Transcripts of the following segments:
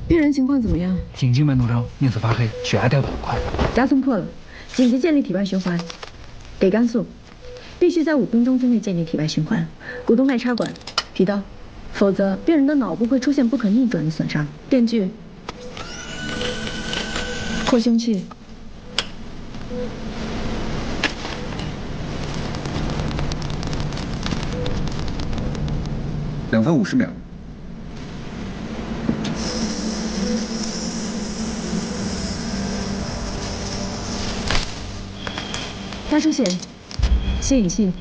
病人情况怎么样？颈静脉怒张，面色发黑，血压掉得很快。夹层破了，紧急建立体外循环，给肝素，必须在5分钟之内建立体外循环。股动脉插管，提刀，否则病人的脑部会出现不可逆转的损伤。电锯，扩胸器。 2分50秒。压出血，吸引器，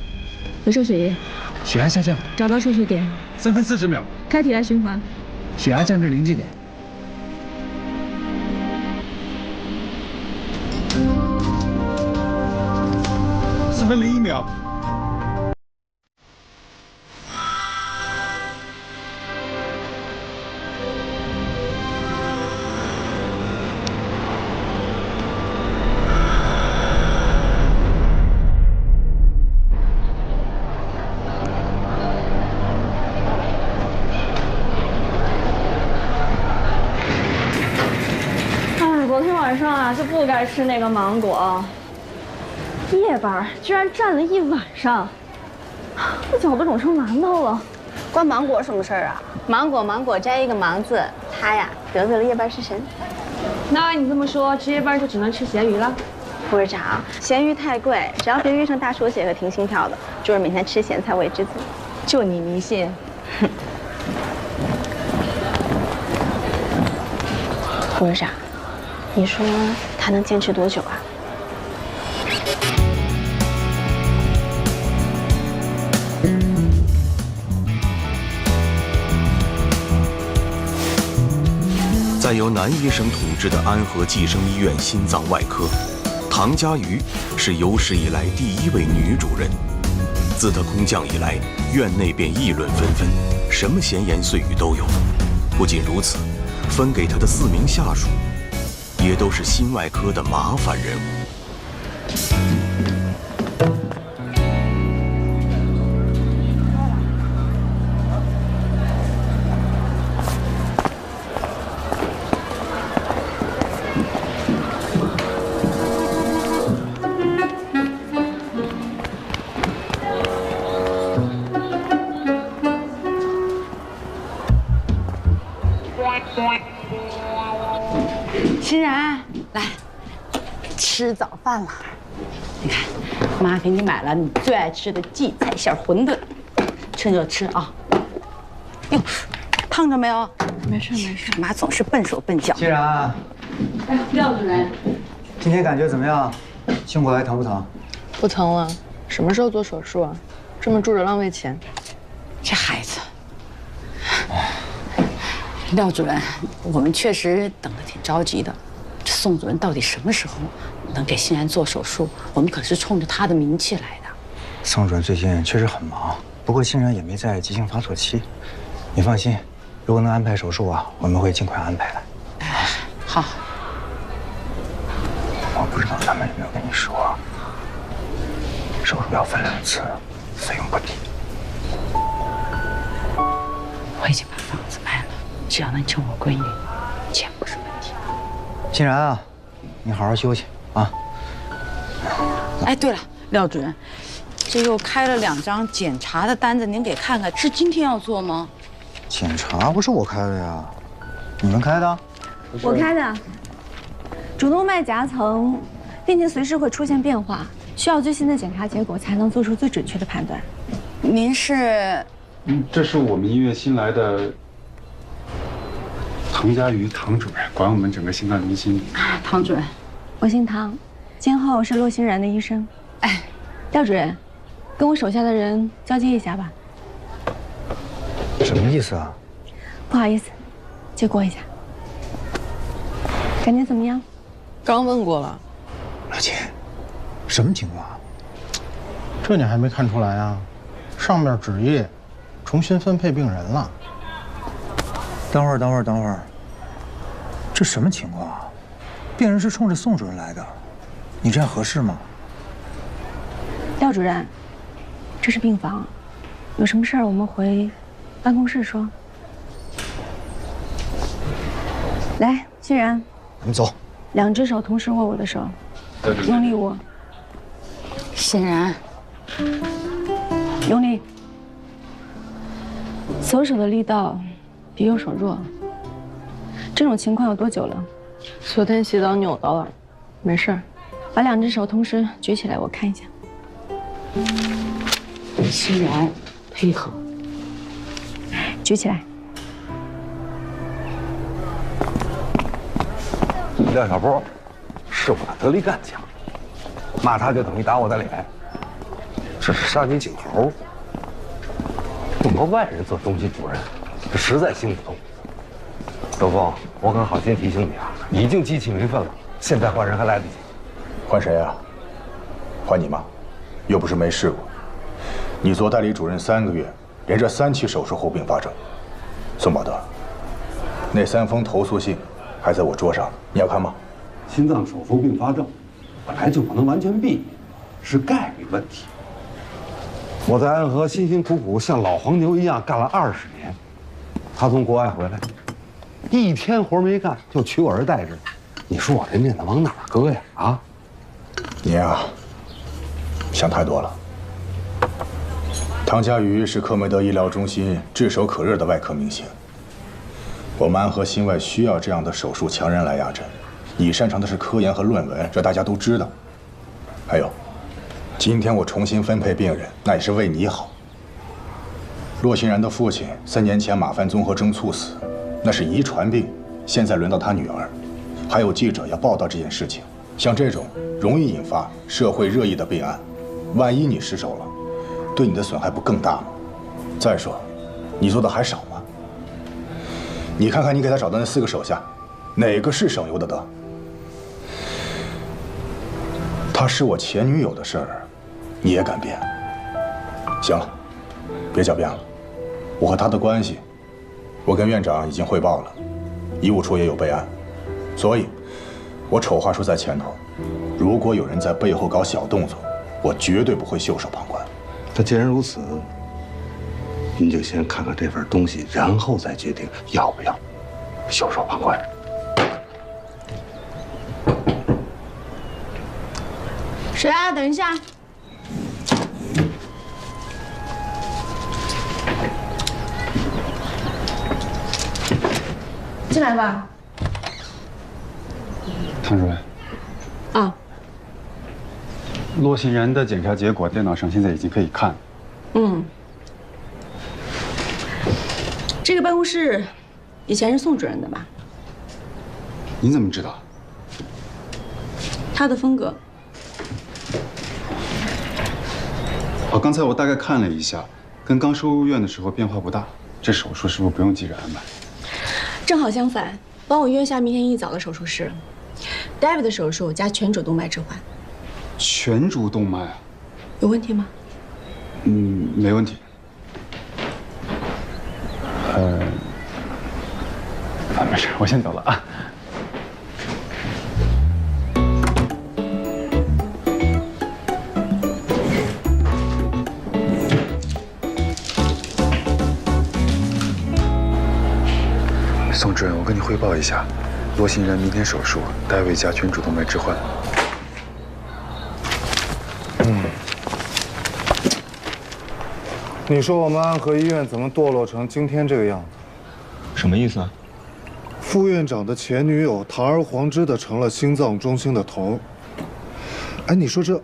回收血液，血压下降，找到出血点。3分40秒。开体外循环，血压降至临界点。 4分01秒。昨天晚上啊就不该吃那个芒果。 夜班居然站了一晚上，我脚都肿成馒头了。关芒果什么事儿啊？芒果摘一个芒字，他呀得罪了夜班食神。那按你这么说，值夜班就只能吃咸鱼了？副市长，咸鱼太贵，只要别遇上大出血和停心跳的，就是每天吃咸菜为之罪。就你迷信。哼。副市长，你说他能坚持多久啊？ 在由男医生统治的安和济生医院心脏外科，唐佳瑜是有史以来第1位女主任。自她空降以来，院内便议论纷纷，什么闲言碎语都有。不仅如此，分给她的4名下属，也都是心外科的麻烦人物。 欣然，来吃早饭了。你看，妈给你买了你最爱吃的荠菜馅馄饨，趁热吃啊。哟，烫着没有？没事没事。妈总是笨手笨脚。欣然，哎，廖主任，今天感觉怎么样？胸口还疼不疼？不疼了。什么时候做手术啊？这么住着浪费钱。这孩子。 廖主任，我们确实等得挺着急的。这宋主任到底什么时候能给欣然做手术？我们可是冲着他的名气来的。宋主任最近确实很忙，不过欣然也没在急性发作期。你放心，如果能安排手术啊，我们会尽快安排的。好。我不知道他们有没有跟你说，手术要分2次，费用不低。我已经把房子卖了。 只要能救我闺女，钱不是问题。欣然啊，你好好休息啊。哎，对了，廖主任，这又开了2张检查的单子，您给看看，是今天要做吗？检查不是我开的呀，你们开的？我开的。主动脉夹层病情随时会出现变化，需要最新的检查结果才能做出最准确的判断。您是？这是我们医院新来的。 唐佳瑜，唐主任管我们整个心脏中心。唐主任，我姓唐，今后是陆欣然的医生。哎，廖主任，跟我手下的人交接一下吧。什么意思啊？不好意思，借过一下。感觉怎么样？刚问过了。老秦，什么情况？这你还没看出来啊？上面旨意重新分配病人了。等会儿，这什么情况啊？病人是冲着宋主任来的，你这样合适吗？廖主任，这是病房，有什么事儿我们回办公室说。来，欣然，咱们走。2只手同时握我的手，用力握。欣然，用力。左手的力道比右手弱。这种情况有多久了？昨天洗澡扭到了，没事儿。把2只手同时举起来，我看一下。欣然，配合。举起来。廖小波是我的得力干将，骂他就等于打我的脸，这是杀鸡儆猴。用个外人做中心主任，这实在心不痛。周峰，我可好心提醒你啊，已经激起民愤了，现在换人还来得及。换谁啊？换你吗？又不是没试过。你做代理主任3个月，连着3起手术后并发症。宋宝德，那3封投诉信还在我桌上，你要看吗？心脏手术并发症本来就不能完全避免，是概率问题。我在安和辛辛苦苦像老黄牛一样干了20年，他从国外回来，1天活没干就取我而代之，你说我这面子往哪儿搁呀？啊？你呀，想太多了。唐佳瑜是科梅德医疗中心炙手可热的外科明星，我们安和心外需要这样的手术强人来压阵。你擅长的是科研和论文，这大家都知道。还有，今天我重新分配病人，那也是为你好。骆欣然的父亲3年前马泛综合征猝死，那是遗传病，现在轮到他女儿。还有记者要报道这件事情，像这种容易引发社会热议的弊案，万一你失手了，对你的损害不更大吗？再说，你做的还少吗？你看看你给他找的那4个手下，哪个是省油的灯？她是我前女友的事儿，你也敢编？行了，别狡辩了。我和她的关系，我跟院长已经汇报了，医务处也有备案，所以，我丑话说在前头，如果有人在背后搞小动作，我绝对不会袖手旁观。那既然如此，您就先看看这份东西，然后再决定要不要袖手旁观。谁啊？等一下。进来吧。唐主任。啊。骆欣然的检查结果电脑上现在已经可以看了。嗯。这个办公室以前是宋主任的吧？你怎么知道？他的风格。哦，刚才我大概看了一下，跟刚收院的时候变化不大。这手术是不是不用急着安排？正好相反，帮我约下明天一早的手术室。David 的手术加全主动脉置换。全主动脉啊？有问题吗？没问题。没事，我先走了啊。宋主任，我跟你汇报一下，骆欣然明天手术，戴维加全主动脉置换。你说我们安和医院怎么堕落成今天这个样子？什么意思啊？副院长的前女友堂而皇之的成了心脏中心的头。哎，你说这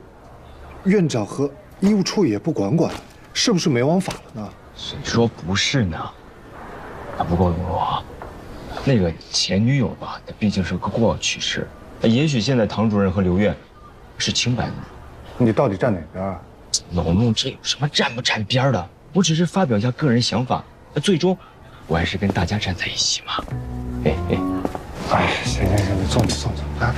院长和医务处也不管管，是不是没王法了呢？谁说不是呢？不过那个前女友吧，她毕竟是个过去式。也许现在唐主任和刘院是清白的。你到底站哪边啊？老孟，这有什么站不站边的？我只是发表一下个人想法，最终我还是跟大家站在一起嘛。哎，行，你坐，来。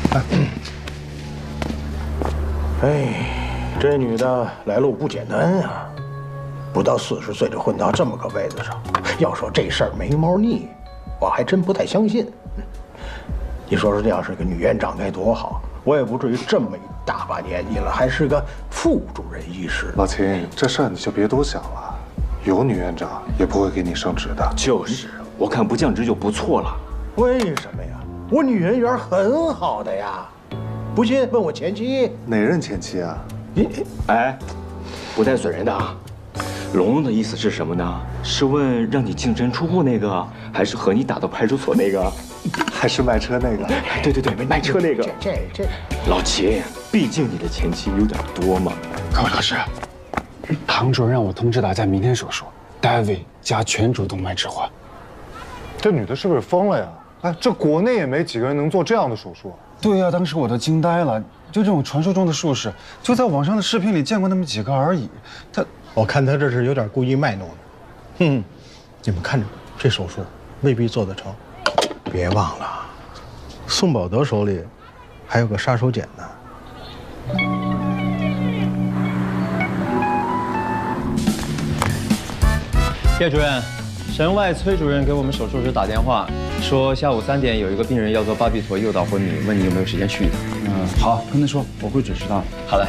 哎，这女的来路不简单呀，不到40岁就混到这么个位子上。要说这事儿没猫腻，我还真不太相信。你说这要是个女院长该多好，我也不至于这么一大把年纪了，还是个副主任医师。老秦，这事儿你就别多想了，有女院长也不会给你升职的。就是，我看不降职就不错了。为什么呀？我女人缘很好的呀，不信问我前妻。哪任前妻啊？哎，不带损人的啊。龙龙的意思是什么呢？是问让你净身出户那个，还是和你打到派出所那个？还是卖车那个？对，卖车那个。这，老齐，毕竟你的前妻有点多嘛。各位老师，唐主任让我通知大家明天手术，David加全主动脉置换。这女的是不是疯了呀？哎，这国内也没几个人能做这样的手术。对呀，当时我都惊呆了。就这种传说中的术士，就在网上的视频里见过那么几个而已。我看他这是有点故意卖弄的。你们看着，这手术未必做得成。别忘了，宋宝德手里还有个杀手锏呢。叶主任，神外崔主任给我们手术室打电话，说下午3点有一个病人要做巴比妥诱导昏迷，问你有没有时间去一趟。好，跟他说我会准时到。好嘞。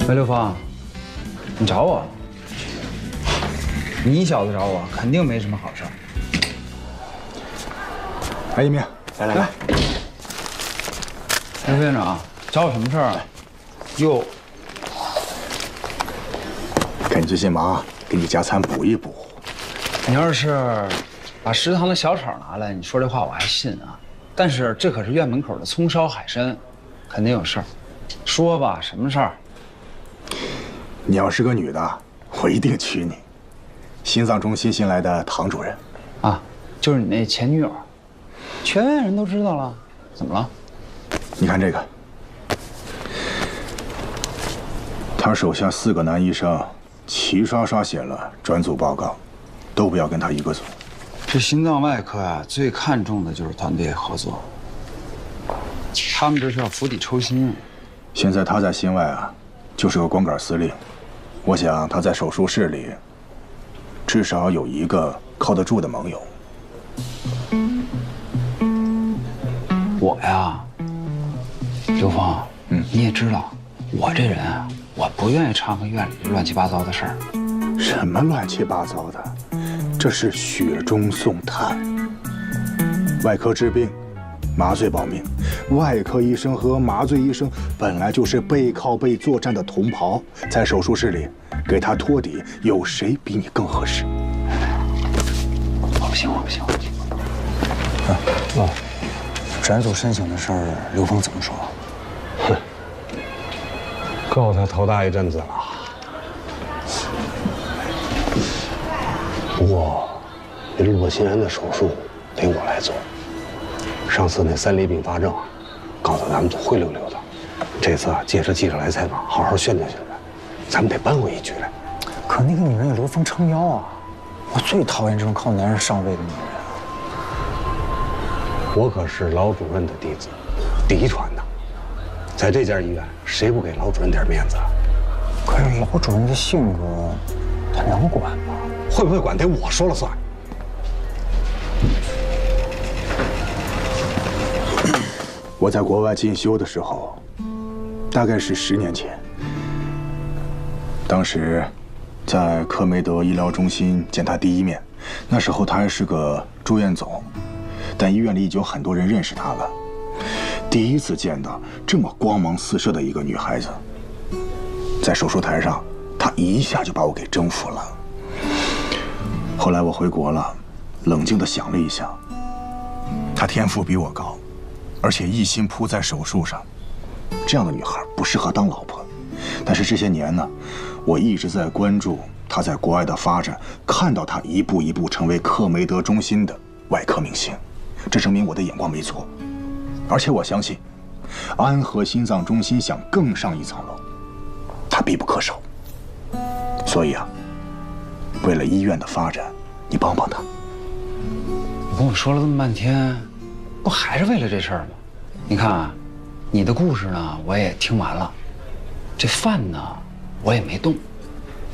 喂，刘峰，你找我？你小子找我，肯定没什么好事儿。来，一鸣，来。刘副院长，找我什么事儿啊？哟，给你最近忙，给你加餐补一补。你要是把食堂的小炒拿来，你说这话我还信啊。但是这可是院门口的葱烧海参，肯定有事儿。说吧，什么事儿？你要是个女的，我一定娶你。心脏中心新来的唐主任，啊，就是你那前女友，全院人都知道了，怎么了？你看这个，他手下4个男医生齐刷刷写了专组报告，都不要跟他一个组。这心脏外科啊，最看重的就是团队合作。他们这是要釜底抽薪。现在他在心外啊，就是个光杆司令。我想他在手术室里，至少有一个靠得住的盟友。我呀，刘峰，你也知道，我这人啊，我不愿意掺和院里乱七八糟的事儿。什么乱七八糟的？这是雪中送炭。外科治病，麻醉保命。外科医生和麻醉医生本来就是背靠背作战的同袍，在手术室里给他托底，有谁比你更合适？我不行。转组申请的事儿，刘峰怎么说？哼，够他头大一阵子了。不过，那骆欣然的手术得我来做。上次那3例并发症，告诉咱们总灰溜溜的。这次啊，借着记者来采访，好好宣传宣传，咱们得扳回一局来。可那个女人有刘峰撑腰啊！我最讨厌这种靠男人上位的女人。我可是老主任的弟子，嫡传的，在这家医院，谁不给老主任点面子啊？可是老主任的性格，他能管吗？会不会管得我说了算。我在国外进修的时候，大概是10年前。当时在科梅德医疗中心见他第一面，那时候他还是个住院总，但医院里已经有很多人认识他了。第一次见到这么光芒四射的一个女孩子，在手术台上，她一下就把我给征服了。后来我回国了，冷静地想了一想，她天赋比我高，而且一心扑在手术上，这样的女孩不适合当老婆。但是这些年呢，我一直在关注她在国外的发展，看到她一步一步成为克梅德中心的外科明星，这证明我的眼光没错。而且我相信，安和心脏中心想更上一层楼，她必不可少。所以啊，为了医院的发展，你帮帮她。你跟我说了这么半天，不还是为了这事儿吗？你看啊，你的故事呢，我也听完了，这饭呢，我也没动。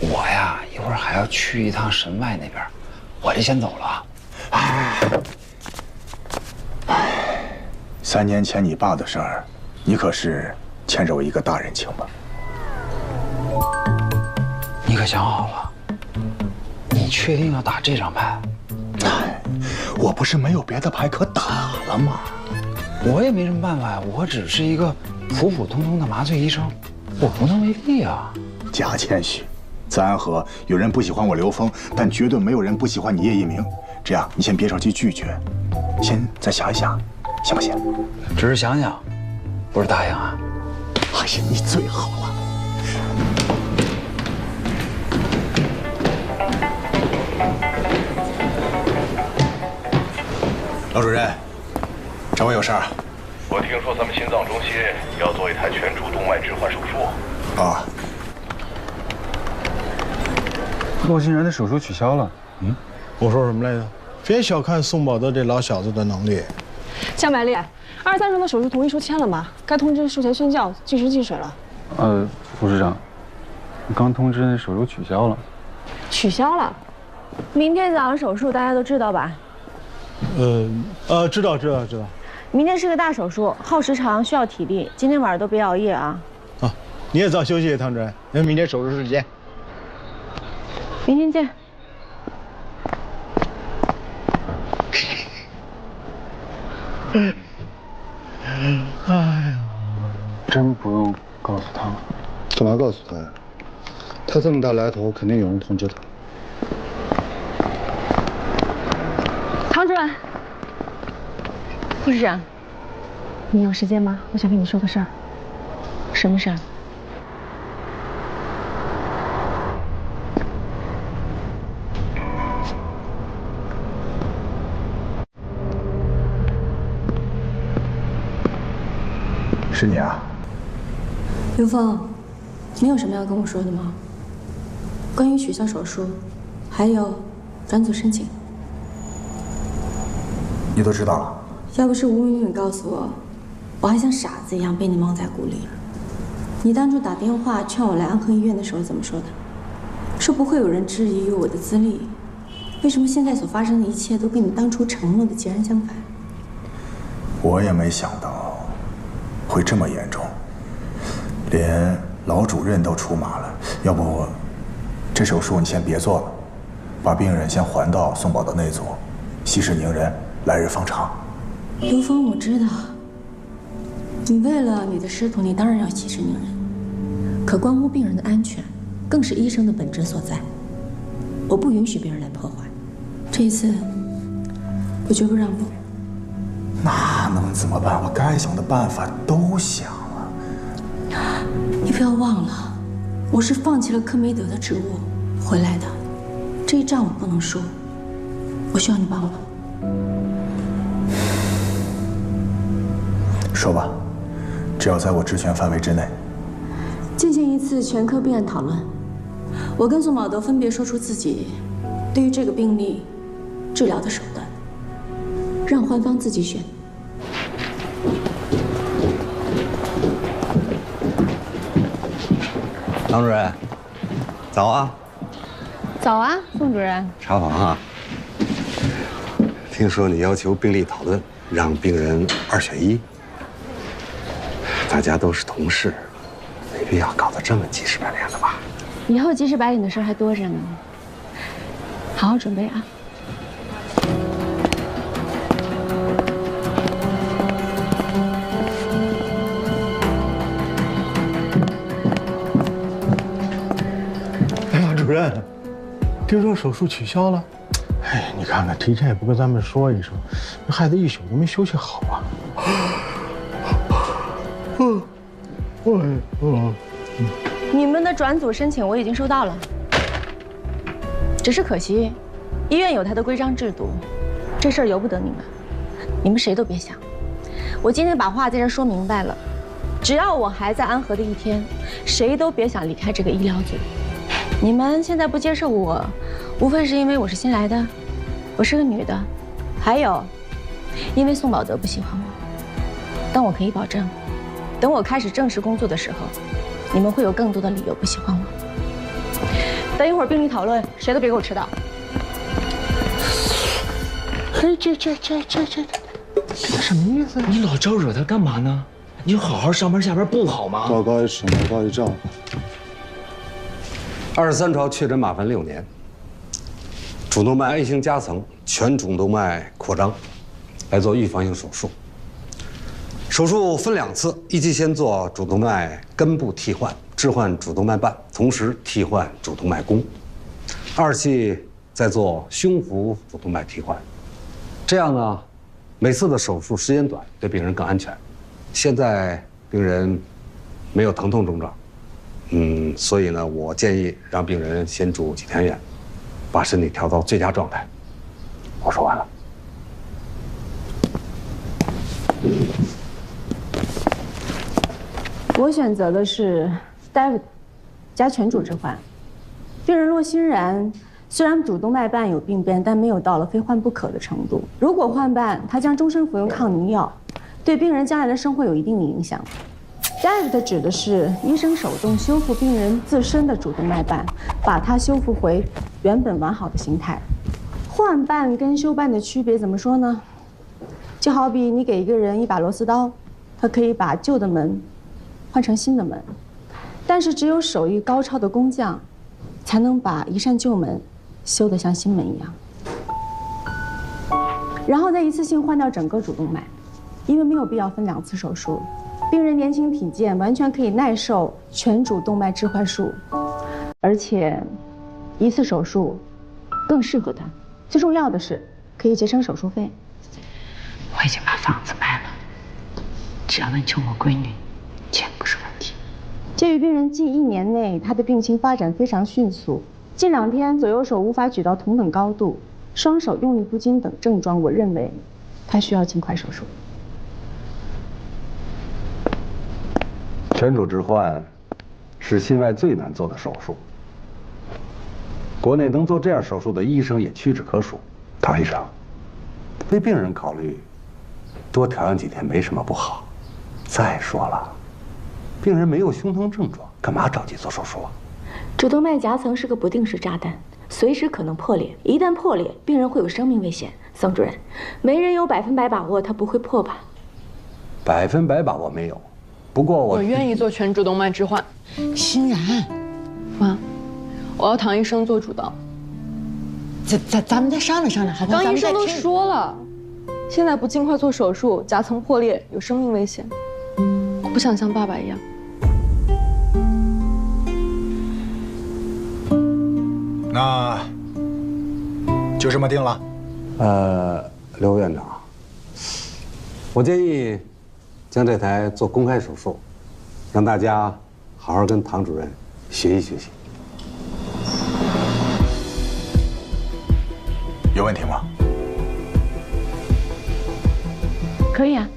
我呀，一会儿还要去一趟神外那边，我这先走了。3年前你爸的事儿，你可是欠着我一个大人情吧？你你可想好了？你确定要打这张牌？哎，我不是没有别的牌可打了吗？我也没什么办法呀，我只是一个普普通通的麻醉医生，我无能为力啊。假谦虚，在安和有人不喜欢我刘峰，但绝对没有人不喜欢你叶一鸣。这样，你先别着急拒绝，先再想一想，行不行？只是想想，不是答应啊。哎呀，你最好了。老主任，找我有事儿？我听说咱们心脏中心要做一台全主动脉置换手术。啊。洛心然的手术取消了。我说什么来着？别小看宋宝德这老小子的能力。江百丽，23周的手术同意书签了吗？该通知术前宣教，计时计水了。护士长，刚通知那手术取消了。取消了？明天早上手术，大家都知道吧？知道。明天是个大手术，耗时长，需要体力。今天晚上都别熬夜啊！啊，你也早休息，唐主任。因为明天手术时间。明天见。哎呀，真不用告诉他吗？干嘛告诉他呀？他这么大来头，肯定有人通知他。唐主任，护士长，你有时间吗？我想跟你说个事儿。什么事儿？是你啊，刘峰，你有什么要跟我说的吗？关于取消手术，还有转组申请，你都知道了。要不是吴敏敏告诉我，我还像傻子一样被你蒙在鼓里。你当初打电话劝我来安和医院的时候怎么说的？说不会有人质疑我的资历。为什么现在所发生的一切都跟你当初承诺的截然相反？我也没想到会这么严重，连老主任都出马了。要不，这手术你先别做了，把病人先还到宋宝德那组，息事宁人，来日方长。刘峰，我知道，你为了你的师徒，你当然要息事宁人。可关乎病人的安全，更是医生的本职所在。我不允许别人来破坏。这一次，我绝不让步。那能怎么办？我该想的办法都想了。你不要忘了，我是放弃了科梅德的职务回来的，这一仗我不能输。我需要你帮我。说吧，只要在我职权范围之内。进行一次全科病案讨论，我跟宋宝德分别说出自己对于这个病例治疗的手段，让患方自己选。唐主任，早啊！早啊，宋主任。查房啊！听说你要求病例讨论，让病人2选1。大家都是同事，没必要搞得这么急事白脸的吧？以后急事白脸的事还多着呢，好好准备啊。主任，听说手术取消了。哎，你看看，提前也不跟咱们说一声，这孩子一宿都没休息好啊。你们的转组申请我已经收到了，只是可惜，医院有它的规章制度，这事儿由不得你们，你们谁都别想。我今天把话在这说明白了，只要我还在安和的一天，谁都别想离开这个医疗组。你们现在不接受我，无非是因为我是新来的，我是个女的，还有，因为宋宝德不喜欢我。但我可以保证，等我开始正式工作的时候，你们会有更多的理由不喜欢我。等一会儿病例讨论，谁都别给我迟到。嘿，这什么意思？你老招惹他干嘛呢？你就好好上班下班不好吗？道高一尺，魔高一丈。23朝确诊马凡6年，主动脉 A 型夹层，全主动脉扩张，来做预防性手术。手术分2次，一期先做主动脉根部替换，置换主动脉瓣，同时替换主动脉弓。2期再做胸腹主动脉替换。这样呢，每次的手术时间短，对病人更安全。现在病人没有疼痛症状，所以呢，我建议让病人先住几天院，把身体调到最佳状态。我说完了。我选择的是 David 加全主置换。病人洛欣然虽然主动脉瓣有病变，但没有到了非换不可的程度。如果换瓣，他将终身服用抗凝药，对病人将来的生活有一定的影响。David 指的是医生手动修复病人自身的主动脉瓣，把它修复回原本完好的形态。换瓣跟修瓣的区别怎么说呢？就好比你给一个人一把螺丝刀，他可以把旧的门换成新的门，但是只有手艺高超的工匠，才能把一扇旧门修得像新门一样，然后再一次性换掉整个主动脉，因为没有必要分2次手术。病人年轻体健，完全可以耐受全主动脉置换术，而且1次手术更适合他。最重要的是，可以节省手术费。我已经把房子卖了，只要能救我闺女，钱不是问题。鉴于病人近1年内他的病情发展非常迅速，近2天左右手无法举到同等高度，双手用力不禁等症状，我认为他需要尽快手术。全主置换是心外最难做的手术，国内能做这样手术的医生也屈指可数。唐医生，为病人考虑，多调养几天没什么不好。再说了，病人没有胸疼症状，干嘛着急做手术啊？主动脉夹层是个不定时炸弹，随时可能破裂。一旦破裂，病人会有生命危险。宋主任，没人有100%把握它不会破吧？100%把握没有，不过我愿意做全主动脉置换。欣然，妈，我要唐医生做主导。咱们再商量商量，好不好？刚医生都说了，现在不尽快做手术，夹层破裂有生命危险。我不想像爸爸一样。那就这么定了。刘院长，我建议将这台做公开手术，让大家好好跟唐主任学习学习。有问题吗？可以啊，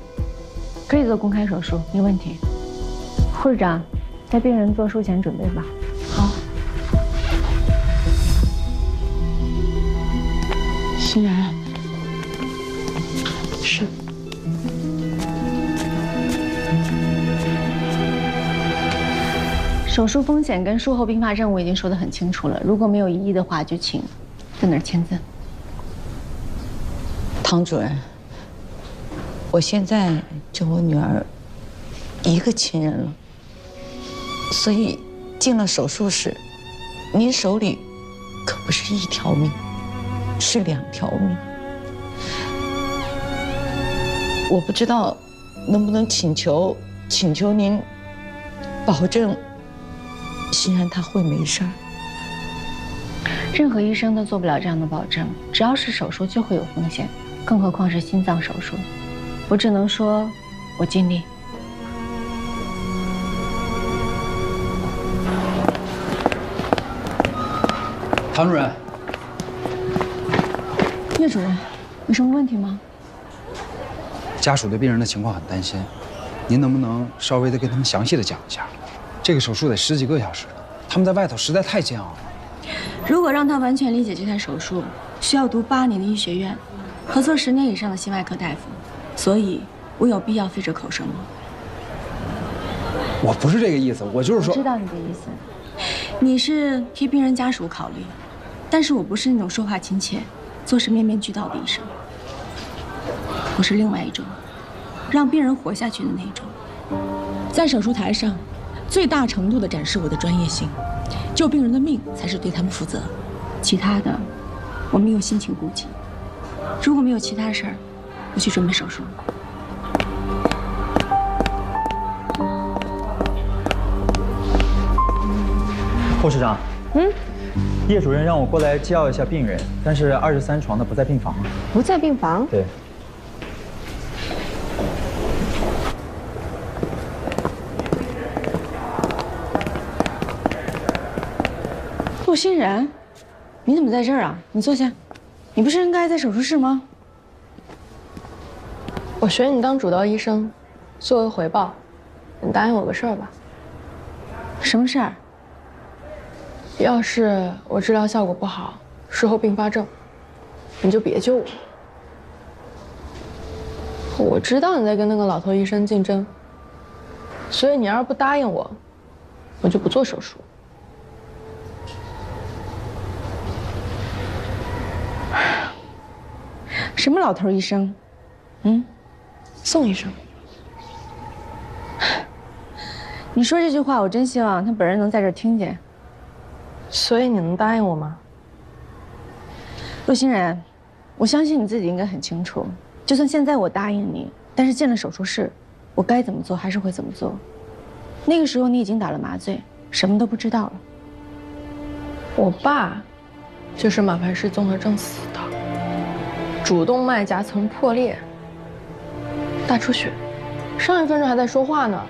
可以做公开手术，没问题。护士长，带病人做术前准备吧。好。欣然，是。手术风险跟术后并发症我已经说得很清楚了，如果没有异议的话，就请在那儿签字。唐主任，我现在就我女儿一个亲人了，所以进了手术室，您手里可不是1条命，是2条命。我不知道能不能请求您保证欣然她会没事儿。任何医生都做不了这样的保证，只要是手术就会有风险，更何况是心脏手术。我只能说，我尽力。唐主任，叶主任，有什么问题吗？家属对病人的情况很担心，您能不能稍微的跟他们详细的讲一下？这个手术得10几个小时，他们在外头实在太煎熬了。如果让他完全理解这台手术，需要读8年的医学院，和做10年以上的心外科大夫，所以我有必要费这口舌吗？我不是这个意思，我就是说，我知道你的意思，你是替病人家属考虑，但是我不是那种说话亲切、做事面面俱到的医生，我是另外一种，让病人活下去的那种，在手术台上，最大程度地展示我的专业性，救病人的命才是对他们负责，其他的我没有心情顾及。如果没有其他事儿，我去准备手术。护士长，叶主任让我过来介绍一下病人，但是23床的不在病房。不在病房？对。陆欣然，你怎么在这儿啊？你坐下。你不是应该在手术室吗？我选你当主刀医生，作为回报，你答应我个事儿吧。什么事儿？要是我治疗效果不好，术后并发症，你就别救我。我知道你在跟那个老头医生竞争，所以你要是不答应我，我就不做手术。什么老头医生？宋医生。你说这句话，我真希望他本人能在这儿听见。所以你能答应我吗？陆欣然，我相信你自己应该很清楚，就算现在我答应你，但是进了手术室，我该怎么做还是会怎么做。那个时候你已经打了麻醉，什么都不知道了。我爸就是马牌氏综合症死的，主动脉夹层破裂，大出血，上一分钟还在说话呢，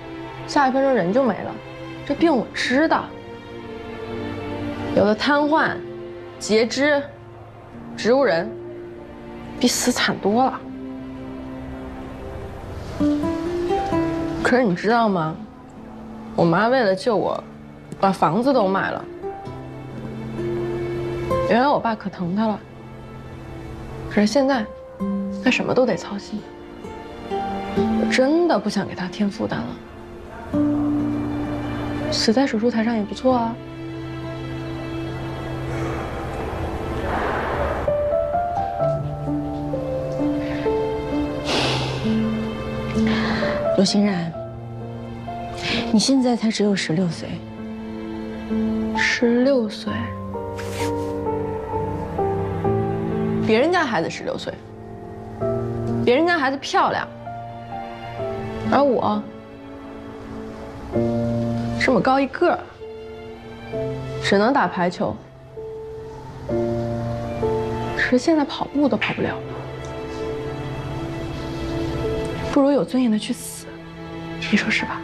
下一分钟人就没了。这病我知道。有的瘫痪、截肢、植物人，比死惨多了。可是你知道吗？我妈为了救我，把房子都卖了。原来我爸可疼她了，可是现在，他什么都得操心。我真的不想给他添负担了。死在手术台上也不错啊。陆欣然，你现在才只有16岁。16岁？别人家孩子16岁，别人家孩子漂亮，而我这么高一个儿，只能打排球，可是现在跑步都跑不了了。不如有尊严的去死，你说是吧？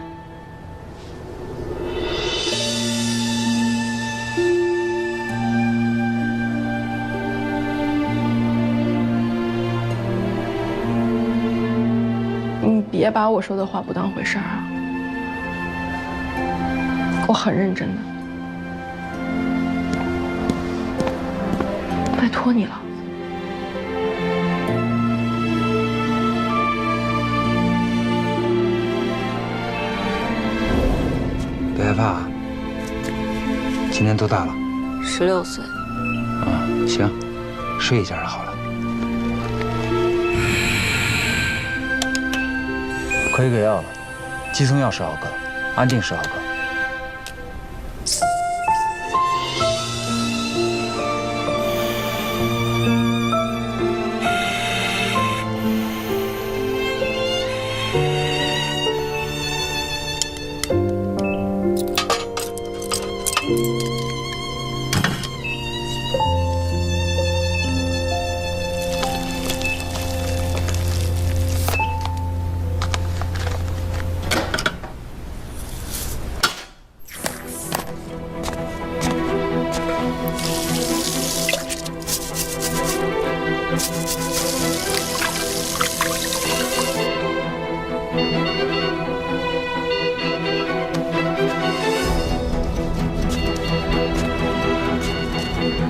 你别把我说的话不当回事儿啊！我很认真的，拜托你了。别害怕，今年多大了？16岁。行，睡一觉就好了。可以给药了，肌松药12个，安定12个。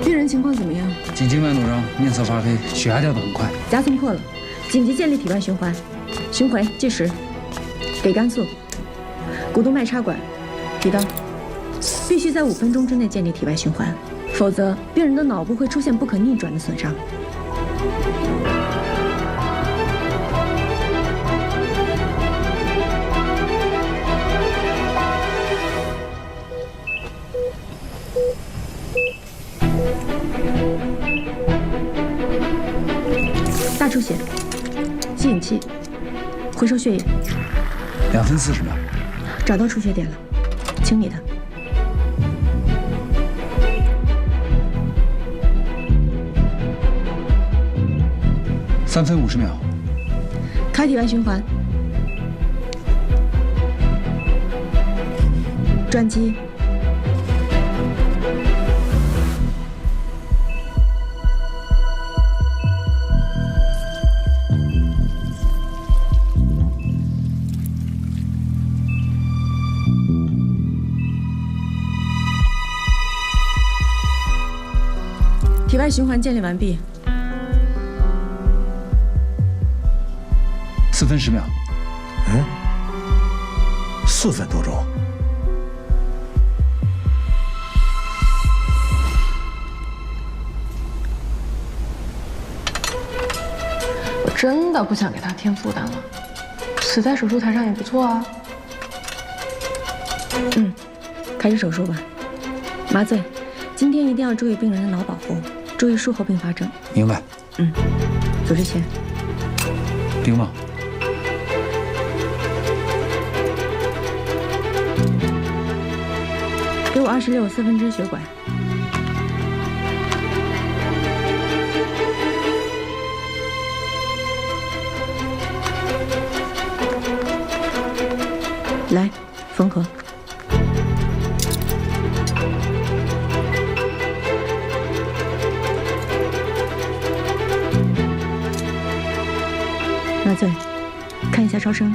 病人情况怎么样？颈静脉怒张，面色发黑，血压掉得很快。夹层破了，紧急建立体外循环，巡回计时，给肝素，股动脉插管，提刀，必须在5分钟之内建立体外循环，否则病人的脑部会出现不可逆转的损伤。大出血，吸引器，回收血液。2分40秒，找到出血点了，清理它。 3分50秒，开体外循环，转机，体外循环建立完毕。 4分10秒， 4分多钟。我真的不想给他添负担了，死在手术台上也不错啊。开始手术吧。麻醉，今天一定要注意病人的脑保护，注意术后并发症。明白。组织前。丁旺。 给我26/4分之血管。来，缝合。麻醉，看一下超声。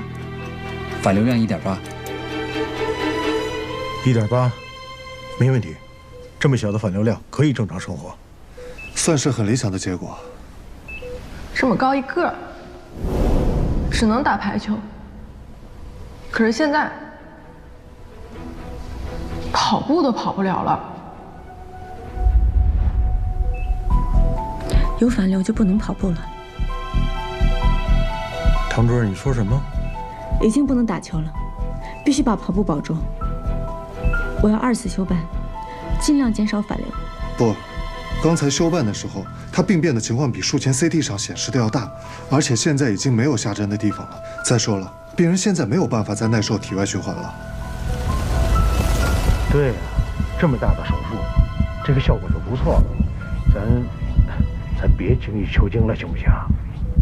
反流量1.8。1.8。 没问题，这么小的反流量可以正常生活，算是很理想的结果。这么高一个，只能打排球。可是现在跑步都跑不了了。有反流就不能跑步了。唐主任，你说什么？已经不能打球了，必须把跑步保住。 我要2次休办，尽量减少反流。不，刚才休办的时候，他病变的情况比术前 CT 上显示的要大，而且现在已经没有下针的地方了。再说了，病人现在没有办法再耐受体外循环了。对呀，这么大的手术，这个效果是不错的，咱别精益求精了，行不行？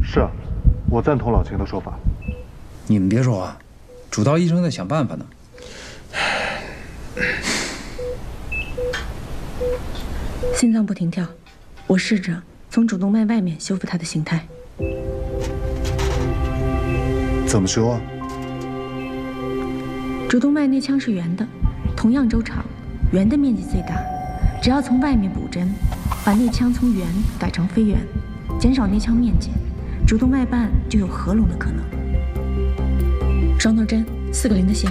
是啊，我赞同老秦的说法。你们别说话，主刀医生在想办法呢。 心脏不停跳，我试着从主动脉外面修复它的形态。怎么修啊？主动脉内腔是圆的，同样周长，圆的面积最大。只要从外面补针，把内腔从圆改成非圆，减少内腔面积，主动脉瓣就有合拢的可能。双头针，4个零的线。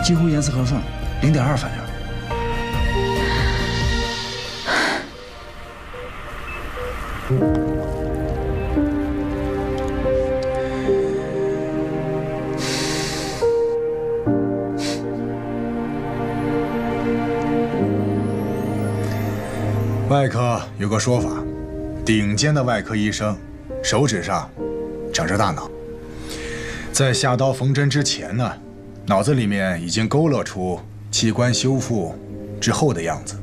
几乎严丝合缝，0.2反流。外科有个说法，顶尖的外科医生手指上长着大脑，在下刀缝针之前呢，脑子里面已经勾勒出器官修复之后的样子，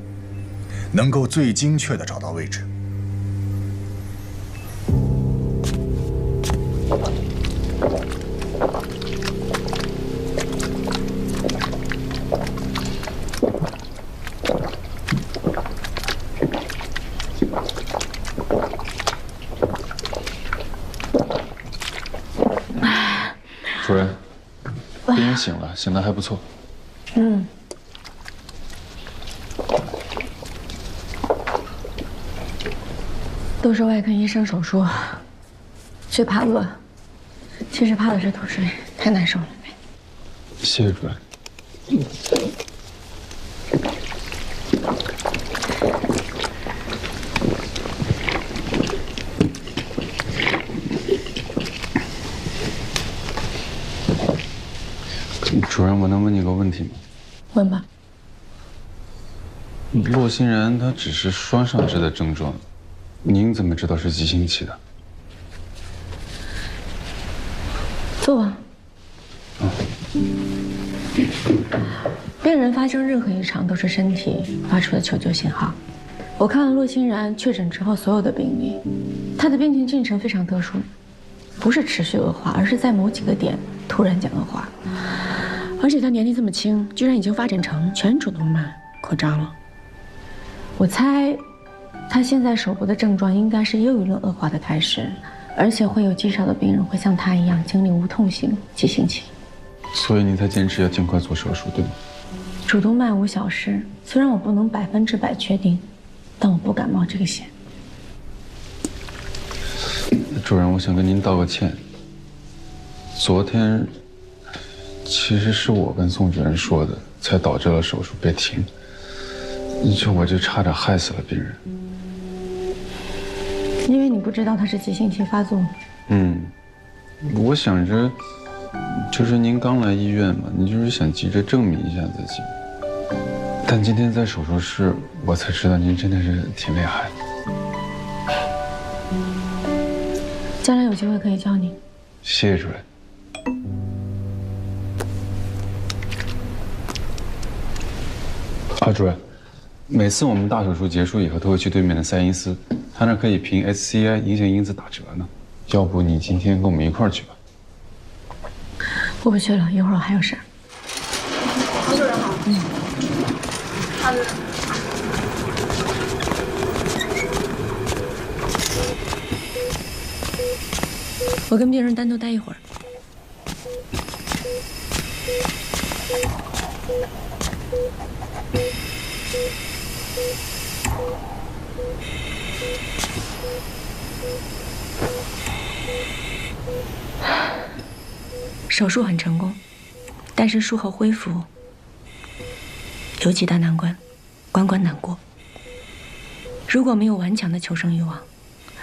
能够最精确地找到位置。主任，病人醒了，醒得还不错。嗯。都说外科医生手术最怕饿，其实怕的是脱水，太难受了。谢谢主任。主任，我能问你个问题吗？问吧。洛欣然他只是双上肢的症状，您怎么知道是急性期的？坐吧。病人发生任何异常都是身体发出的求救信号。我看了洛欣然确诊之后所有的病例，他的病情进程非常特殊，不是持续恶化，而是在某几个点突然间恶化。而且他年纪这么轻，居然已经发展成全主动脉扩张了。我猜，他现在手部的症状应该是又一轮恶化的开始，而且会有极少的病人会像他一样经历无痛型急性期。所以您才坚持要尽快做手术，对吗？主动脉无小事，虽然我不能100%确定，但我不敢冒这个险。主任，我想跟您道个歉。昨天其实是我跟宋主任说的，才导致了手术被停。我就差点害死了病人。因为你不知道他是急性期发作。我想着，就是您刚来医院嘛，你就是想急着证明一下自己。但今天在手术室，我才知道您真的是挺厉害的。将来有机会可以教你。谢谢主任。主任，每次我们大手术结束以后，都会去对面的赛因斯，他那可以凭 SCI 影响因子打折呢。要不你今天跟我们一块儿去吧？我不去了，一会儿我还有事儿。唐主任好。唐主任。我跟病人单独待一会儿。手术很成功，但是术后恢复有几大难关，关关难过。如果没有顽强的求生欲望，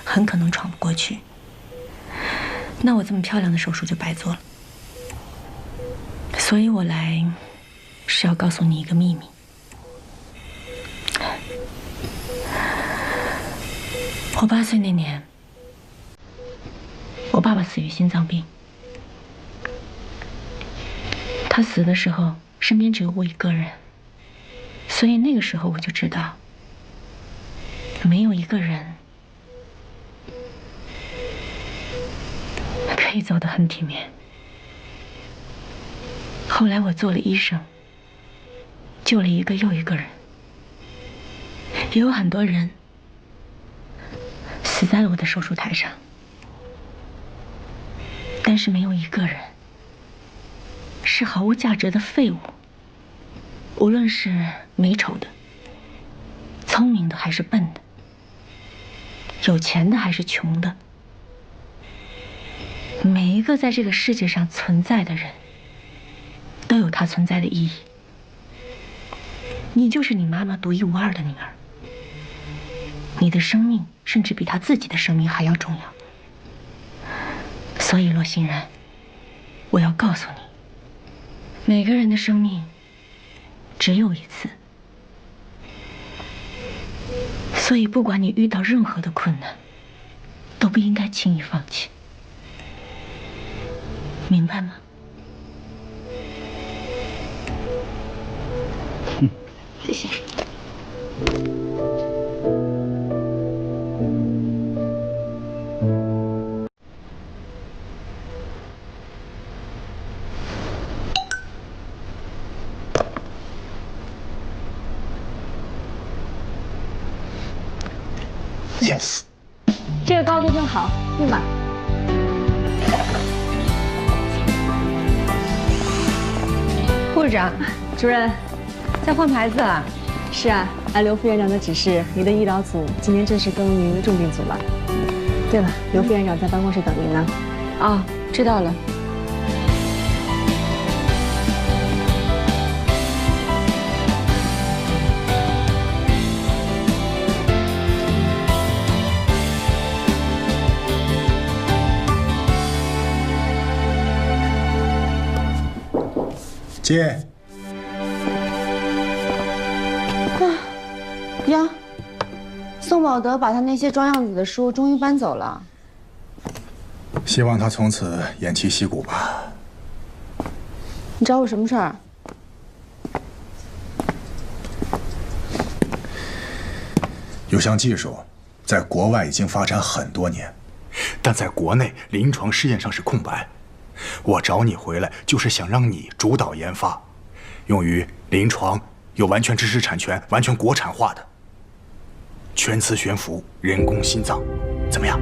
很可能闯不过去。那我这么漂亮的手术就白做了。所以我来是要告诉你一个秘密。我8岁那年，我爸爸死于心脏病。他死的时候，身边只有我一个人，所以那个时候我就知道，没有一个人可以走得很体面。后来我做了医生，救了一个又一个人，也有很多人死在了我的手术台上，但是没有一个人是毫无价值的废物。无论是美丑的、聪明的还是笨的，有钱的还是穷的，每一个在这个世界上存在的人都有他存在的意义。你就是你妈妈独一无二的女儿，你的生命甚至比她自己的生命还要重要。所以洛欣然，我要告诉你，每个人的生命只有一次，所以不管你遇到任何的困难，都不应该轻易放弃，明白吗？谢谢。Yes， 这个高度正好，用吧。护士长，主任，在换牌子啊？是啊，按刘副院长的指示，你的医疗组今天正式更名重病组了。对了，刘副院长在办公室等您呢。哦，知道了。进。呀，宋宝德把他那些装样子的书终于搬走了。希望他从此偃旗息鼓吧。你找我什么事儿？有项技术，在国外已经发展很多年，但在国内临床试验上是空白。我找你回来，就是想让你主导研发，用于临床，有完全知识产权、完全国产化的全磁悬浮人工心脏，怎么样？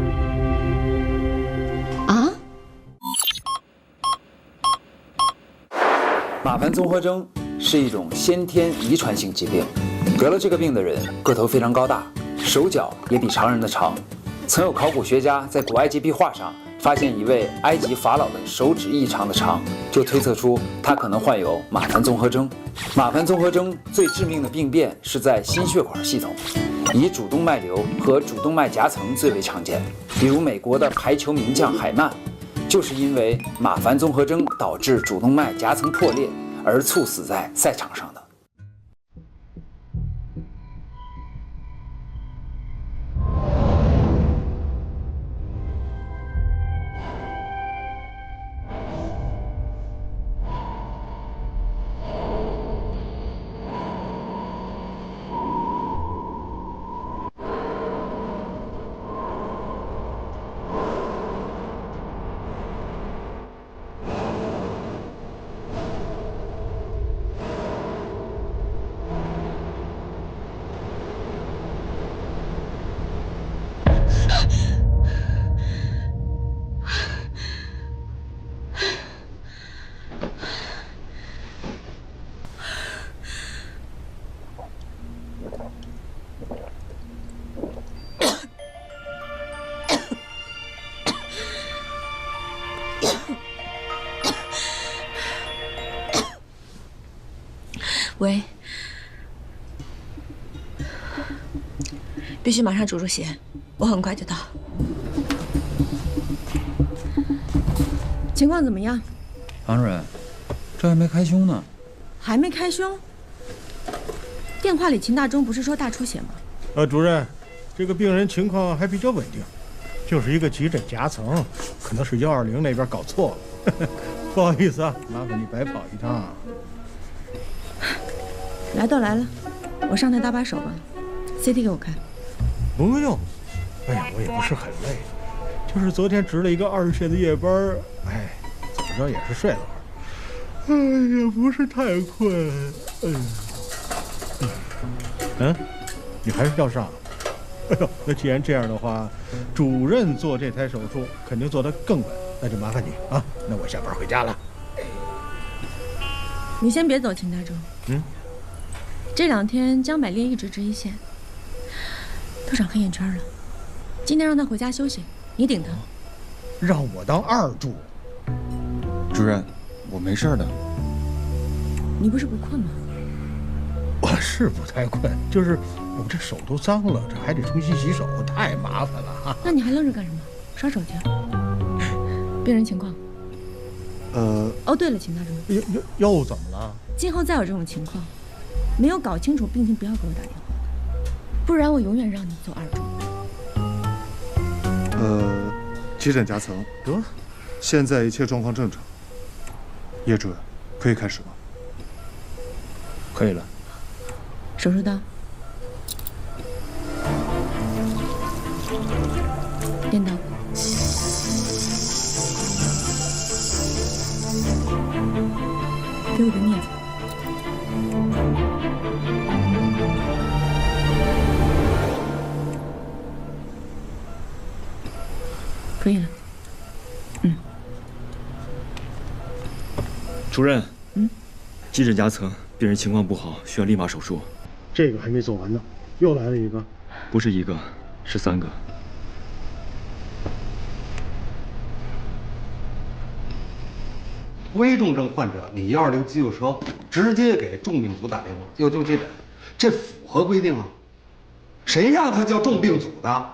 啊？马盘综合征是一种先天遗传性疾病，得了这个病的人个头非常高大，手脚也比常人的长。曾有考古学家在古埃及壁画上发现一位埃及法老的手指异常的长，就推测出他可能患有马盘综合征。马盘综合征最致命的病变是在心血管系统，以主动脉瘤和主动脉夹层最为常见。比如美国的排球名将海曼，就是因为马盘综合征导致主动脉夹层破裂而猝死在赛场上的。喂，必须马上煮入血，我很快就到。情况怎么样？唐主任，这还没开胸呢。还没开胸？电话里秦大忠不是说大出血吗？主任，这个病人情况还比较稳定，就是一个急诊夹层，可能是120那边搞错了。不好意思啊，麻烦你白跑一趟。来都来了，我上台搭把手吧。CT 给我看。不用，哎呀，我也不是很累，就是昨天值了一个20线的夜班，哎，怎么着也是睡了会儿，哎，也不是太困，哎呀，你还是要上？哎呦，那既然这样的话，主任做这台手术肯定做得更稳，那就麻烦你啊。那我下班回家了。你先别走，秦大忠。这2天江百烈一直值一线，都长黑眼圈了。今天让他回家休息，你顶他。让我当2助？主任，我没事的。你不是不困吗？我是不太困，就是我这手都脏了，这还得重新洗手，太麻烦了啊。那你还愣着干什么？刷手去。病人情况？哦，对了，秦大忠，又怎么了？今后再有这种情况，没有搞清楚病情，不要给我打电话，不然我永远让你做2助。急诊夹层得，现在一切状况正常。叶主任，可以开始吗？可以了。手术刀，电刀，给我个镊子。可以了。主任，急诊夹层，病人情况不好，需要立马手术。这个还没做完呢，又来了一个。不是一个，是3个。危重症患者，你120急救车直接给重病组打电话要救急诊，这符合规定啊？谁让他叫重病组的？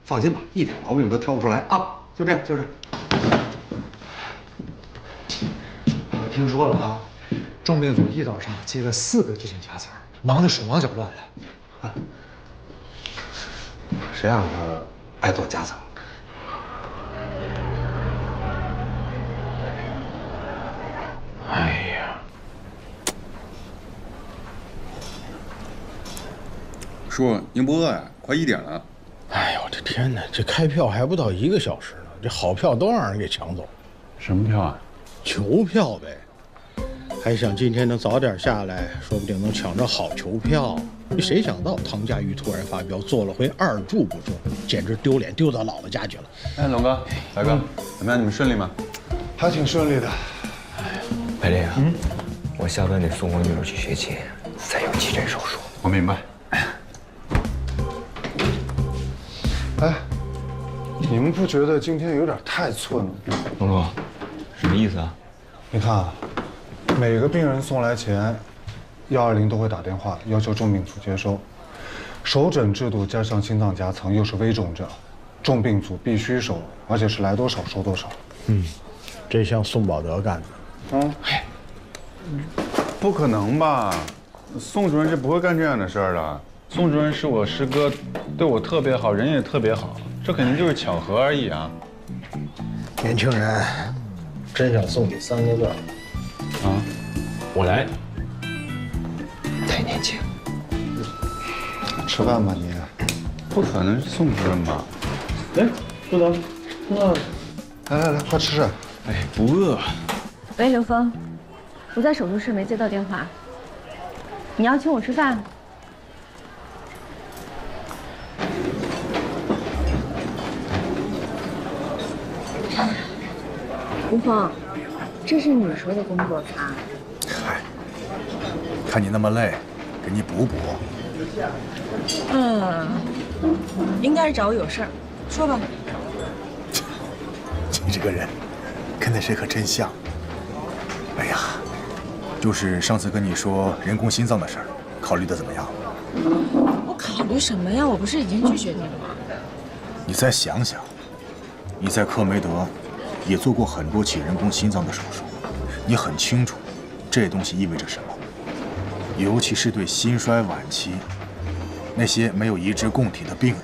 放心吧，一点毛病都挑不出来啊！就这样，就这样。我听说了啊，重病组一早上接了4个急诊夹层，忙得手忙脚乱的。啊，谁让他爱做夹层？哎呀，叔，您不饿呀？快1点了。哎呦，我的天哪！这开票还不到1个小时呢，这好票都让人给抢走。什么票啊？球票呗。还想今天能早点下来，说不定能抢着好球票。谁想到唐家玉突然发飙，做了回2注不中，简直丢脸丢到姥姥家去了。哎，龙哥、白哥，怎么样？你们顺利吗？还挺顺利的。白丽啊，我下班得送我女儿去学琴，再有急诊手术。我明白。哎，你们不觉得今天有点太寸了？龙哥，什么意思啊？你看啊，每个病人送来前，120都会打电话要求重病组接收。首诊制度加上心脏夹层又是危重症，重病组必须收，而且是来多少收多少。这像宋保德干的。不可能吧？宋主任是不会干这样的事儿的。宋主任是我师哥，对我特别好，人也特别好，这肯定就是巧合而已啊。年轻人，真想送你3个字啊！我来。太年轻。吃饭吧你。不可能是宋主任吧？来，坐等。来，快吃。哎，不饿。喂，刘峰，我在手术室没接到电话。你要请我吃饭？吴峰，这是你说的工作餐。嗨，看你那么累，给你补补。应该是找我有事儿，说吧。你这个人，跟那谁可真像。哎呀，就是上次跟你说人工心脏的事儿，考虑的怎么样？我考虑什么呀？我不是已经拒绝你了吗？你再想想，你在克梅德也做过很多起人工心脏的手术，你很清楚这东西意味着什么，尤其是对心衰晚期那些没有移植供体的病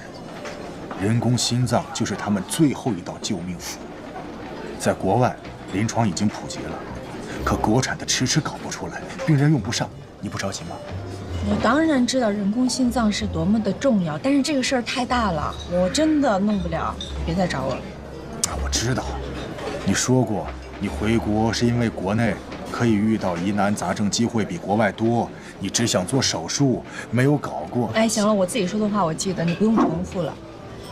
人，人工心脏就是他们最后一道救命符。在国外临床已经普及了，可国产的迟迟搞不出来，病人用不上，你不着急吗？我当然知道人工心脏是多么的重要，但是这个事儿太大了，我真的弄不了，别再找我了。我知道，你说过你回国是因为国内可以遇到疑难杂症机会比国外多，你只想做手术，没有搞过。哎，行了，我自己说的话我记得，你不用重复了，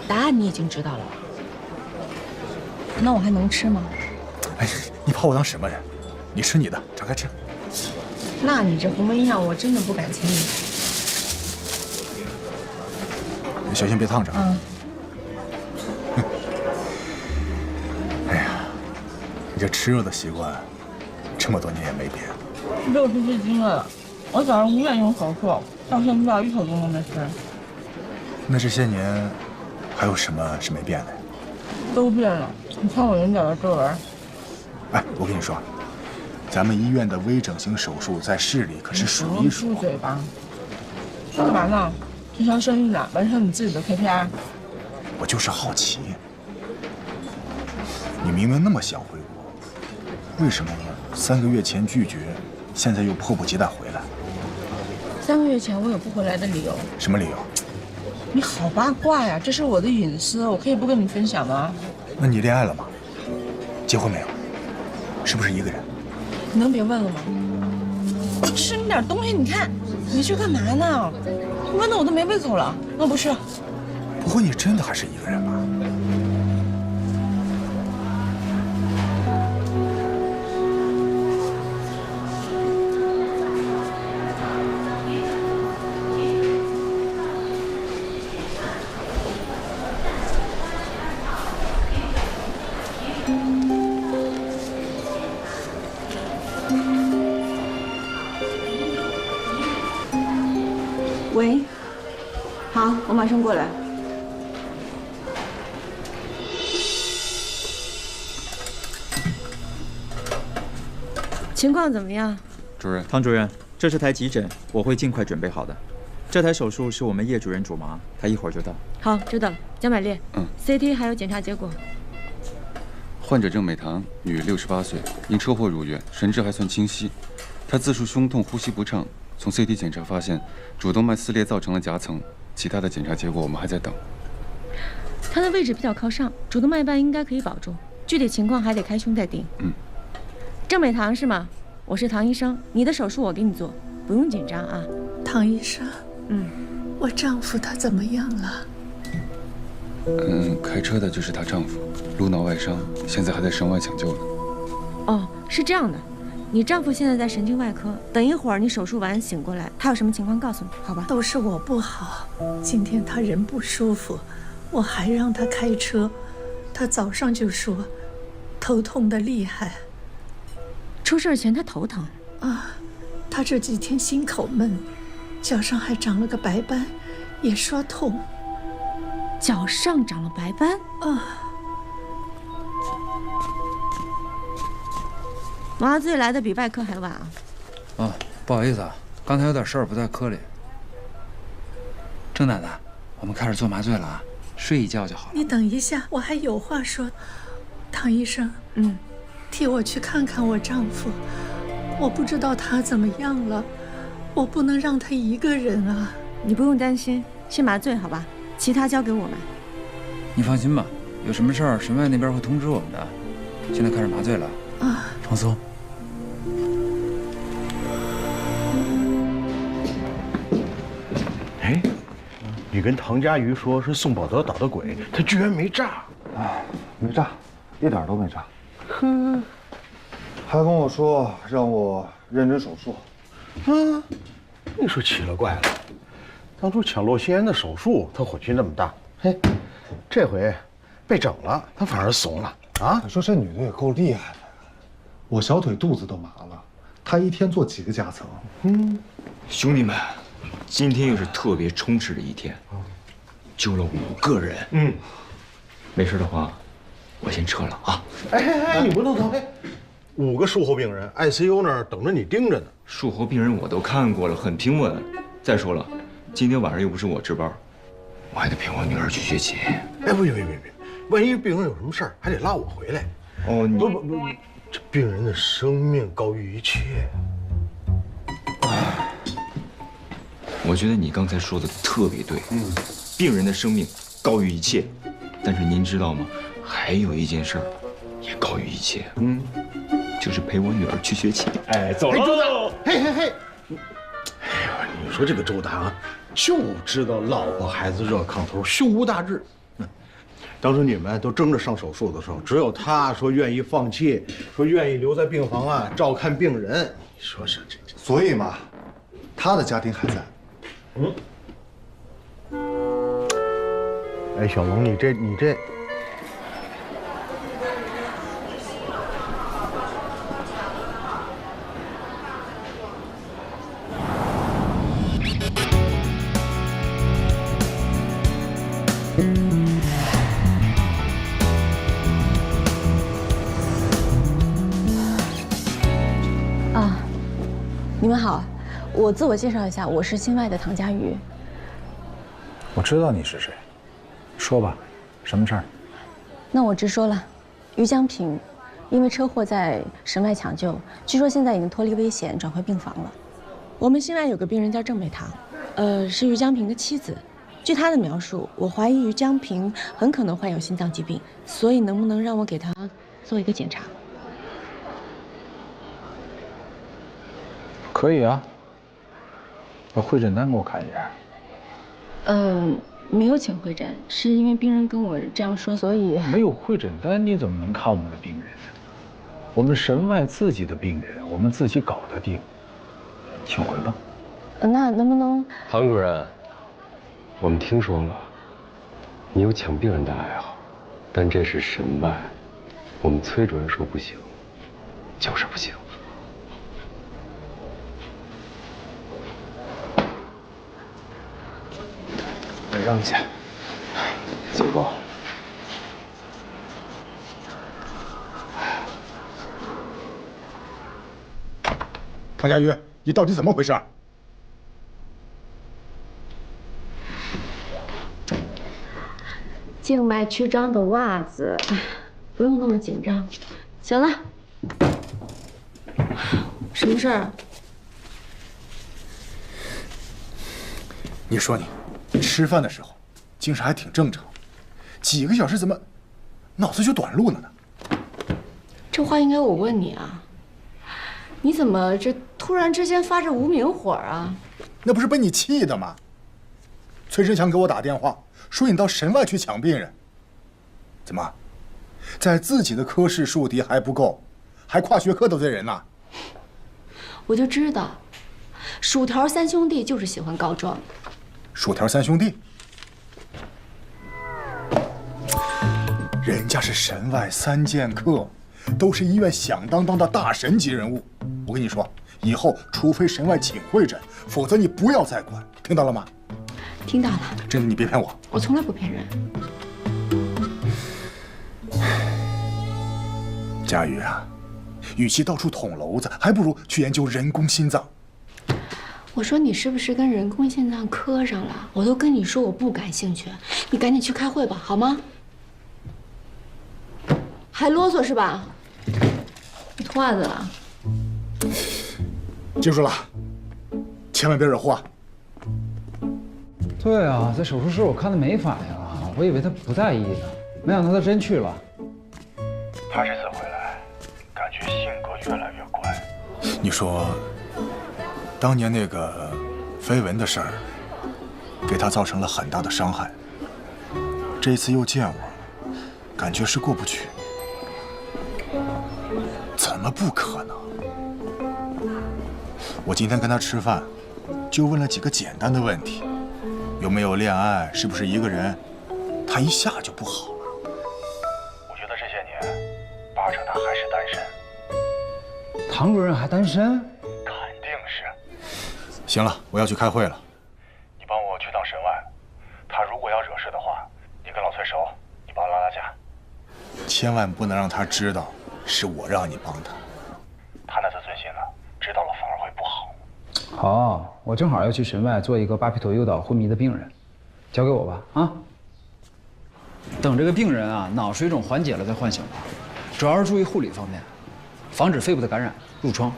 答案你已经知道了。那我还能吃吗？哎，你把我当什么人？你吃你的，敞开吃。那你这红梅样，我真的不敢轻易。小心别烫着。哎呀，你这吃肉的习惯，这么多年也没变。60岁斤了，我早上5点钟手术，到现在1口钟都没吃。那这些年，还有什么是没变的？都变了，你看我眼角的皱纹。哎，我跟你说，咱们医院的微整形手术在市里可是数一数。住嘴吧！干嘛呢？推销生意呢，完成你自己的 KPI。我就是好奇，你明明那么想回国，为什么3个月前拒绝，现在又迫不及待回来？3个月前我有不回来的理由。什么理由？你好八卦呀！这是我的隐私，我可以不跟你分享吗？那你恋爱了吗？结婚没有？是不是一个人？你能别问了吗？吃你点东西，你看你去干嘛呢？问的我都没胃口了。那不是？不会你真的还是一个人吧？马上过来。情况怎么样？主任，唐主任，这是台急诊，我会尽快准备好的。这台手术是我们叶主任主麻，他一会儿就到。好，知道了。江百烈，CT 还有检查结果。患者郑美棠，女，68岁，因车祸入院，神志还算清晰。她自述胸痛、呼吸不畅。从 CT 检查发现，主动脉撕裂造成了夹层，其他的检查结果我们还在等。她的位置比较靠上，主动脉瓣应该可以保住，具体情况还得开胸再定。郑美棠是吗？我是唐医生，你的手术我给你做，不用紧张啊。唐医生，我丈夫他怎么样了？开车的就是她丈夫，颅脑外伤，现在还在省外抢救呢。哦，是这样的，你丈夫现在在神经外科，等一会儿你手术完醒过来，他有什么情况告诉你，好吧？都是我不好，今天他人不舒服，我还让他开车，他早上就说头痛的厉害。出事前他头疼啊，他这几天心口闷，脚上还长了个白斑，也说痛。脚上长了白斑啊。麻醉来的比外科还晚啊。不好意思啊，刚才有点事儿不在科里。郑奶奶，我们开始做麻醉了啊，睡一觉就好了。你等一下，我还有话说。唐医生，替我去看看我丈夫，我不知道他怎么样了，我不能让他一个人啊。你不用担心，先麻醉好吧，其他交给我们。你放心吧，有什么事儿神外那边会通知我们的。现在开始麻醉了啊，放松。哎，你跟唐佳瑜说是宋宝德捣的鬼，他居然没炸。没炸，一点都没炸。还跟我说让我认真手术。你说奇了怪了，当初抢洛心妍的手术，他火气那么大，嘿，这回被整了，他反而怂了啊！你说这女的也够厉害的，我小腿肚子都麻了，她一天做几个夹层？兄弟们，今天又是特别充实的一天，救了5个人。没事的话，我先撤了啊！哎，你不能走！5个术后病人 ，ICU 那儿等着你盯着呢。术后病人我都看过了，很平稳。再说了，今天晚上又不是我值班，我还得陪我女儿去学琴。哎，别，万一病人有什么事儿，还得拉我回来。哦，你不，这病人的生命高于一切。我觉得你刚才说的特别对。病人的生命高于一切，但是您知道吗？还有一件事儿也高于一切。就是陪我女儿去学琴。哎，走了。周大，嘿，哎呦，你说这个周大啊，就知道老婆孩子热炕头，胸无大志。当时你们都争着上手术的时候，只有他说愿意放弃，说愿意留在病房啊照看病人。你说是这，所以嘛，他的家庭还在。哎，小龙，你这。你们好，我自我介绍一下，我是心外的唐佳瑜。我知道你是谁，说吧，什么事儿？那我直说了，于江平，因为车祸在神外抢救，据说现在已经脱离危险，转回病房了。我们心外有个病人叫郑美棠，是于江平的妻子。据她的描述，我怀疑于江平很可能患有心脏疾病，所以能不能让我给她做一个检查？可以啊，把会诊单给我看一下。没有请会诊，是因为病人跟我这样说，所以没有会诊单你怎么能看我们的病人呢？我们神外自己的病人，我们自己搞得定，请回吧。那能不能？唐主任，我们听说了，你有抢病人的爱好，但这是神外，我们崔主任说不行，就是不行。扔下，走吧。唐佳瑜，你到底怎么回事？静脉曲张的袜子，不用那么紧张。行了，什么事儿啊？你说你吃饭的时候精神还挺正常，几个小时怎么脑子就短路了呢？这话应该我问你啊，你怎么这突然之间发这无名火啊？那不是被你气的吗？崔振强给我打电话说你到神外去抢病人，怎么，在自己的科室树敌还不够，还跨学科得罪人呢？我就知道，薯条三兄弟就是喜欢告状。薯条三兄弟，人家是神外3剑客，都是医院响当当的大神级人物。我跟你说，以后除非神外请会诊，否则你不要再管，听到了吗？听到了。真的，你别骗我。我从来不骗人。佳宇啊，与其到处捅娄子，还不如去研究人工心脏。我说你是不是跟人工心脏磕上了？我都跟你说我不感兴趣，你赶紧去开会吧，好吗？还啰嗦是吧？你脱袜子了？记住了，千万别惹祸啊！对啊，在手术室我看他没反应啊，我以为他不在意呢，没想到他真去了。他这次回来，感觉性格越来越乖。你说，当年那个绯闻的事儿，给他造成了很大的伤害。这一次又见我，感觉是过不去。怎么不可能？我今天跟他吃饭，就问了几个简单的问题。有没有恋爱？是不是一个人？他一下就不好了。我觉得这些年，8成他还是单身。唐主任还单身？肯定是。行了，我要去开会了。你帮我去趟神外，他如果要惹事的话，你跟老崔熟，你帮我拉拉架。千万不能让他知道是我让你帮他。他那次尊心了，知道了反而会不好。好，我正好要去神外做一个巴比妥诱导昏迷的病人，交给我吧啊！等这个病人啊脑水肿缓解了再唤醒他，主要是注意护理方面，防止肺部的感染、褥疮。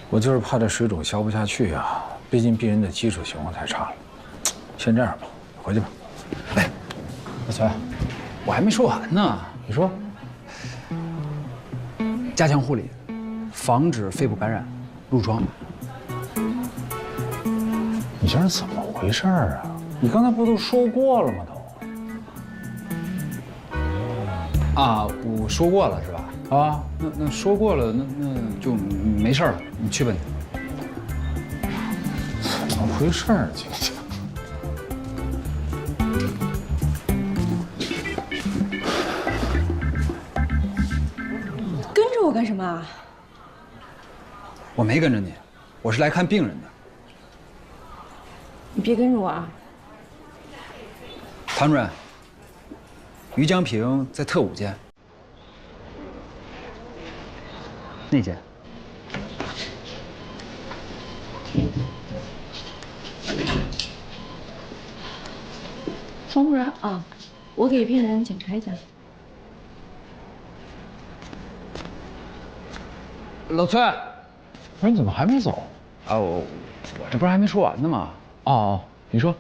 我就是怕这水肿消不下去啊，毕竟病人的基础情况太差了。先这样吧，回去吧。哎，老崔，我还没说完呢。你说，加强护理，防止肺部感染、褥疮。你这是怎么回事啊？你刚才不都说过了吗？啊，我说过了是吧？啊，那说过了，那就没事了。你去吧你。怎么回事啊？今天。跟着我干什么啊？我没跟着你，我是来看病人的。你别跟着我啊！唐主任，于江平在特5间，那间。方主任啊，我给病人检查一下。老崔，我说你怎么还没走？啊，我这不是还没说完呢吗？哦，你说，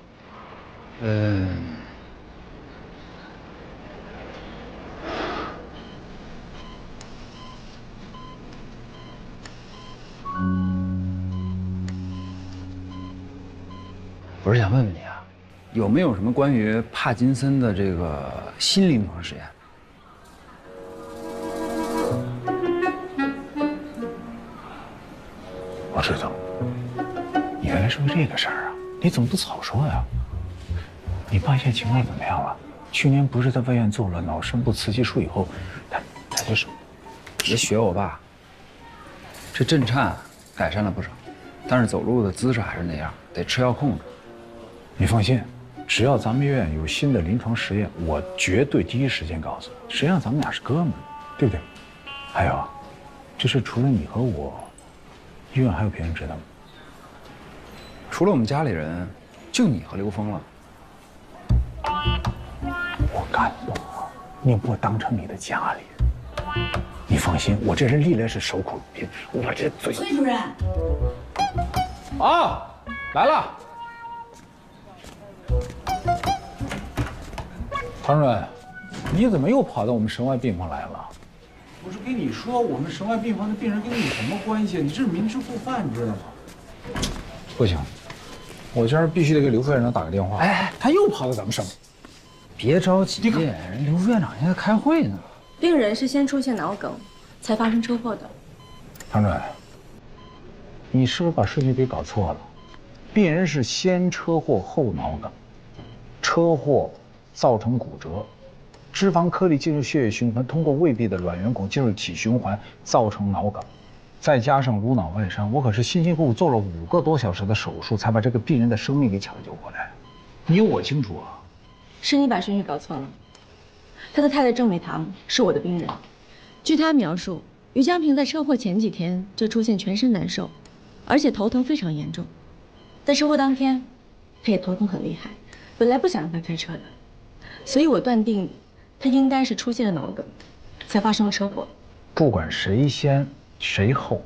我是想问问你啊，有没有什么关于帕金森的这个新临床实验？我知道，你原来是为这个事儿啊？你怎么不早说呀？你爸现在情况怎么样了？去年不是在外院做了脑深部磁吸术以后，他就是……别学我爸，这震颤改善了不少，但是走路的姿势还是那样，得吃药控制。你放心，只要咱们医院有新的临床实验，我绝对第一时间告诉你。谁让咱们俩是哥们儿，对不对？还有，这事除了你和我，医院还有别人知道吗？除了我们家里人，就你和刘峰了。我感动了，你把我当成你的家里人。你放心，我这人历来是守口如瓶，我这嘴。崔主任。啊，来了。唐主任，你怎么又跑到我们神外病房来了？我是跟你说，我们神外病房的病人跟你有什么关系？你这是明知故犯，你知道吗？不行，我今儿必须得给刘副院长打个电话。哎，他又跑到咱们省。别着急，人刘副院长现在开会呢。病人是先出现脑梗，才发生车祸的。唐主任，你是不是把顺序给搞错了？病人是先车祸后脑梗，车祸造成骨折，脂肪颗粒进入血液循环，通过胃壁的卵圆孔进入体循环，造成脑梗，再加上颅脑外伤，我可是辛辛苦苦做了5个多小时的手术，才把这个病人的生命给抢救过来。你有我清楚啊。是你把顺序搞错了。他的太太郑美棠是我的病人，据他描述，于江平在车祸前几天就出现全身难受，而且头疼非常严重。在车祸当天，他也头疼很厉害，本来不想让他开车的，所以我断定他应该是出现了脑梗，才发生了车祸。不管谁先谁后，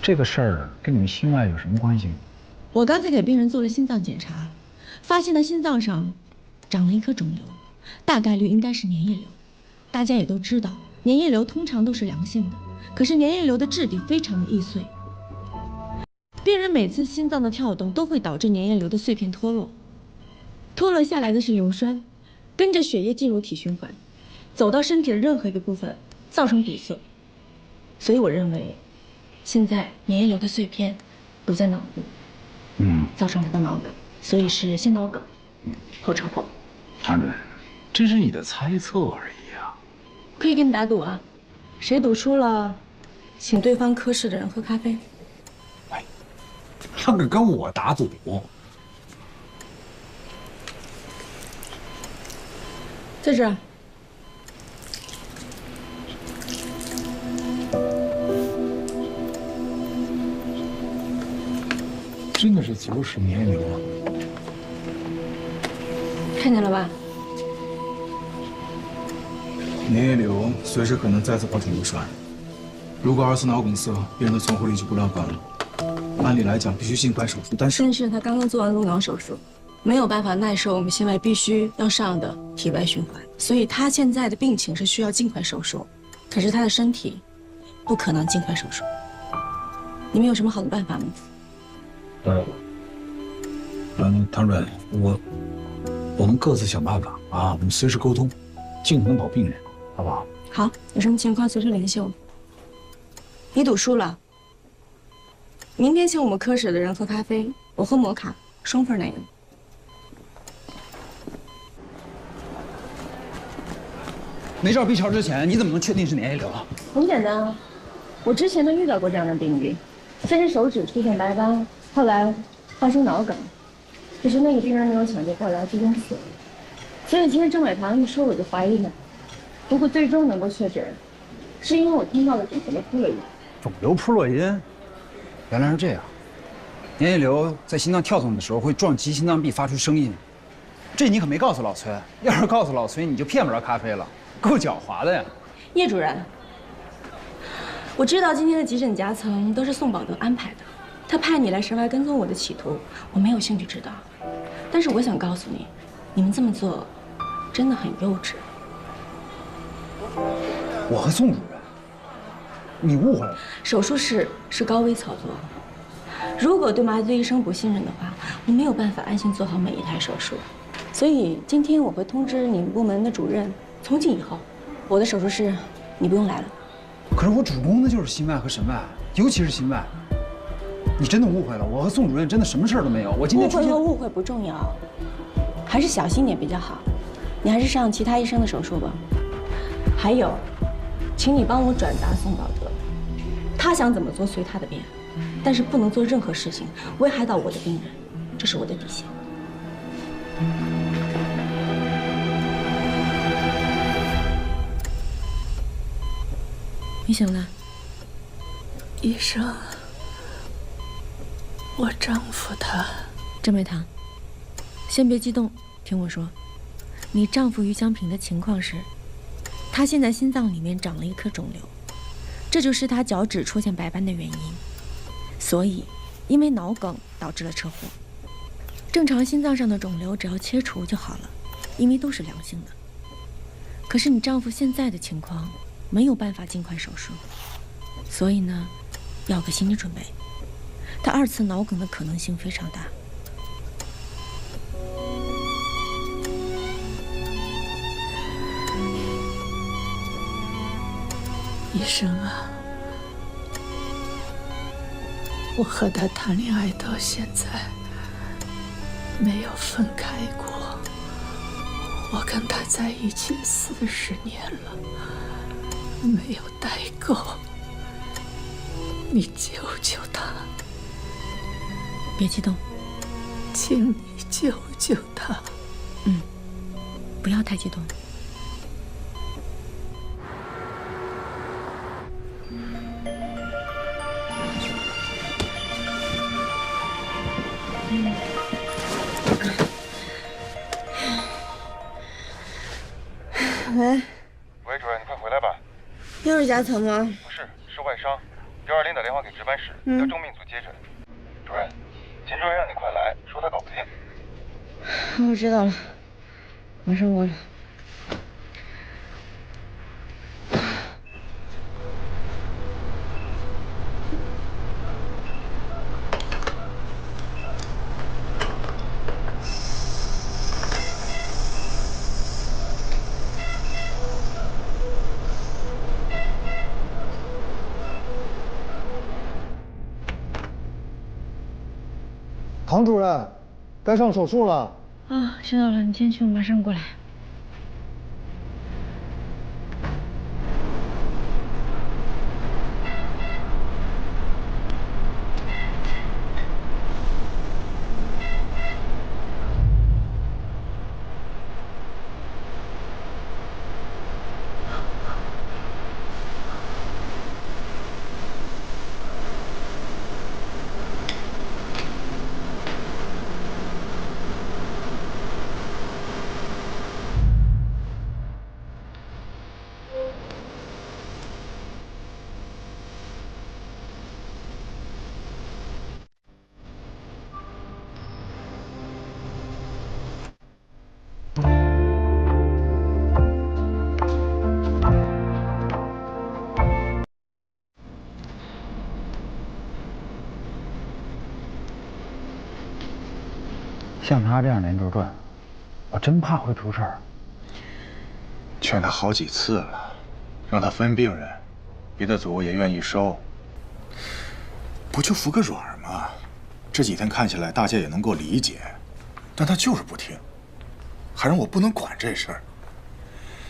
这个事儿跟你们心外有什么关系？我刚才给病人做了心脏检查，发现他心脏上长了一颗肿瘤，大概率应该是粘液瘤。大家也都知道，粘液瘤通常都是良性的，可是粘液瘤的质地非常的易碎。病人每次心脏的跳动都会导致粘液瘤的碎片脱落，脱落下来的是硫酸，跟着血液进入体循环，走到身体的任何一个部分，造成堵塞。所以我认为，现在粘液瘤的碎片堵在脑部，造成他的脑梗，所以是先脑梗，后车祸。唐主任，这是你的猜测而已啊。可以跟你打赌啊，谁赌输了，请对方科室的人喝咖啡。他可跟我打赌。在这儿。真的是左室粘液瘤吗？看见了吧？粘液瘤随时可能再次爆成瘤栓。如果2次脑梗塞，病人的存活率就不乐观了。按理来讲，必须尽快手术，但是他刚刚做完颅脑手术，没有办法耐受我们心外必须要上的体外循环，所以他现在的病情是需要尽快手术。可是他的身体不可能尽快手术。你们有什么好的办法吗？唐主任，我们各自想办法啊，我们随时沟通，尽可能保病人，好不好？好，有什么情况随时联系我。你赌输了，明天请我们科室的人喝咖啡，我喝摩卡，双份奶油。没照 B 超之前，你怎么能确定是粘液瘤啊？很简单啊，我之前都遇到过这样的病例，先是手指出现白斑，后来发生脑梗，可是那个病人没有抢救过来，最终死了。所以今天郑美棠一说我就怀疑了，不过最终能够确诊，是因为我听到了肿瘤扑落音。肿瘤扑落音，原来是这样。粘液瘤在心脏跳动的时候会撞击心脏壁，发出声音。这你可没告诉老崔，要是告诉老崔，你就骗不着咖啡了，够狡猾的呀。叶主任，我知道今天的急诊夹层都是宋宝德安排的，他派你来神外跟踪我的企图，我没有兴趣知道。但是我想告诉你，你们这么做真的很幼稚。我和宋主任，你误会了。手术室是高危操作，如果对麻醉医生不信任的话，我没有办法安心做好每一台手术。所以今天我会通知你们部门的主任，从今以后，我的手术室你不用来了。可是我主攻的就是心外和神外，尤其是心外。你真的误会了，我和宋主任真的什么事儿都没有。我今天误会和误会不重要，还是小心点比较好。你还是上其他医生的手术吧。还有，请你帮我转达宋宝德，他想怎么做随他的便，但是不能做任何事情危害到我的病人，这是我的底线。你醒了？医生，我丈夫他……郑美棠，先别激动，听我说，你丈夫于香平的情况是，他现在心脏里面长了一颗肿瘤，这就是他脚趾出现白斑的原因。所以，因为脑梗导致了车祸。正常心脏上的肿瘤只要切除就好了，因为都是良性的。可是你丈夫现在的情况没有办法尽快手术，所以呢，要个心理准备，他2次脑梗的可能性非常大。医生啊，我和他谈恋爱到现在没有分开过，我跟他在一起40年了，没有代沟，你救救他，别激动，请你救救他。不要太激动。喂，喂，主任，你快回来吧。又是夹层吗？不是，是外伤。120打电话给值班室，要重病组接诊。主任，秦主任让你快来，说他搞不定。我知道了，马上过来。唐主任，该上手术了。啊，知道了，你先去，我马上过来。像他这样连轴转，我真怕会出事儿。劝他好几次了，让他分病人，别的组也愿意收。不就服个软吗？这几天看起来大家也能够理解，但他就是不听，还让我不能管这事儿。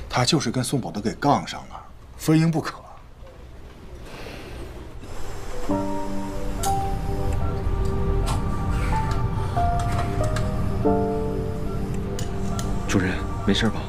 他就是跟宋宝德给杠上了，非赢不可。主任，没事吧？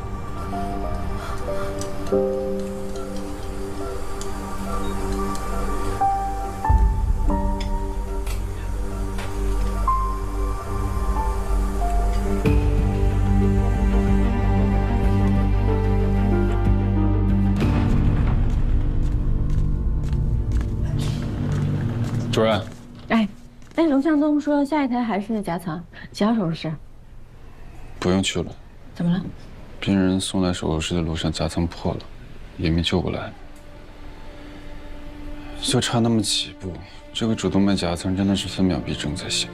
主任，楼上东说下一台还是夹层，几号手术室？不用去了。怎么了？病人送来手术室的路上夹层破了，也没救过来，就差那么几步。这个主动脉夹层真的是分秒必争才行。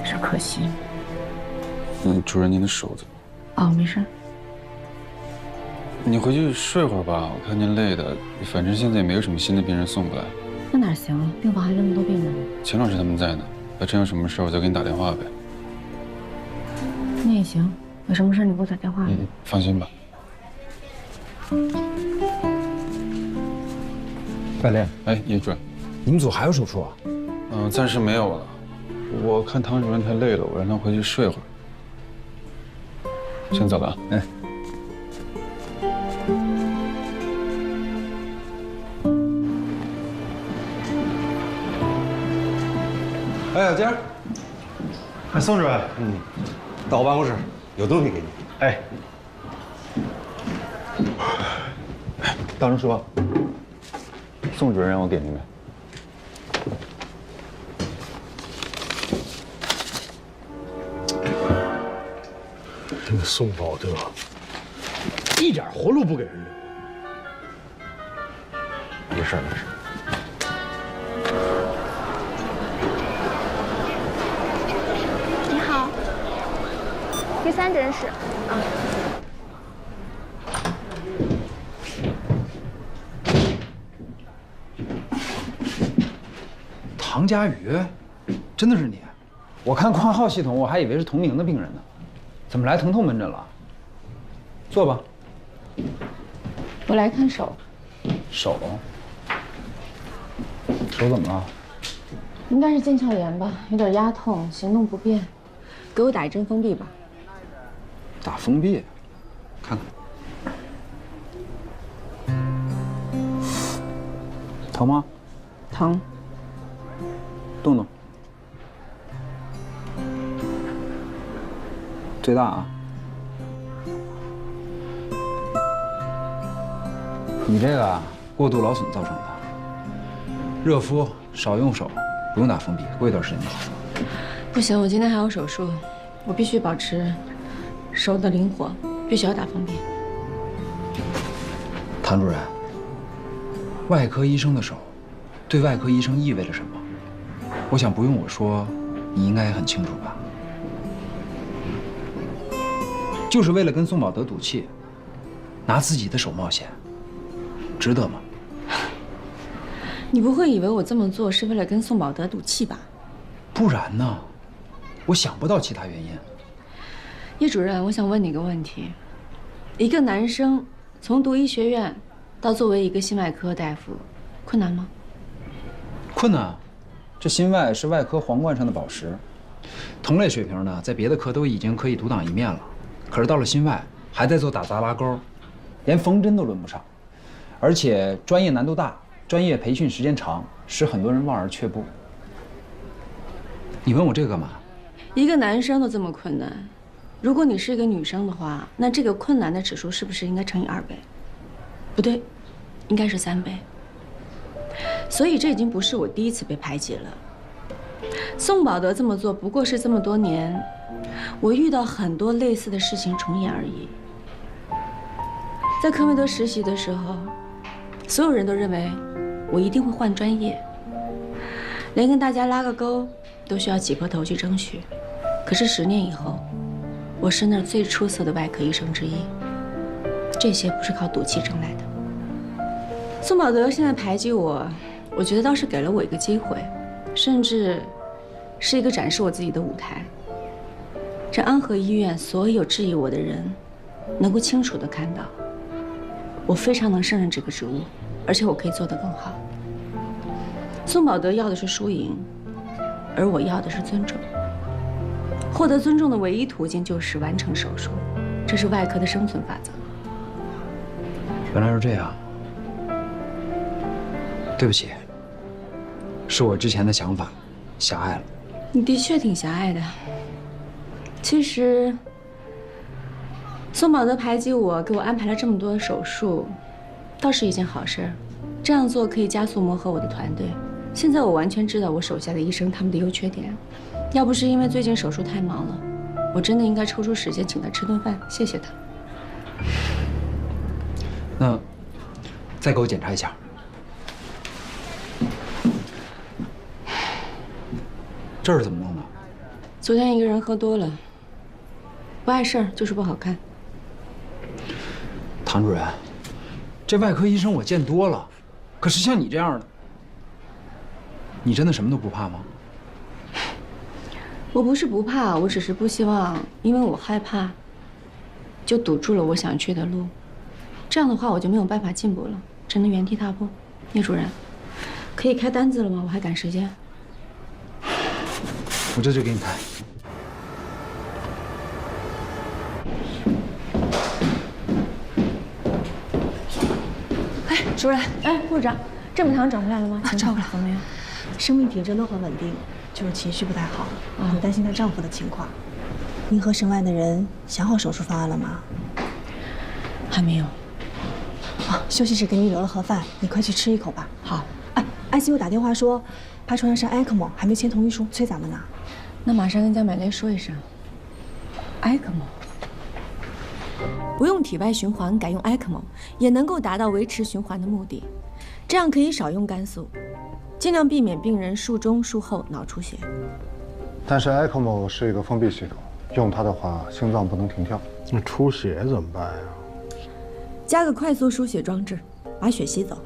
是可惜。主任，您的手怎么？哦，没事。你回去睡会儿吧，我看您累的。反正现在也没有什么新的病人送过来。那哪行啊？病房还那么多病人呢。钱老师他们在呢，要真有什么事我再给你打电话呗。那也行，有什么事你给我打电话。放心吧。白莲，叶主任，你们组还有手术啊？暂时没有了。我看唐主任太累了，我让他回去睡会儿。先走了啊。哎。哎，小佳，哎，宋主任，到我办公室，有东西给你。哎，大钟说，宋主任让我给您的。这个宋保德，一点活路不给人留。没事没事。你好，第3诊室啊。唐佳宇，真的是你？我看挂号系统，我还以为是同名的病人呢，怎么来疼痛门诊了？坐吧。我来看手。手怎么了？应该是腱鞘炎吧，有点压痛，行动不便，给我打一针封闭吧。打封闭，看看。疼吗？疼。动动。最大啊！你这个过度劳损造成的，热敷，少用手，不用打封闭，过一段时间就好。不行，我今天还有手术，我必须保持手的灵活，必须要打封闭。唐主任，外科医生的手，对外科医生意味着什么？我想不用我说，你应该也很清楚吧？就是为了跟宋保德赌气，拿自己的手冒险，值得吗？你不会以为我这么做是为了跟宋保德赌气吧？不然呢？我想不到其他原因。叶主任，我想问你个问题：一个男生从读医学院到作为一个心外科大夫，困难吗？困难。这心外是外科皇冠上的宝石，同类水平呢，在别的科都已经可以独当一面了。可是到了心外，还在做打杂拉钩，连缝针都轮不上，而且专业难度大，专业培训时间长，使很多人望而却步。你问我这个干嘛？一个男生都这么困难，如果你是一个女生的话，那这个困难的指数是不是应该乘以2倍？不对，应该是3倍。所以这已经不是我第一次被排挤了。宋保德这么做，不过是这么多年我遇到很多类似的事情重演而已。在科梅德实习的时候，所有人都认为我一定会换专业，连跟大家拉个钩都需要挤破头去争取。可是10年以后，我是那儿最出色的外科医生之一。这些不是靠赌气挣来的。宋保德现在排挤我，我觉得倒是给了我一个机会，甚至是一个展示我自己的舞台。让安和医院所有质疑我的人能够清楚地看到，我非常能胜任这个职务，而且我可以做得更好。宋保德要的是输赢，而我要的是尊重。获得尊重的唯一途径就是完成手术，这是外科的生存法则。原来是这样，对不起，是我之前的想法狭隘了。你的确挺狭隘的。其实，宋保德排挤我，给我安排了这么多手术，倒是一件好事。这样做可以加速磨合我的团队。现在我完全知道我手下的医生他们的优缺点。要不是因为最近手术太忙了，我真的应该抽出时间请他吃顿饭，谢谢他。那再给我检查一下。这是怎么弄的？昨天一个人喝多了，不碍事儿，就是不好看。唐主任，这外科医生我见多了，可是像你这样的，你真的什么都不怕吗？我不是不怕，我只是不希望因为我害怕，就堵住了我想去的路。这样的话，我就没有办法进步了，只能原地踏步。叶主任，可以开单子了吗？我还赶时间。我这就给你开。主任，哎，部长，郑部堂找回来了吗？找回来怎么样？生命体质都很稳定，就是情绪不太好，很担心她丈夫的情况。您和省外的人想好手术方案了吗？还没有。休息室给你留了盒饭，你快去吃一口吧。好。哎，ICU 打电话说，怕船上上 ECMO， 还没签同意书，催咱们呢。那马上跟江美雷说一声。ECMO。不用体外循环，改用 ECMO， 也能够达到维持循环的目的。这样可以少用肝素，尽量避免病人术中术后脑出血。但是 ECMO 是一个封闭系统，用它的话，心脏不能停跳。那出血怎么办呀？加个快速输血装置，把血吸走，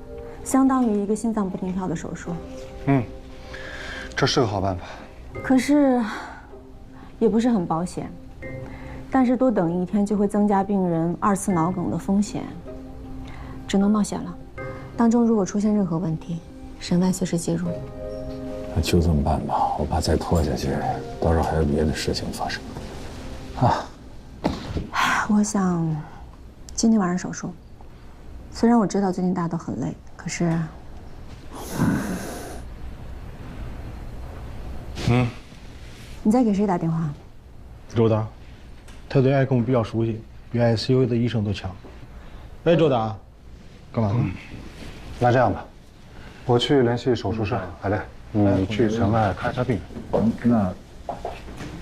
相当于一个心脏不停跳的手术。这是个好办法。可是，也不是很保险。但是多等1天就会增加病人2次脑梗的风险，只能冒险了。当中如果出现任何问题，省外随时介入。那就这么办吧，我怕再拖下去，到时候还有别的事情发生。我想今天晚上手术。虽然我知道最近大家都很累，可是，你在给谁打电话？周达，他对 ECMO 比较熟悉，比 ICU 的医生都强。喂，周达，干嘛呢？那这样吧，我去联系手术室，海雷，你去城外看一下病人。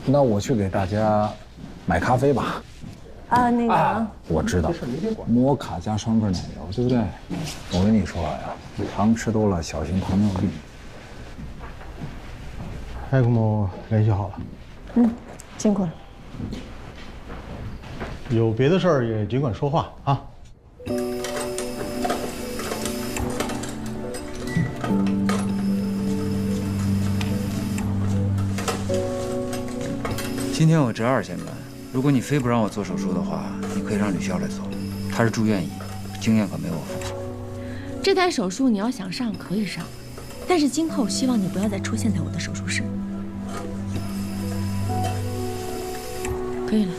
那我去给大家买咖啡吧。那个，我知道，摩卡加双份奶油，对不对？我跟你说呀，糖吃多了小心糖尿病。ECMO 联系好了。辛苦了。有别的事儿也尽管说话啊。今天我值2线班，如果你非不让我做手术的话，你可以让吕潇来做，他是住院医，经验可没我丰。这台手术你要想上可以上，但是今后希望你不要再出现在我的手术室。可以了。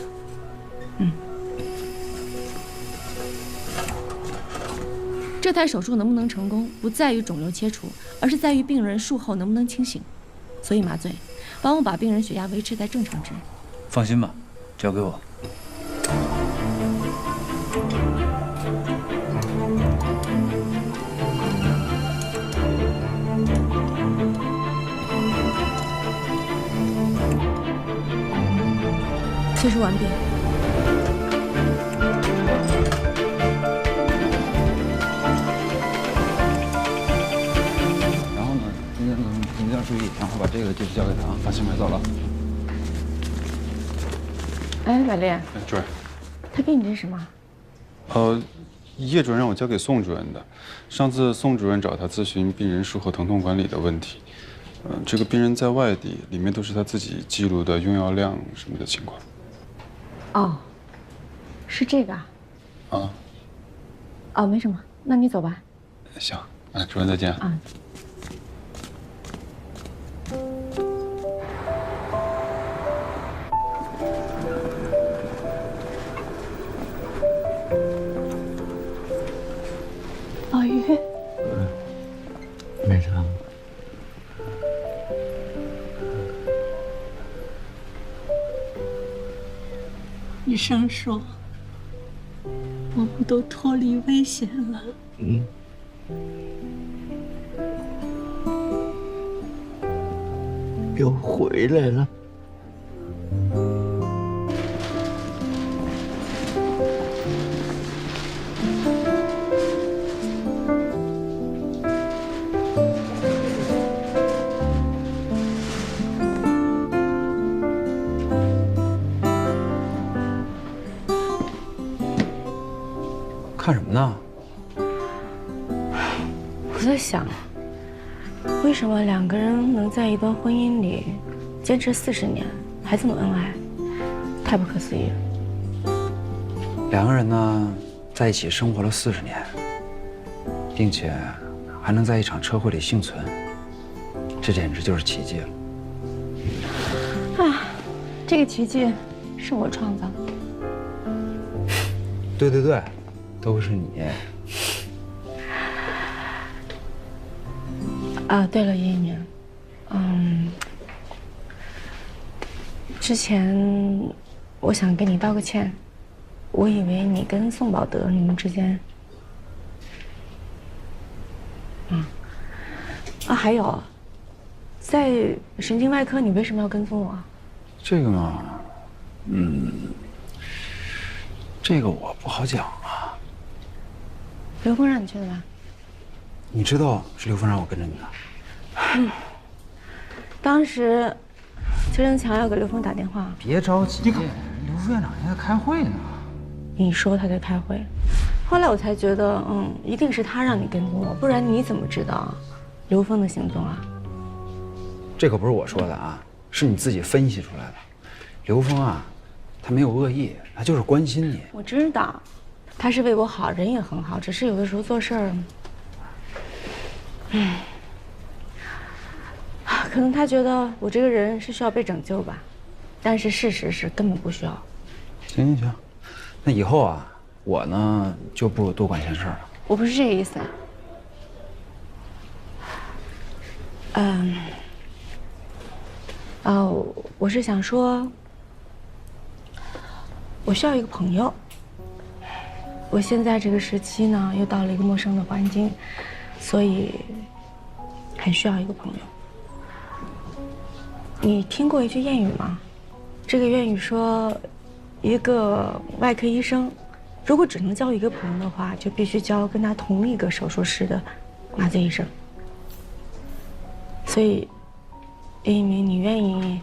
这台手术能不能成功，不在于肿瘤切除，而是在于病人术后能不能清醒。所以麻醉，帮我把病人血压维持在正常值。放心吧，交给我。切除完毕。然后呢，你一定要注意，然后把这个继续交给他啊，把新买走了。哎，美丽，主任，他给你这是什么？叶主任让我交给宋主任的。上次宋主任找他咨询病人术后疼痛管理的问题，这个病人在外地，里面都是他自己记录的用药量什么的情况。哦，是这个啊？哦，没什么，那你走吧。行，主任再见啊。老于，没啥。医生说我们都脱离危险了。又回来了。看什么呢？我在想，为什么2个人能在一段婚姻里坚持40年，还这么恩爱，太不可思议了。 2个人呢，在一起生活了40年，并且还能在一场车祸里幸存，这简直就是奇迹了。这个奇迹是我创造的。对对对，都是你。啊，对了，叶一鸣，之前我想跟你道个歉，我以为你跟宋宝德你们之间，还有，在神经外科你为什么要跟踪我？这个嘛，这个我不好讲啊。刘峰让你去的吧？你知道是刘峰让我跟着你的。当时邱振强要给刘峰打电话。别着急，刘副院长还在开会呢。你说他在开会，后来我才觉得，一定是他让你跟踪我，不然你怎么知道刘峰的行踪啊？这可不是我说的啊，是你自己分析出来的。刘峰啊，他没有恶意，他就是关心你。我知道，他是为我好，人也很好，只是有的时候做事儿，可能他觉得我这个人是需要被拯救吧，但是事实是根本不需要。行，那以后啊，我呢就不多管闲事了。我不是这个意思。我是想说，我需要一个朋友。我现在这个时期呢，又到了一个陌生的环境，所以很需要一个朋友。你听过一句谚语吗？这个谚语说，一个外科医生，如果只能交一个朋友的话，就必须交跟他同一个手术室的麻醉医生。所以，叶一鸣，你愿意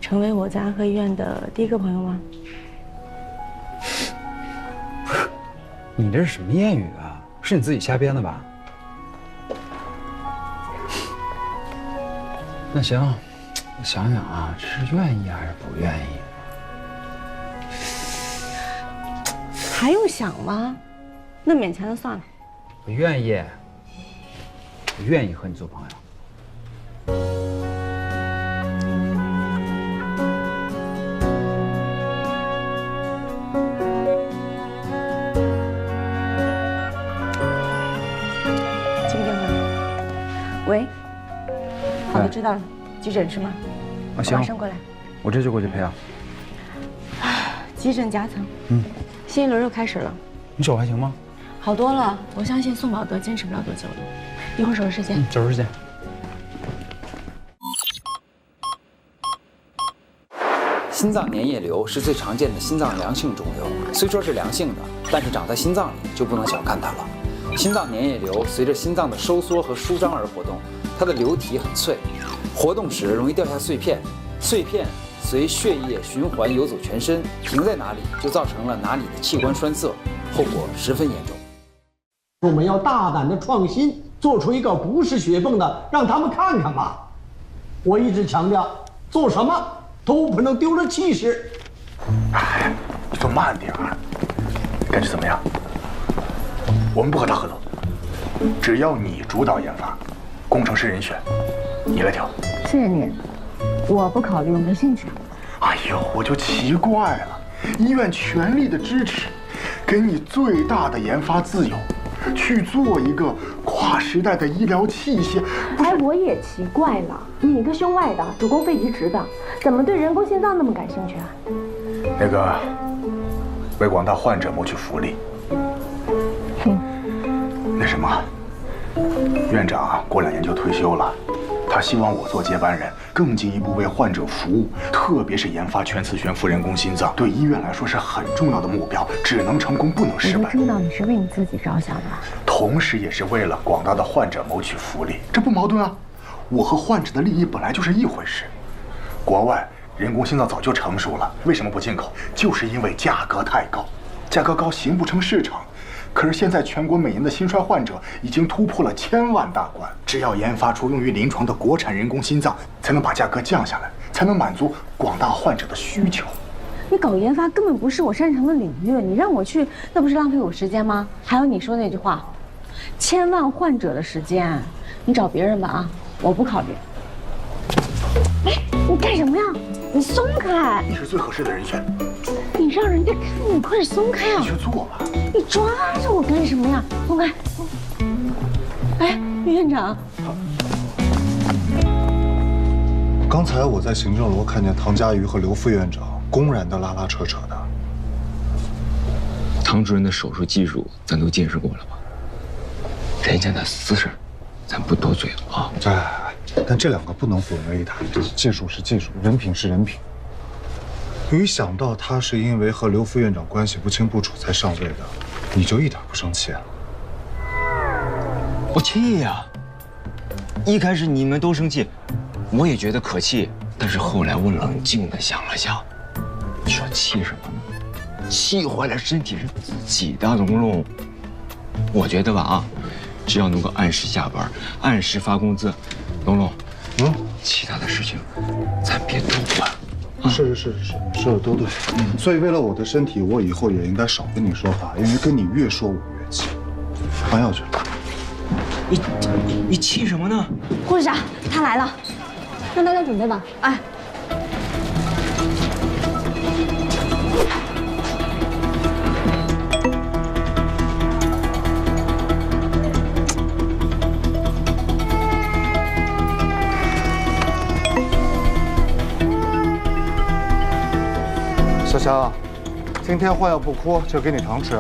成为我在安和医院的第一个朋友吗？你这是什么谚语啊？是你自己瞎编的吧？那行，我想想啊，这是愿意还是不愿意？还用想吗？那勉强就算了。我愿意，我愿意和你做朋友。喂，好的，知道了。急诊是吗？啊，行，马上过来。我这就过去陪啊。急诊夹层。新一轮又开始了。你手还行吗？好多了，我相信宋宝德坚持不了多久了。一会儿手术时间。手术时间。心脏粘液瘤是最常见的心脏良性肿瘤，虽说是良性的，但是长在心脏里就不能小看它了。心脏粘液瘤随着心脏的收缩和舒张而活动，它的瘤体很脆，活动时容易掉下碎片，碎片随血液循环游走全身，停在哪里就造成了哪里的器官栓塞，后果十分严重。我们要大胆的创新，做出一个不是血泵的，让他们看看嘛。我一直强调，做什么都不能丢了气势。哎，你说慢点儿，感觉怎么样？我们不和他合作，只要你主导研发，工程师人选你来挑。谢谢你，我不考虑，我没兴趣。哎呦，我就奇怪了，医院全力的支持，给你最大的研发自由，去做一个跨时代的医疗器械。哎，我也奇怪了，你一个胸外的，主攻肺移植的，怎么对人工心脏那么感兴趣啊？那个，为广大患者谋取福利。那什么，院长过2年就退休了，他希望我做接班人，更进一步为患者服务，特别是研发全磁悬浮人工心脏，对医院来说是很重要的目标，只能成功不能失败。我就知道你是为你自己着想的，同时也是为了广大的患者谋取福利，这不矛盾啊。我和患者的利益本来就是一回事。国外人工心脏早就成熟了，为什么不进口？就是因为价格太高，价格高形不成市场。可是现在全国每年的心衰患者已经突破了1000万大关，只要研发出用于临床的国产人工心脏，才能把价格降下来，才能满足广大患者的需求。你搞研发根本不是我擅长的领域，你让我去，那不是浪费我时间吗？还有你说那句话，1000万患者的时间，你找别人吧啊，我不考虑。哎，你干什么呀？你松开！你是最合适的人选。你让人家看你，快点松开啊！你去做吧。你抓着我干什么呀？松开！哎，院长。刚才我在行政楼看见唐佳瑜和刘副院长公然的拉拉扯扯的。唐主任的手术技术咱都见识过了吧？人家的私事，咱不多嘴了啊。但这两个不能混为一谈，技术是技术，人品是人品。一想到他是因为和刘副院长关系不清不楚才上位的，你就一点不生气啊？我气呀！一开始你们都生气，我也觉得可气，但是后来我冷静地想了想，你说气什么呢？气坏了身体是自己的，龙龙。我觉得吧啊，只要能够按时下班，按时发工资，龙龙，其他的事情咱别多管。是，说的都对。所以为了我的身体，我以后也应该少跟你说话，因为跟你越说我越气。换药去。你气什么呢？护士长，他来了，让大家准备吧。哎。小强，今天换药不哭，就给你糖吃。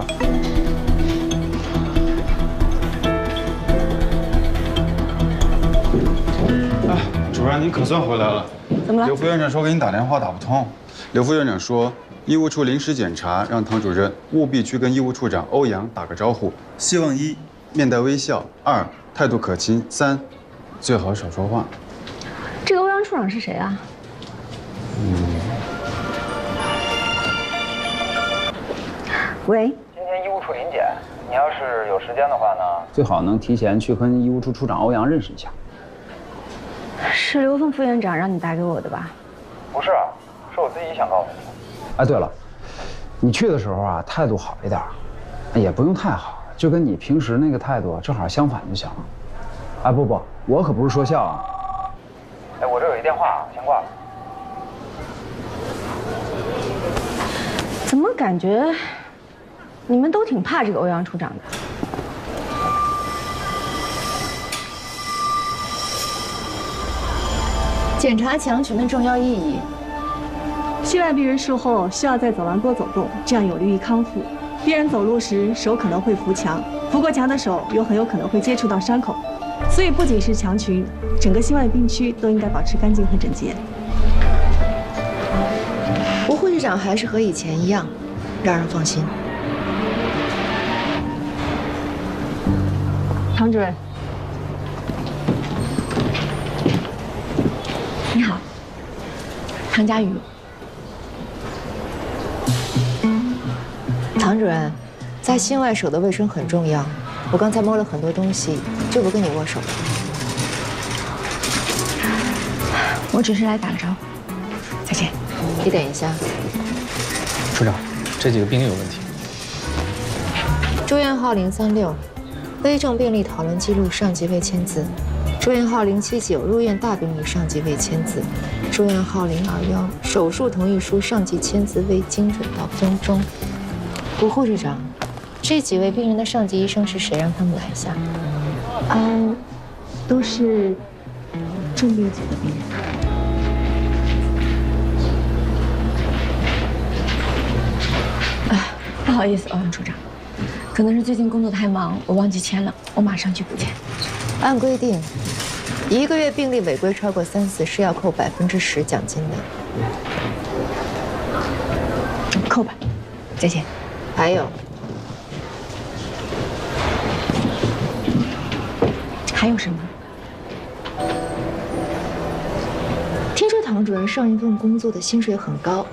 哎，主任，您可算回来了。怎么了？刘副院长说给你打电话打不通。刘副院长说，医务处临时检查，让唐主任务必去跟医务处长欧阳打个招呼，希望1面带微笑，2态度可亲，3最好少说话。这个欧阳处长是谁啊？喂，今天医务处临检，你要是有时间的话呢，最好能提前去跟医务处处长欧阳认识一下。是刘凤副院长让你打给我的吧？不是，是我自己想告诉你。哎，对了，你去的时候啊，态度好一点，也不用太好，就跟你平时那个态度正好相反就行了。哎，不，我可不是说笑啊。哎，我这有一电话，先挂了。怎么感觉你们都挺怕这个欧阳处长的？检查强群的重要意义。心外病人术后需要在走廊多走动，这样有利于康复。病人走路时手可能会扶墙，扶过墙的手又很有可能会接触到伤口，所以不仅是强群，整个心外病区都应该保持干净和整洁。吴护士长还是和以前一样，让人放心。唐主任，你好，唐佳瑜。唐主任，在心外手的卫生很重要。我刚才摸了很多东西，就不跟你握手了。我只是来打个招呼。再见。你等一下。处长，这几个病例有问题。住院号036，危重病例讨论记录上级未签字。住院号079，入院大病例上级未签字。住院号021，手术同意书上级签字未精准到分钟。吴护士长，这几位病人的上级医生是谁？让他们来一下。都是重病组的病人。不好意思，欧阳处长，可能是最近工作太忙，我忘记签了，我马上去补签。按规定，1个月病例违规超过3次是要扣10%奖金的。扣吧，再见。还有，还有什么？听说唐主任上一份工作的薪水很高，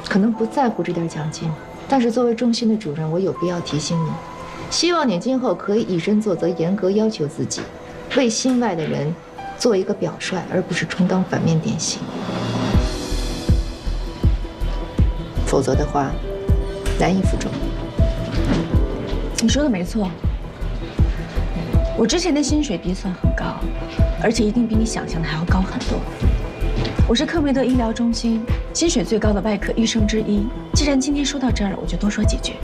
可能不在乎这点奖金，但是作为中心的主任，我有必要提醒你，希望你今后可以以身作则，严格要求自己，为心外的人做一个表率，而不是充当反面典型。否则的话，难以服众。你说的没错，我之前的薪水底算很高，而且一定比你想象的还要高很多。我是克梅德医疗中心薪水最高的外科医生之一。既然今天说到这儿了，我就多说几句。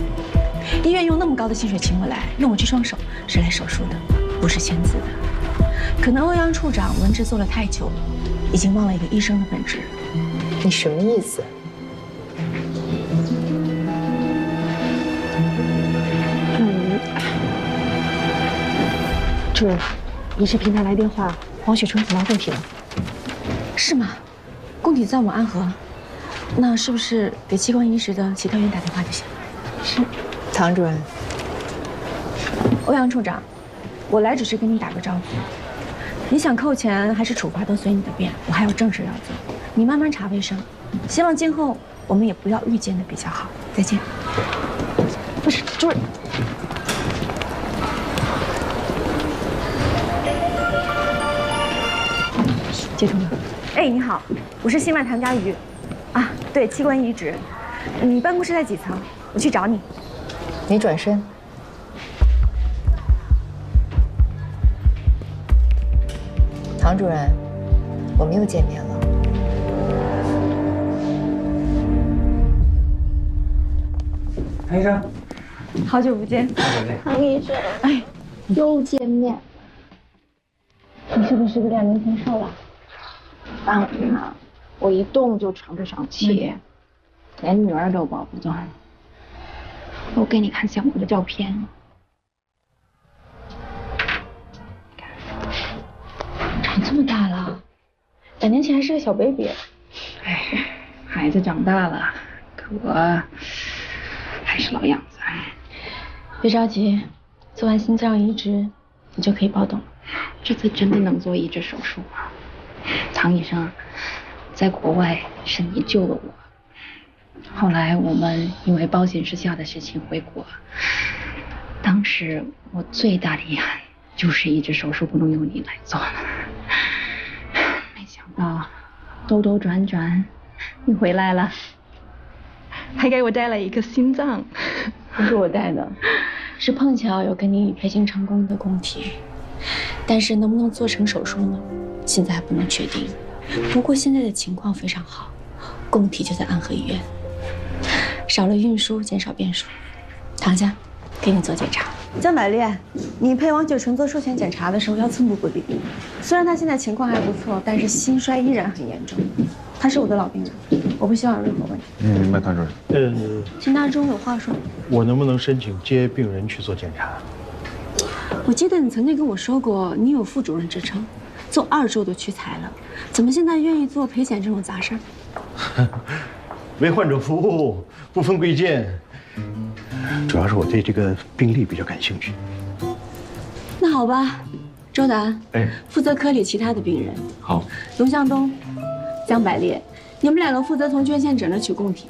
医院用那么高的薪水请我来，用我这双手是来手术的，不是签字的。可能欧阳处长文职做了太久了，已经忘了一个医生的本质。你什么意思？主任，仪式平台来电话，黄雪春死亡供体了。是吗？供体在我们安和，那是不是给器官移植的其他医院打电话就行？是。唐主任，欧阳处长，我来只是跟你打个招呼。你想扣钱还是处罚都随你的便，我还有正事要做。你慢慢查卫生，希望今后我们也不要遇见的比较好。再见。不是，主任。接通了。哎，你好，我是新麦唐佳瑜。啊，对，器官移植。你办公室在几层？我去找你。你转身。唐主任，我们又见面了。唐医生，好久不见。唐医生，哎，又见面。你是不是比2年前瘦了？当然，我一动就喘不上气，连女儿都抱不动。我给你看相关的照片。长这么大了，2年前还是个小 baby。哎，孩子长大了，可我还是老样子。别着急，做完心脏移植，你就可以抱动了。这次真的能做移植手术吗？唐医生，在国外是你救了我，后来我们因为保险失效的事情回国，当时我最大的遗憾就是移植手术不能由你来做，没想到兜兜转转你回来了，还给我带了一个心脏。不是我带的，是碰巧有个你已培训成功的供体，但是能不能做成手术呢？现在还不能确定。不过现在的情况非常好，供体就在安和医院，少了运输，减少变数。唐家，给你做检查。江百烈，你陪王雪纯做术前检查的时候要寸步不离。虽然他现在情况还不错，但是心衰依然很严重。他是我的老病人，我不希望有任何问题。明白，唐主任。秦大中有话说。我能不能申请接病人去做检查？我记得你曾经跟我说过，你有副主任之称，做2周都屈才了，怎么现在愿意做陪检这种杂事儿？为患者服务，不分贵贱。主要是我对这个病例比较感兴趣。那好吧，周达，哎，负责科里其他的病人。好。龙向东、江百烈，你们2个负责从捐献者那取供体，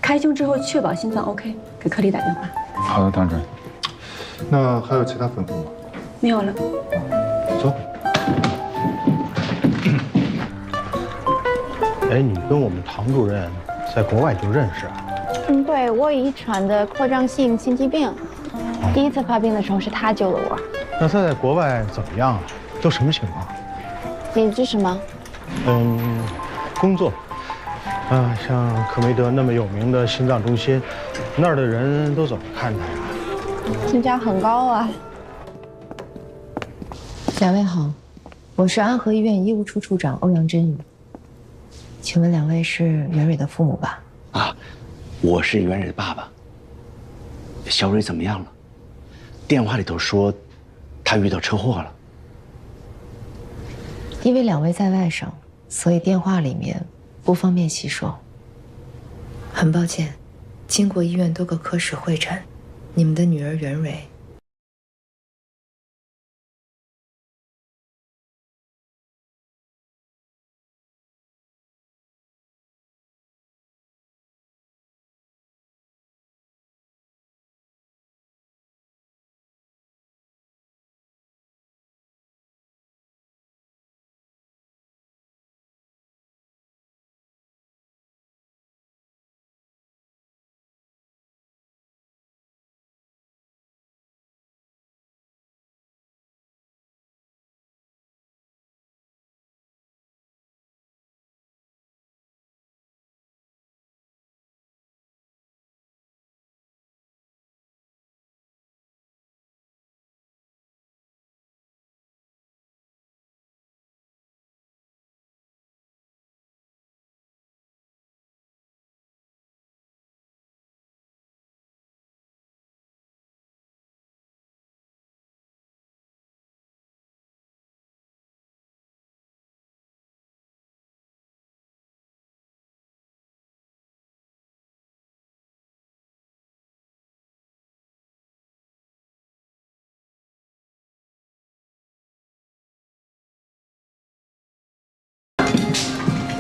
开胸之后确保心脏 OK， 给科里打电话。好的，唐主任。那还有其他吩咐吗？没有了。走。哎，你跟我们唐主任在国外就认识啊？对，我遗传的扩张性心肌病，第一次发病的时候是他救了我。那他在国外怎么样？都什么情况？你是什么？工作。啊，像可梅德那么有名的心脏中心，那儿的人都怎么看他呀？评价很高啊。2位好，我是安和医院医务处处长欧阳真宇。请问2位是袁蕊的父母吧？啊，我是袁蕊的爸爸。小蕊怎么样了？电话里头说，她遇到车祸了。因为2位在外省，所以电话里面不方便细说。很抱歉，经过医院多个科室会诊，你们的女儿袁蕊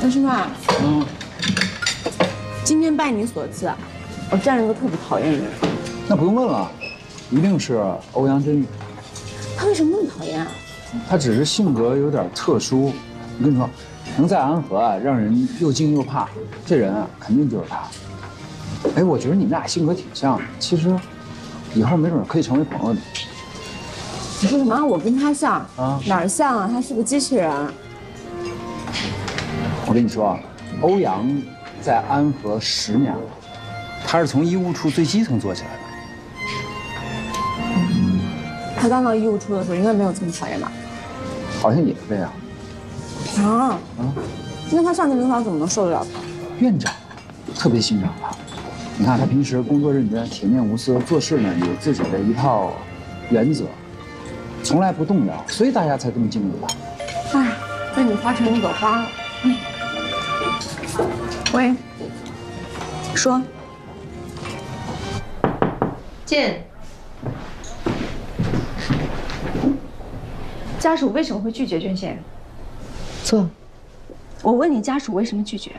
张师范，今天拜你所赐，我见了一个特别讨厌的人。那不用问了，一定是欧阳真宇。他为什么那么讨厌啊？他只是性格有点特殊。我跟你说，能在安和啊让人又敬又怕，这人啊肯定就是他。哎，我觉得你们俩性格挺像的，其实以后没准可以成为朋友的。你说什么？我跟他像啊？哪儿像啊？他是个机器人。我跟你说，欧阳在安和10年了，他是从医务处最基层做起来的。他刚到医务处的时候，应该没有这么讨厌吧？好像也是这样。啊？那他上级领导怎么能受得了他？院长特别欣赏他。你看他平时工作认真、铁面无私，做事呢有自己的一套原则，从来不动摇，所以大家才这么敬重他。哎，被你花成一朵花了。喂，说。进。家属为什么会拒绝捐献？坐。我问你，家属为什么拒绝？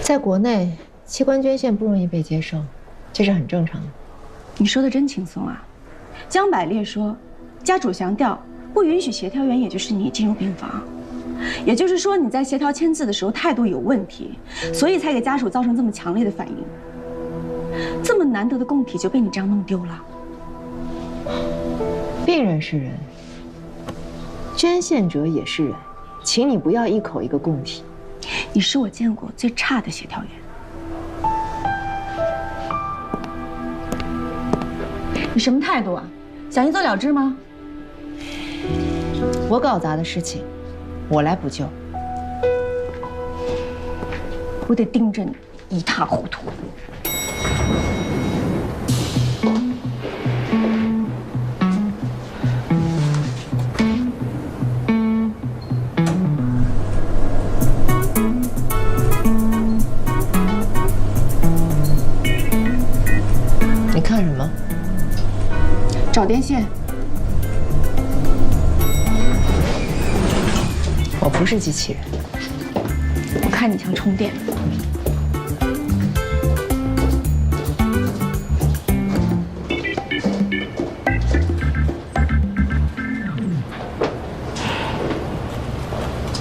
在国内，器官捐献不容易被接受，这是很正常的。你说的真轻松啊！江百烈说，家属强调不允许协调员，也就是你进入病房。也就是说，你在协调签字的时候态度有问题，所以才给家属造成这么强烈的反应。这么难得的供体就被你这样弄丢了。病人是人，捐献者也是人，请你不要一口一个供体。你是我见过最差的协调员。你什么态度啊？想一走了之吗？我搞砸的事情，我来补救。我得盯着你一塌糊涂。你看什么？找电线。我不是机器人。我看你像充电的。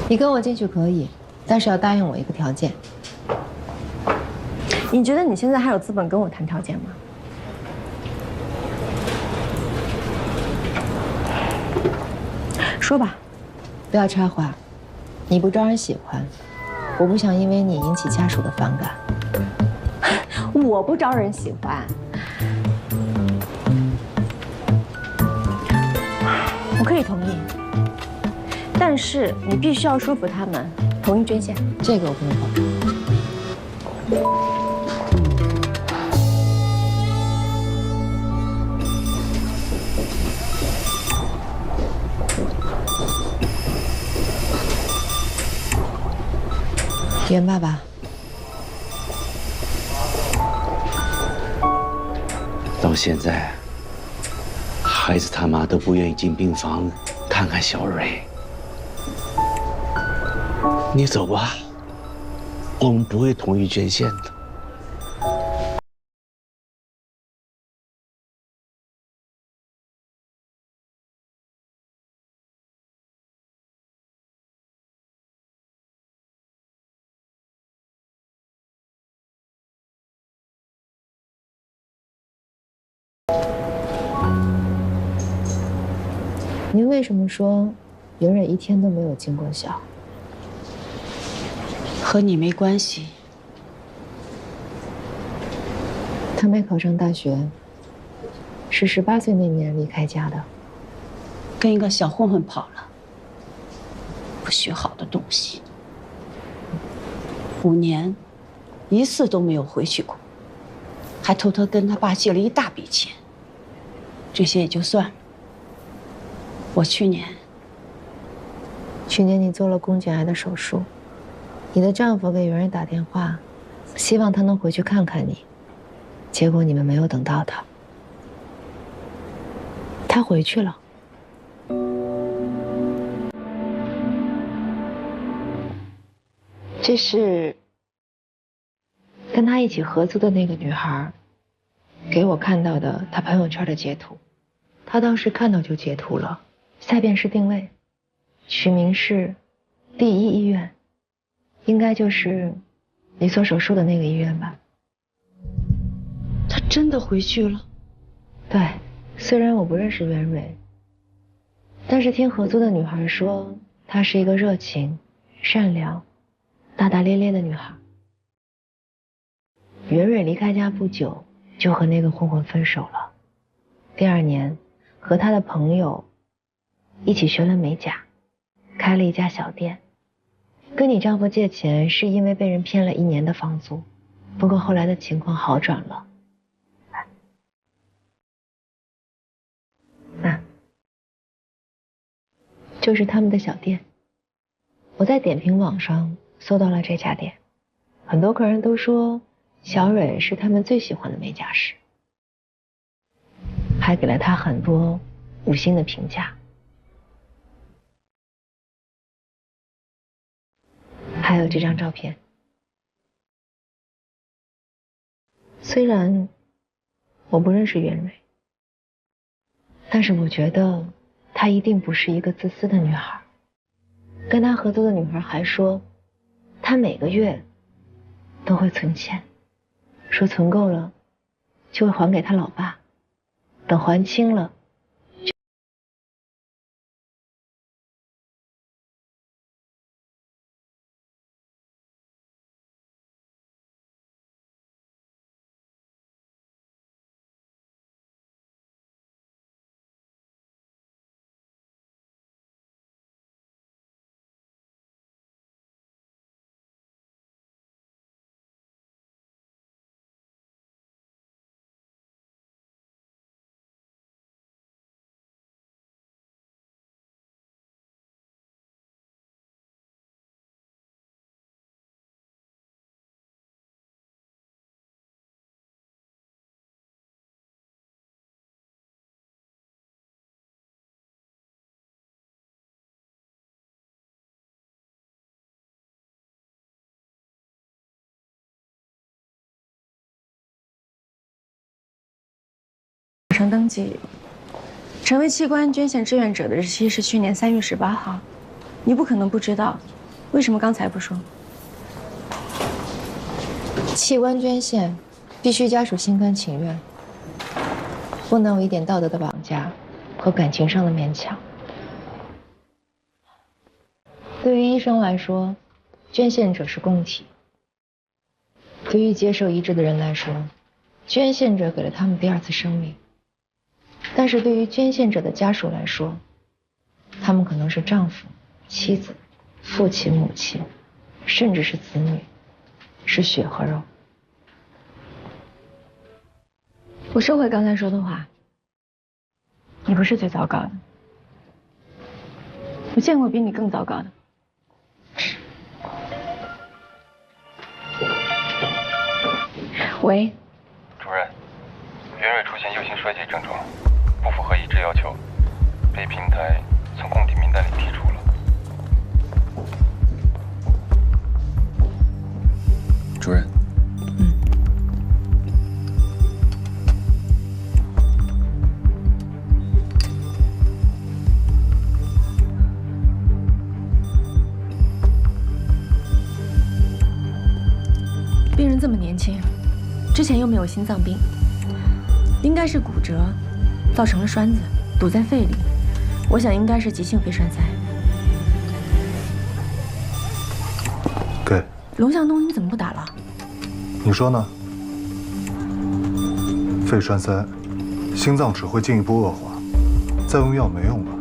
你跟我进去可以，但是要答应我一个条件。你觉得你现在还有资本跟我谈条件吗？说吧。不要插话，你不招人喜欢，我不想因为你引起家属的反感。我不招人喜欢，我可以同意，但是你必须要说服他们同意捐献。这个我不能保证。袁爸爸，到现在，孩子他妈都不愿意进病房看看小蕊。你走吧，我们不会同意捐献的。您为什么说袁蕊一天都没有尽过孝？和你没关系。她没考上大学，是18岁那年离开家的，跟一个小混混跑了，不学好的东西。5年，一次都没有回去过，还偷偷跟他爸借了一大笔钱。这些也就算了。我去年你做了宫颈癌的手术，你的丈夫给袁蕊打电话，希望他能回去看看你，结果你们没有等到他，他回去了。这是跟他一起合租的那个女孩给我看到的她朋友圈的截图，她当时看到就截图了。下边是定位，取名是第一医院，应该就是你做手术的那个医院吧。他真的回去了？对，虽然我不认识袁蕊，但是听合租的女孩说，她是一个热情、善良、大大咧咧的女孩。袁蕊离开家不久，就和那个混混分手了。第2年，和她的朋友一起学了美甲，开了一家小店。跟你丈夫借钱是因为被人骗了1年的房租，不过后来的情况好转了。就是他们的小店，我在点评网上搜到了这家店，很多客人都说小蕊是他们最喜欢的美甲师，还给了她很多5星的评价。还有这张照片，虽然我不认识袁蕊，但是我觉得她一定不是一个自私的女孩。跟她合作的女孩还说，她每个月都会存钱，说存够了就会还给她老爸，等还清了上登记，成为器官捐献志愿者的日期是去年3月18号。你不可能不知道，为什么刚才不说？器官捐献必须家属心甘情愿，不能有一点道德的绑架和感情上的勉强。对于医生来说，捐献者是供体；对于接受移植的人来说，捐献者给了他们第2次生命。但是对于捐献者的家属来说，他们可能是丈夫、妻子、父亲、母亲，甚至是子女，是血和肉。我收回刚才说的话，你不是最糟糕的，我见过比你更糟糕的。喂，主任，袁蕊出现右心衰竭症状，不符合移植要求，被平台从供体名单里剔除了。主任。病人这么年轻，之前又没有心脏病，应该是骨折，造成了栓子堵在肺里，我想应该是急性肺栓塞。给龙向东，你怎么不打了？你说呢？肺栓塞，心脏只会进一步恶化，再用药没用了。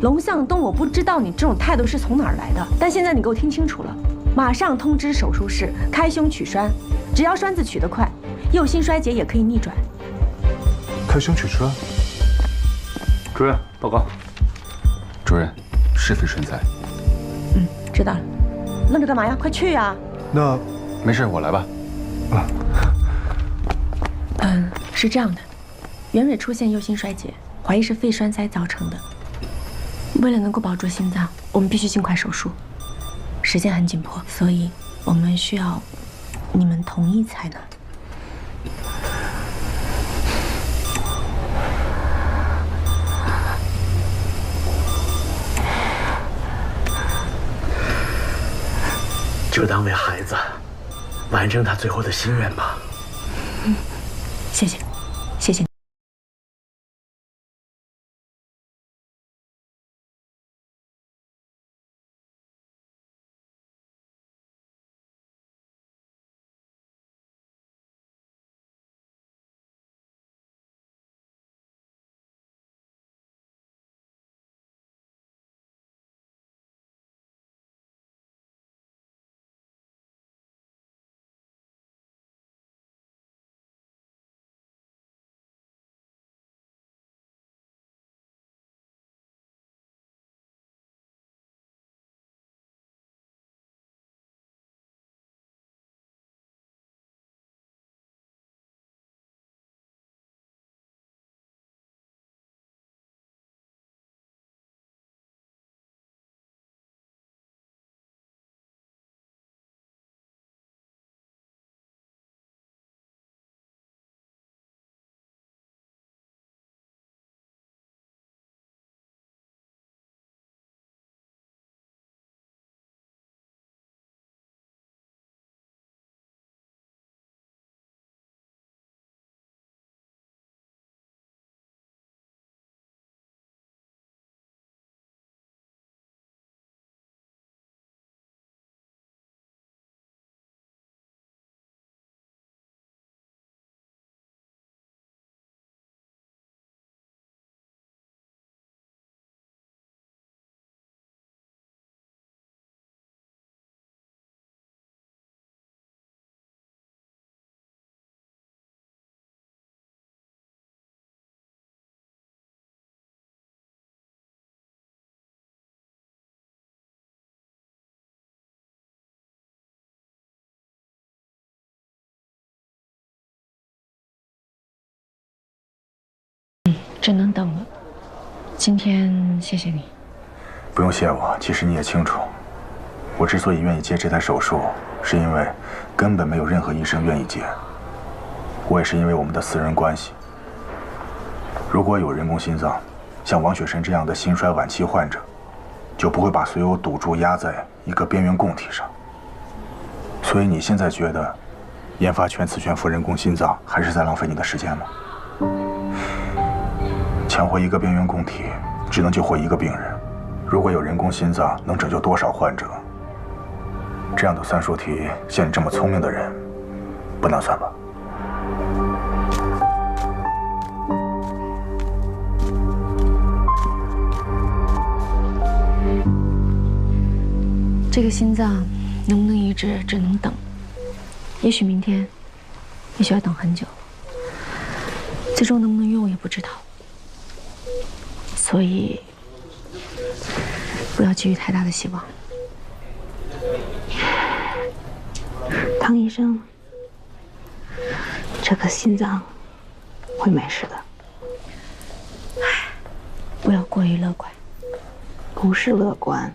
龙向东，我不知道你这种态度是从哪儿来的，但现在你给我听清楚了，马上通知手术室开胸取栓，只要栓子取得快，右心衰竭也可以逆转。开胸取栓。主任报告。主任，是肺栓塞。知道了。愣着干嘛呀？快去呀！那没事，我来吧。是这样的，袁蕊出现右心衰竭，怀疑是肺栓塞造成的。为了能够保住心脏，我们必须尽快手术，时间很紧迫，所以我们需要你们同意才能。就当为孩子完成他最后的心愿吧。谢谢，谢谢。只能等了。今天谢谢你。不用谢我，其实你也清楚，我之所以愿意接这台手术，是因为根本没有任何医生愿意接。我也是因为我们的私人关系。如果有人工心脏，像王雪晨这样的心衰晚期患者，就不会把所有赌注压在一个边缘供体上。所以你现在觉得研发全磁悬浮人工心脏还是在浪费你的时间吗？抢活一个边缘供体，只能救活一个病人。如果有人工心脏，能拯救多少患者？这样的算术题，像你这么聪明的人，不难算吧？这个心脏能不能移植，只能等。也许明天，也许要等很久。最终能不能用也不知道。所以，不要寄予太大的希望。汤医生，这颗心脏会没事的。不要过于乐观。不是乐观，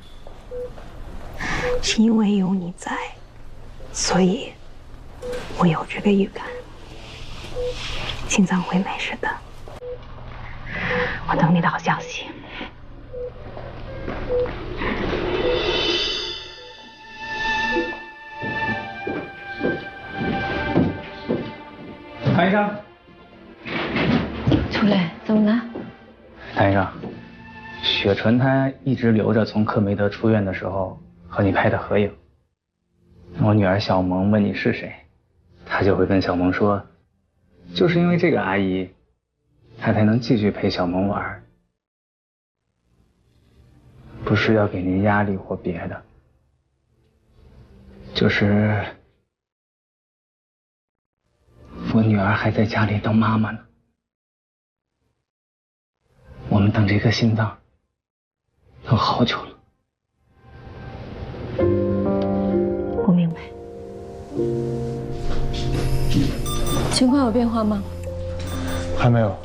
是因为有你在，所以我有这个预感，心脏会没事的。我等你的好消息。谭医生，出来，怎么了？谭医生，雪纯她一直留着从克梅德出院的时候和你拍的合影。我女儿小萌问你是谁，她就会跟小萌说，就是因为这个阿姨，她才能继续陪小萌玩。不是要给您压力或别的，就是我女儿还在家里当妈妈呢。我们等这颗心脏等好久了。我明白。情况有变化吗？还没有。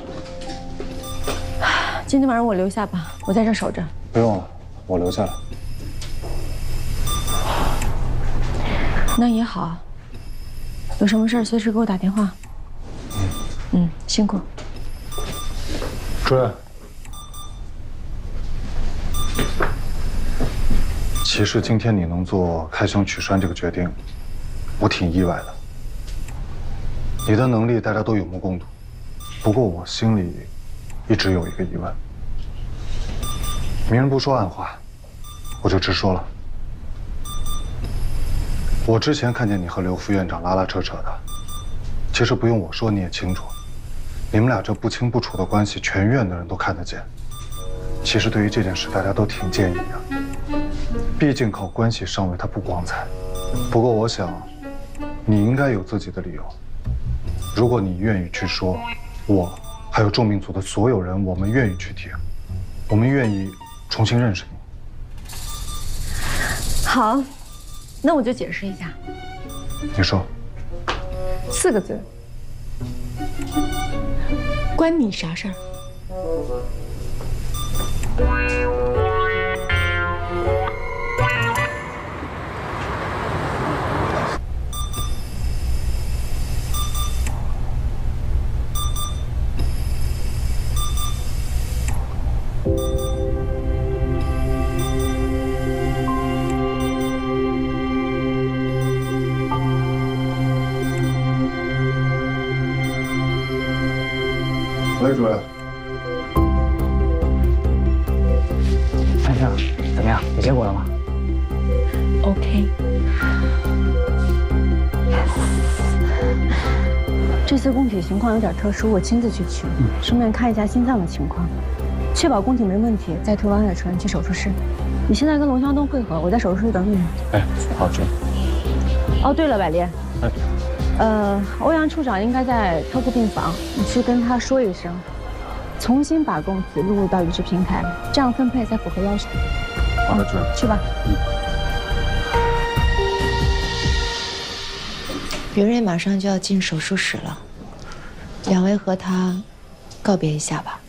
今天晚上我留下吧，我在这守着。不用了，我留下来。那也好，有什么事儿随时给我打电话。辛苦。主任，其实今天你能做开胸取栓这个决定，我挺意外的。你的能力大家都有目共睹，不过我心里一直有一个疑问。明人不说暗话，我就直说了。我之前看见你和刘副院长拉拉扯扯的，其实不用我说你也清楚，你们俩这不清不楚的关系，全院的人都看得见。其实对于这件事，大家都挺介意的，毕竟靠关系上位它不光彩。不过我想，你应该有自己的理由。如果你愿意去说，我还有众命组的所有人，我们愿意去听，我们愿意重新认识你。好，那我就解释一下。你说。4个字。关你啥事儿？喂，主任。潘先生，怎么样？有结果了吗 ？OK。这次供体情况有点特殊，我亲自去取，顺便看一下心脏的情况，确保供体没问题，再推王雪纯去手术室。你现在跟龙湘东会合，我在手术室等你。哎，好，主任。哦，对了，百炼。哎。欧阳处长应该在特护病房，你去跟他说一声，重新把供体录入到移植平台，这样分配才符合要求。好的，主任。去吧。袁瑞马上就要进手术室了，两位和他告别一下吧。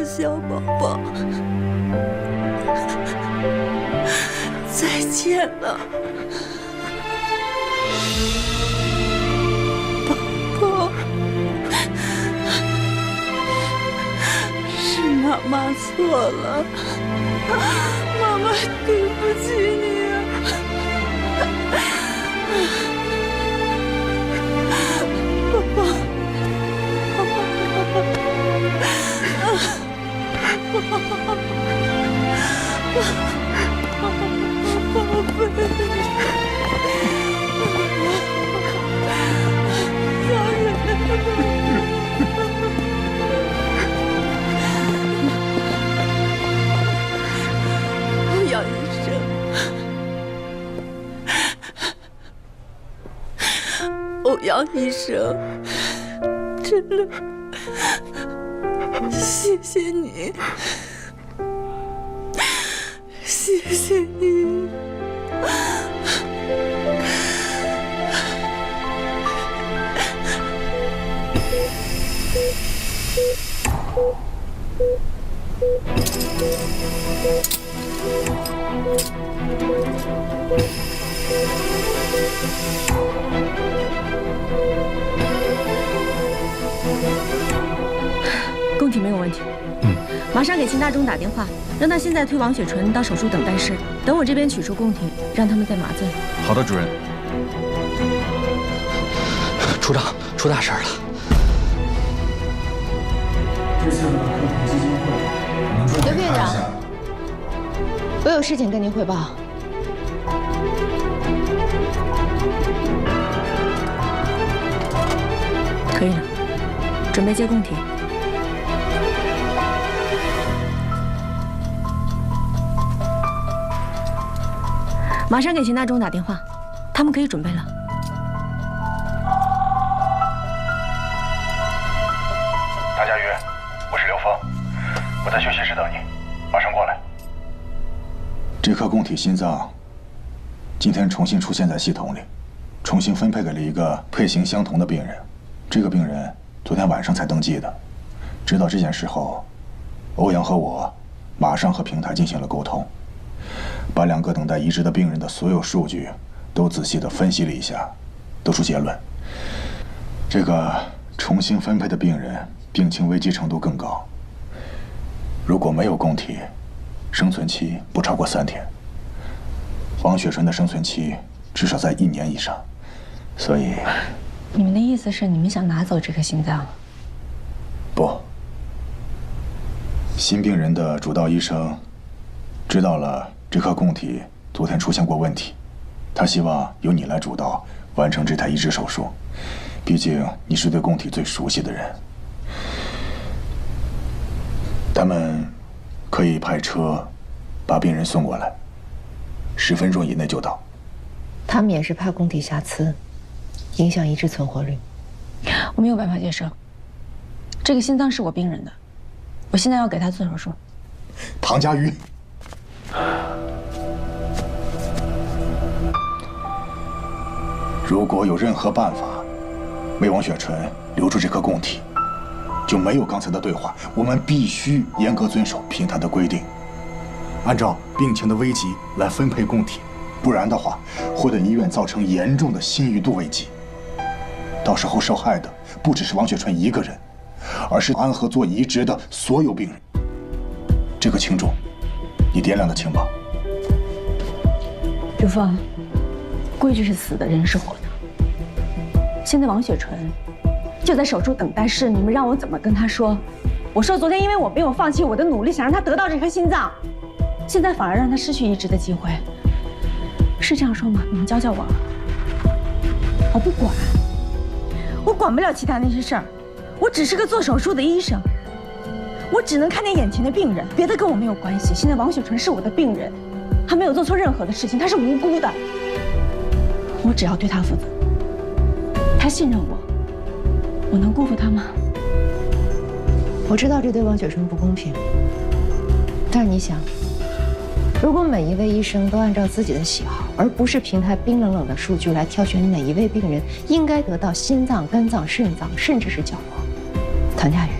小宝宝，再见了，宝宝，是妈妈错了，妈妈对不起你啊，宝宝。宝贝，家人，杨医生，欧阳医生，真的。谢谢你，谢谢你。供体没有问题，马上给秦大中打电话，让他现在推王雪纯到手术等待室，等我这边取出供体，让他们再麻醉。好的，主任。处长，出大事了！刘副院长，我有事情跟您汇报。可以了，准备接供体。马上给秦大中打电话，他们可以准备了。我在休息室等你，马上过来。这颗供体心脏今天重新出现在系统里，重新分配给了一个配型相同的病人。这个病人昨天晚上才登记的。知道这件事后，欧阳和我马上和平台进行了沟通，把2个等待移植的病人的所有数据都仔细地分析了一下，得出结论：这个重新分配的病人病情危机程度更高。如果没有供体，生存期不超过3天。王雪纯的生存期至少在1年以上，所以，你们的意思是你们想拿走这颗心脏？不。新病人的主刀医生知道了这颗供体昨天出现过问题，他希望由你来主刀完成这台移植手术，毕竟你是对供体最熟悉的人。他们可以派车把病人送过来，10分钟以内就到。他们也是怕供体瑕疵影响移植存活率。我没有办法接受，这个心脏是我病人的，我现在要给他做手术。唐佳瑜，如果有任何办法为王雪纯留住这颗供体，就没有刚才的对话。我们必须严格遵守平台的规定，按照病情的危急来分配供体，不然的话会对医院造成严重的信誉度危机。到时候受害的不只是王雪纯一个人，而是安和做移植的所有病人。这个轻重，你掂量得清吧？刘峰，规矩是死的，人是活的。现在王雪纯就在手术等待室，你们让我怎么跟她说？我说昨天因为我没有放弃我的努力，想让她得到这颗心脏，现在反而让她失去移植的机会，是这样说吗？你们教教我。我不管，我管不了其他那些事儿，我只是个做手术的医生，我只能看见眼前的病人，别的跟我没有关系。现在王雪纯是我的病人，她没有做错任何的事情，她是无辜的，我只要对她负责。她信任我，我能辜负她吗？我知道这对王雪纯不公平，但是你想，如果每一位医生都按照自己的喜好，而不是平台冰冷冷的数据来挑选哪一位病人应该得到心脏、肝脏、肾脏，甚至是角膜，唐佳宇，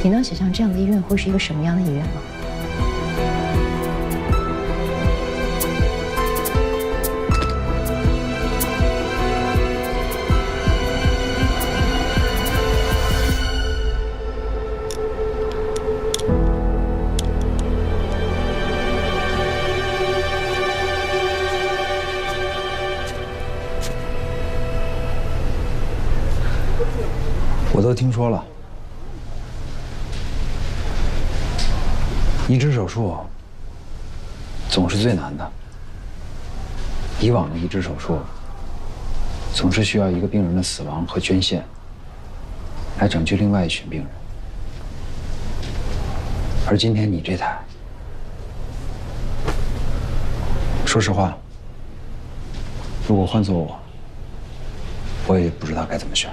你能想象这样的医院会是一个什么样的医院吗？我都听说了，移植手术总是最难的。以往的移植手术总是需要一个病人的死亡和捐献来拯救另外一群病人，而今天你这台，说实话，如果换做我也不知道该怎么选。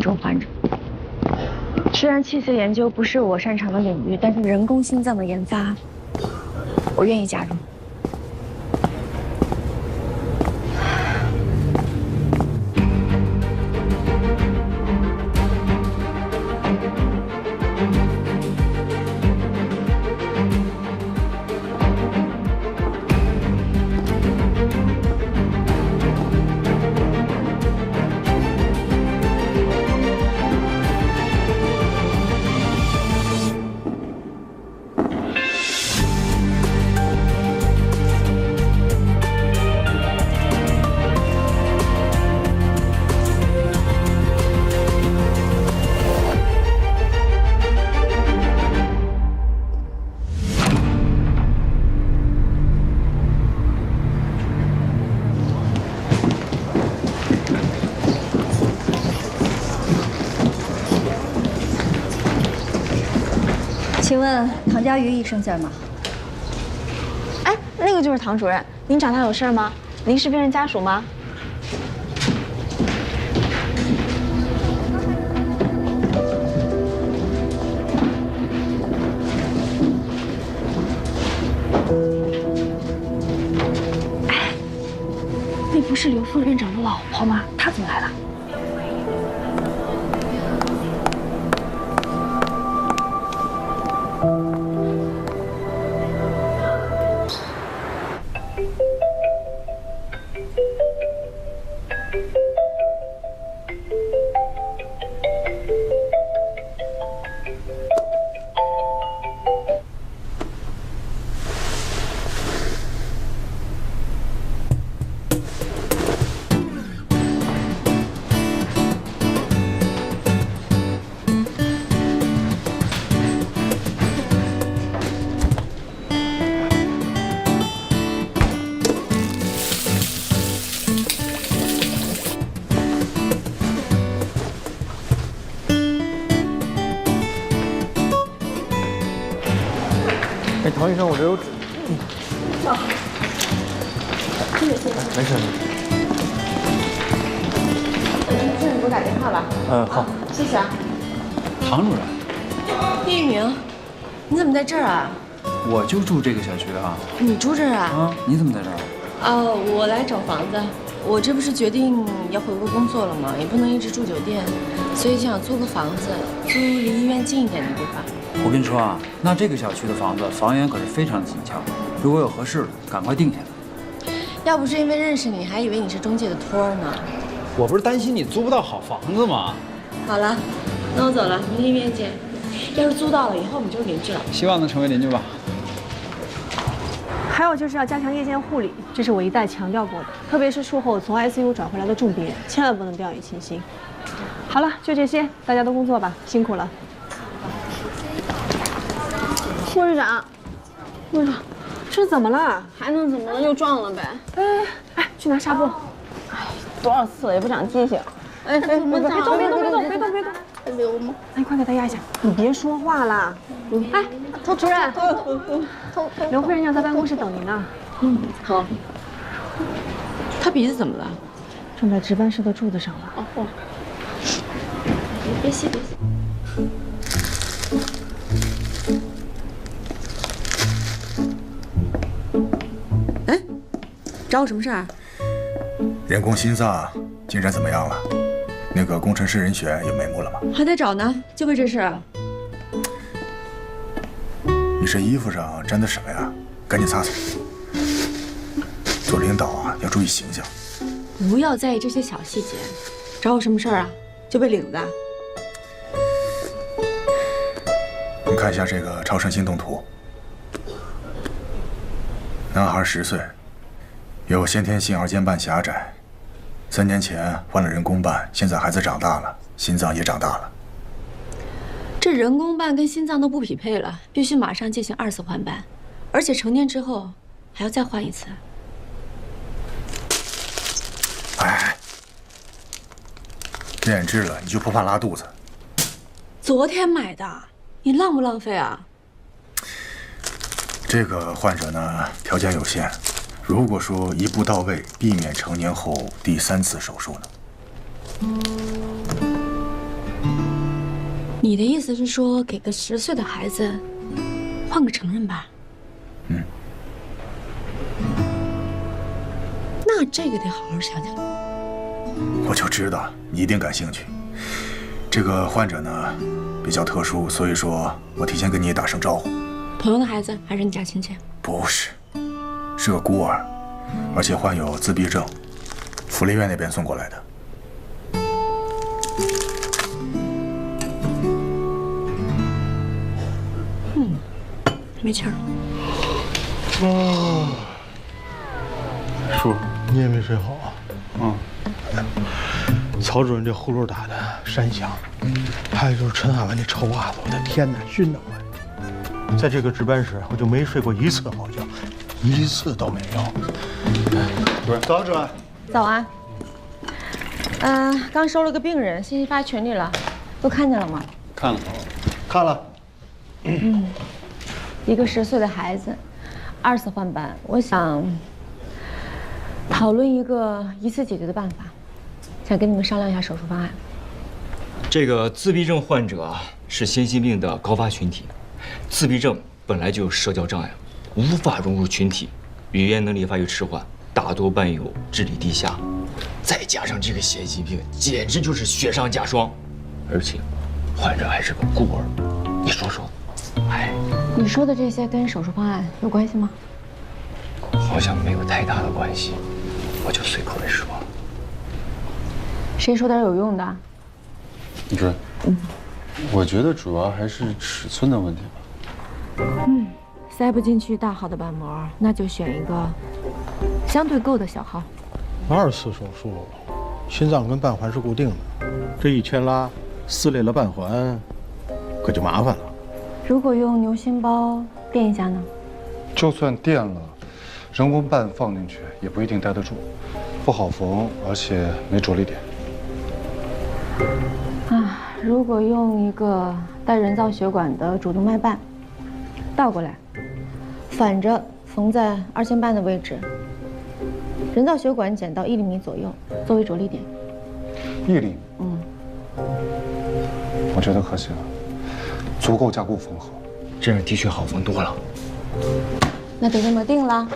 重患者。虽然器械研究不是我擅长的领域，但是人工心脏的研发，我愿意加入。请问唐佳瑜医生在吗？哎，那个就是唐主任，您找他有事吗？您是病人家属吗？哎，那不是刘副院长的老婆吗？她怎么来了？哎，唐医生，我这有纸。这个先生。没事。这你给我打电话吧。好。谢谢啊。唐主任，叶一鸣，你怎么在这儿啊？我就住这个小区啊。你住这儿啊？啊，你怎么在这儿？我来找房子。我这不是决定要回国工作了吗？也不能一直住酒店，所以就想租个房子，租离医院近一点的地方。我跟你说啊，那这个小区的房子房源可是非常紧俏，如果有合适的，赶快定下来。要不是因为认识你，还以为你是中介的托呢。我不是担心你租不到好房子吗？好了，那我走了，明天约见。要是租到了，以后我们就是邻居了。希望能成为邻居吧。还有就是要加强夜间护理，这是我一再强调过的，特别是术后从 ICU 转回来的重病人，千万不能掉以轻心。好了，就这些，大家都工作吧，辛苦了。护士长，护士长，这怎么了？还能怎么了？又撞了呗。哎，去拿纱布。哎，多少次了也不长记性。哎，别动，别动，别动！留吗？哎，快给他压一下。你别说话了。哎，佟主任，刘夫人要在办公室等您呢。好。他鼻子怎么了？正在值班室的柱子上了。哦。别吸。哎，找我什么事儿？人工心脏进展怎么样了？那个工程师人选有眉目了吗？还在找呢，就为这事啊。你这衣服上沾的什么呀？赶紧擦擦。做领导啊，要注意形象。不要在意这些小细节。找我什么事儿啊？就为领子？你看一下这个超声心动图。男孩10岁，有先天性二尖瓣狭窄。3年前换了人工瓣，现在孩子长大了，心脏也长大了。这人工瓣跟心脏都不匹配了，必须马上进行2次换瓣，而且成年之后还要再换1次。哎，变质了你就不怕拉肚子？昨天买的，你浪不浪费啊？这个患者呢，条件有限。如果说一步到位，避免成年后第3次手术呢？你的意思是说，给个10岁的孩子换个成人班？嗯。那这个得好好想想。我就知道你一定感兴趣。这个患者呢比较特殊，所以说我提前跟你打声招呼。朋友的孩子还是你家亲戚？不是，是个孤儿，而且患有自闭症，福利院那边送过来的。没气儿。叔，你也没睡好啊？曹主任这呼噜打的山响，还有就是陈海文那臭袜子，我的天哪，熏得我！在这个值班室，我就没睡过一次好觉，1次都没有。主任，早，主任。早安。刚收了个病人，信息发群里了，都看见了吗？看了，看了。一个10岁的孩子，2次换班，我想讨论一个一次解决的办法，想跟你们商量一下手术方案。这个自闭症患者啊，是先心病的高发群体。自闭症本来就有社交障碍，无法融入群体，语言能力发育迟缓，大多伴有智力低下，再加上这个血疾病，简直就是雪上加霜。而且，患者还是个孤儿，你说说，哎，你说的这些跟手术方案有关系吗？好像没有太大的关系，我就随口一说。谁说点有用的？主任，我觉得主要还是尺寸的问题吧。塞不进去大号的瓣膜，那就选一个相对够的小号。2次手术，心脏跟瓣环是固定的，这一牵拉撕裂了瓣环，可就麻烦了。如果用牛心包垫一下呢？就算垫了，人工瓣放进去也不一定待得住，不好缝，而且没着力点。如果用一个带人造血管的主动脉瓣，倒过来，反着缝在2线瓣的位置，人造血管剪到1厘米左右，作为着力点。1厘米？我觉得可惜了，足够加固缝合。这样的确好缝多了。那就这么定了。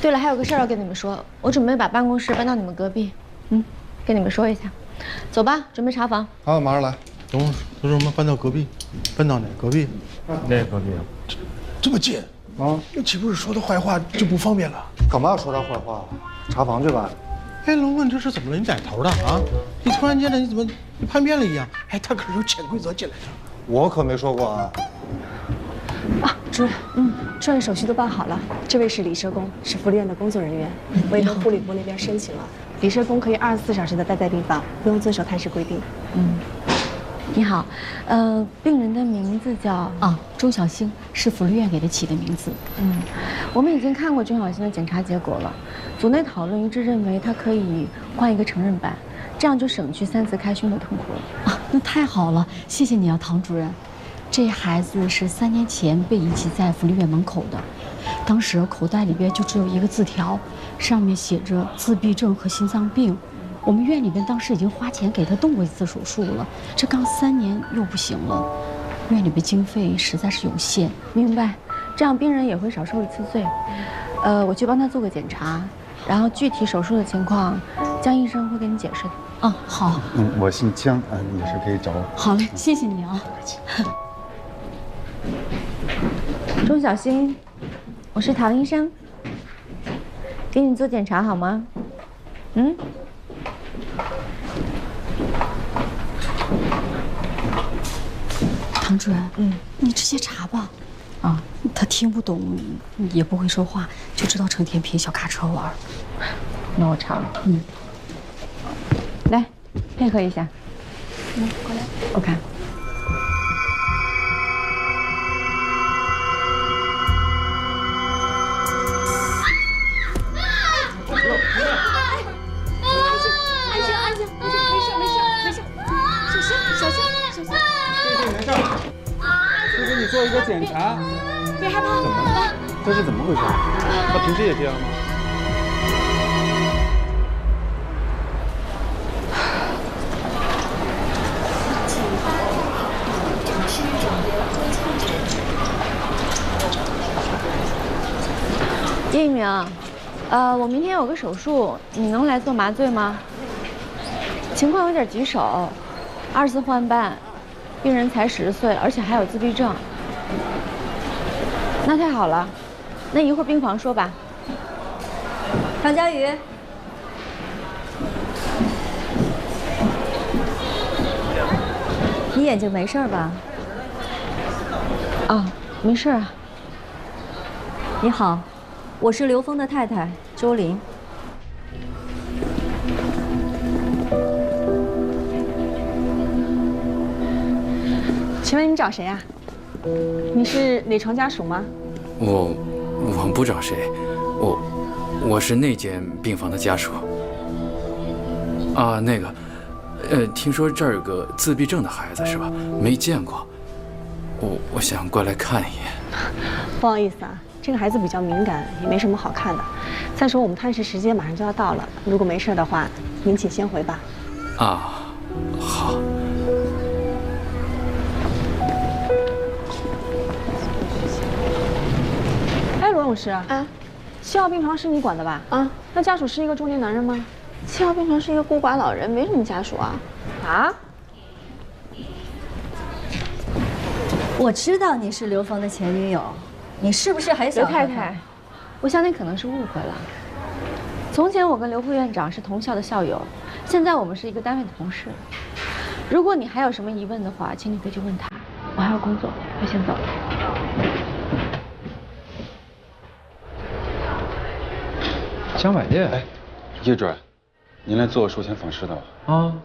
对了，还有个事儿要跟你们说，我准备把办公室搬到你们隔壁，跟你们说一下。走吧，准备查房。好，马上来。等会儿，都说我们搬到隔壁，搬到哪隔壁？那隔壁啊，这么近啊？那岂不是说他坏话就不方便了？干嘛要说他坏话？查房去吧。哎，龙问这是怎么了？你带头的啊？你突然间的，你怎么叛变了一样？哎，他可是有潜规则进来的。我可没说过啊。主任，专业手续都办好了。这位是李社工，是福利院的工作人员，我也跟护理部那边申请了。李社工可以24小时的待在病房，不用遵守探视规定。你好，病人的名字叫钟小星，是福利院给他起的名字。我们已经看过钟小星的检查结果了，组内讨论一致认为他可以换一个成人班，这样就省去3次开胸的痛苦了。那太好了，谢谢你啊，唐主任。这孩子是3年前被遗弃在福利院门口的，当时口袋里边就只有一个字条，上面写着自闭症和心脏病。我们院里边当时已经花钱给他动过1次手术了，这刚3年又不行了，院里边经费实在是有限。明白，这样病人也会少受1次罪。我去帮他做个检查，然后具体手术的情况，江医生会跟你解释的。好。我姓江，也是可以找我。好嘞，谢谢你啊。钟小星，我是唐医生，给你做检查好吗？唐主任，你直接查吧。他听不懂，也不会说话，就知道成天陪小卡车玩。那我查了。来，配合一下。过来。我看。做一个检查，别害怕。怎么了？这是怎么回事？他平时也这样吗？一鸣，我明天有个手术，你能来做麻醉吗？情况有点棘手，2次换班，病人才10岁，而且还有自闭症。那太好了，那一会儿病房说吧。唐佳宇，你眼睛没事吧？啊，没事啊。你好，我是刘峰的太太周琳。请问你找谁啊？你是李床家属吗？我不找谁，我是那间病房的家属。啊，那个，听说这儿有个自闭症的孩子是吧？没见过，我想过来看一眼。不好意思啊，这个孩子比较敏感，也没什么好看的。再说我们探视时间马上就要到了，如果没事的话，您请先回吧。啊，好。哎，罗老师啊，7号病床是你管的吧？啊，那家属是一个中年男人吗？7号病床是一个孤寡老人，没什么家属啊。啊？我知道你是刘峰的前女友，你是不是还想？刘太太，我想你可能是误会了。从前我跟刘副院长是同校的校友，现在我们是一个单位的同事。如果你还有什么疑问的话，请你回去问他。我还要工作，我先走了。江百烈，哎，叶主任，您来做术前访视的吧？啊，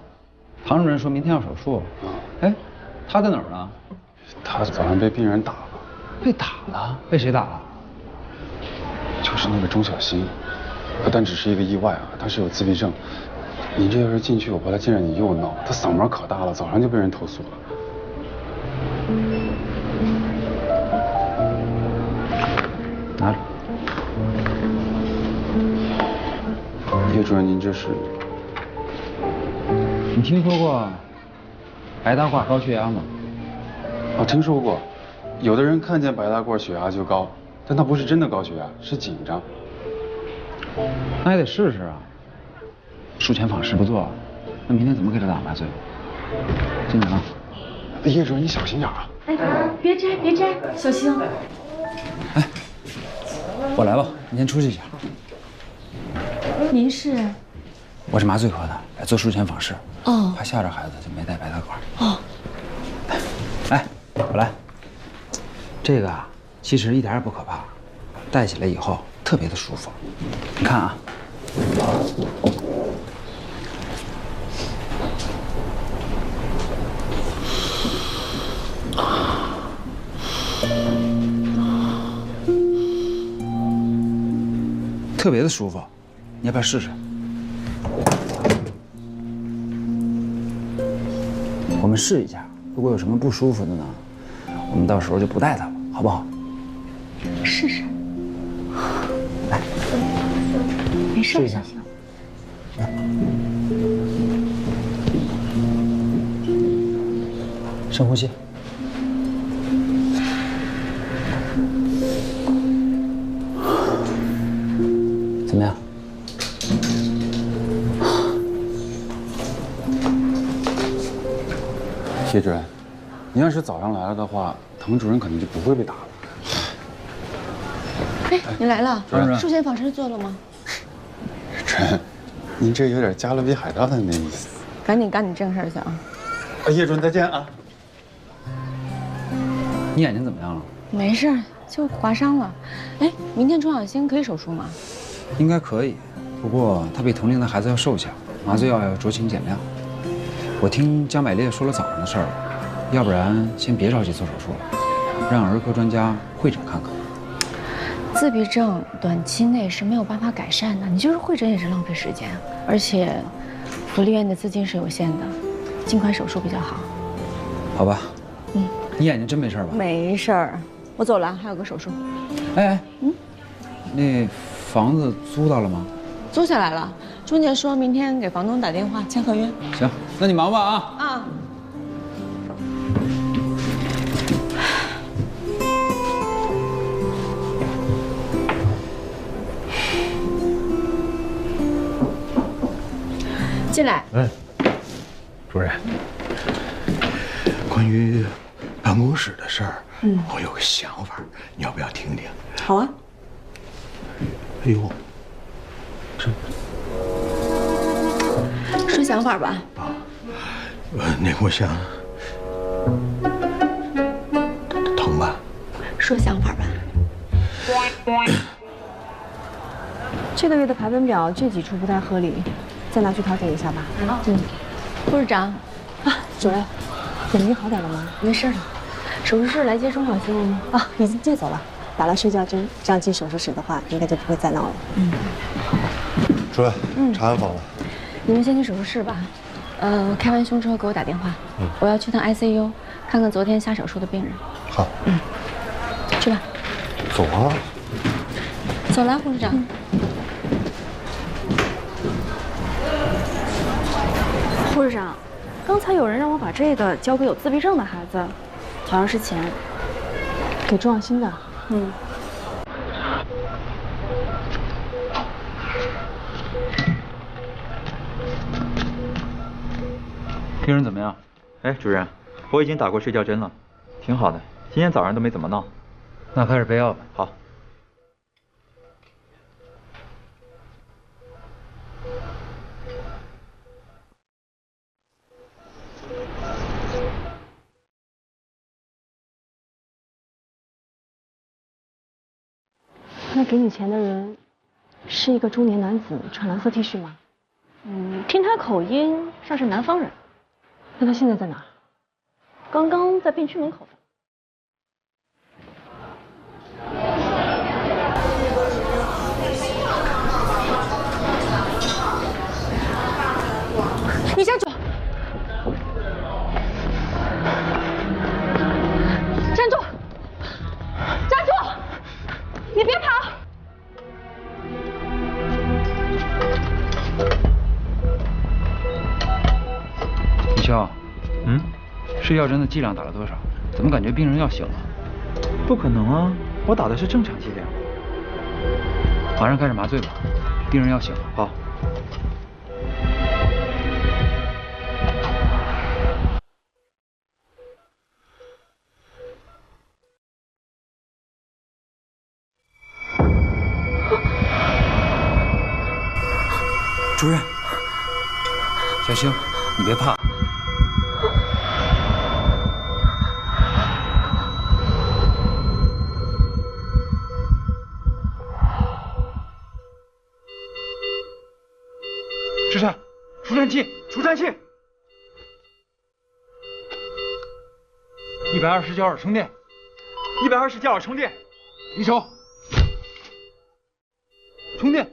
唐主任说明天要手术。哎，他在哪儿呢？他早上被病人打了。被打了？被谁打了？就是那个钟小新，但只是一个意外啊，他是有自闭症。您这要是进去，我怕他见着你又闹，他嗓门可大了，早上就被人投诉了。拿着。叶主任，您这是？你听说过白大褂高血压吗？哦，听说过。有的人看见白大褂血压就高，但他不是真的高血压，是紧张。那也得试试啊。术前访视不做，那明天怎么给他打麻醉？进去啊。叶主任，你小心点啊。哎，别摘，别摘，小心。哎，我来吧，你先出去一下。您是？我是麻醉科的，来做术前访视。哦。怕吓着孩子，就没带白大褂。哦。哎，我来。这个啊，其实一点也不可怕，戴起来以后特别的舒服。你看啊。特别的舒服，你要不要试试？我们试一下，如果有什么不舒服的呢，我们到时候就不带他了，好不好？试试。来，没事，试一下。深呼吸。怎么样？叶主任，您要是早上来了的话，唐主任可能就不会被打了。哎，你来了，主任，术前访视做了吗？主任，您这有点加勒比海盗的那意思。赶紧干你正事去啊！叶主任再见啊！你眼睛怎么样了？没事，就划伤了。哎，明天钟小新可以手术吗？应该可以，不过他比同龄的孩子要瘦小，麻醉药要酌情减量。我听江百烈说了早上的事儿，要不然先别着急做手术了，让儿科专家会诊看看。自闭症短期内是没有办法改善的，你就是会诊也是浪费时间，而且福利院的资金是有限的，尽快手术比较好。好吧，你眼睛真没事吧？没事儿，我走了，还有个手术。哎，那房子租到了吗？租下来了，中介说明天给房东打电话签合约。行，那你忙吧啊。啊。进来。主任，关于办公室的事儿，我有个想法，你要不要听听？好啊。哎呦，说想法吧。那我想，疼吧？说想法吧。这个月的排班表这几处不太合理，再拿去调整一下吧。护士长，主任，眼睛好点了吗？没事了。手术室来接中小新了吗？啊，已经接走了，打了睡觉针，这样进手术室的话，应该就不会再闹了。主任，查案访了。你们先去手术室吧。开完胸之后给我打电话，我要去趟 ICU 看看昨天下手术的病人。好。去吧。走啊。走了，护士长。护士长，刚才有人让我把这个交给有自闭症的孩子，好像是钱，给钟小新的。病人怎么样？哎，主任，我已经打过睡觉针了，挺好的，今天早上都没怎么闹。那开始备药吧。好。那给你钱的人是一个中年男子，穿蓝色 T 恤吗？听他口音像是南方人。那他现在在哪儿？刚刚在病区门口的。你站住！站住！站住！你别跑！李潇，睡觉针的剂量打了多少？怎么感觉病人要醒了？不可能啊，我打的是正常剂量。马上开始麻醉吧，病人要醒了。好。主任，小星，你别怕。支颤，除颤器，除颤器。120焦耳充电，120焦耳充电，离手，充电。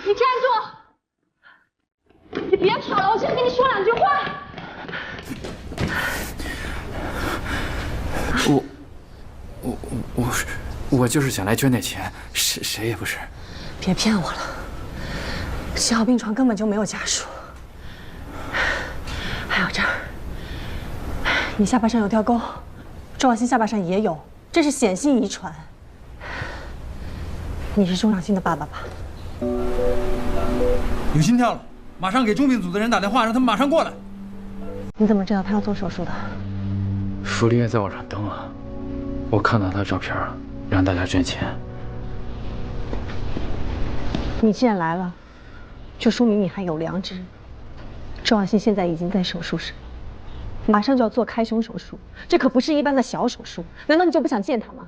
你站住！你别跑了，我先跟你说两句话。我就是想来捐点钱，谁也不是。别骗我了，7号病床根本就没有家属。还有这儿，你下巴上有掉沟，钟小新下巴上也有，这是显性遗传。你是钟小新的爸爸吧？有心跳了，马上给重病组的人打电话，让他们马上过来。你怎么知道他要做手术的？福利院在网上登了，我看到他的照片了，让大家捐钱。你既然来了，就说明你还有良知。钟小新现在已经在手术室，马上就要做开胸手术，这可不是一般的小手术。难道你就不想见他吗？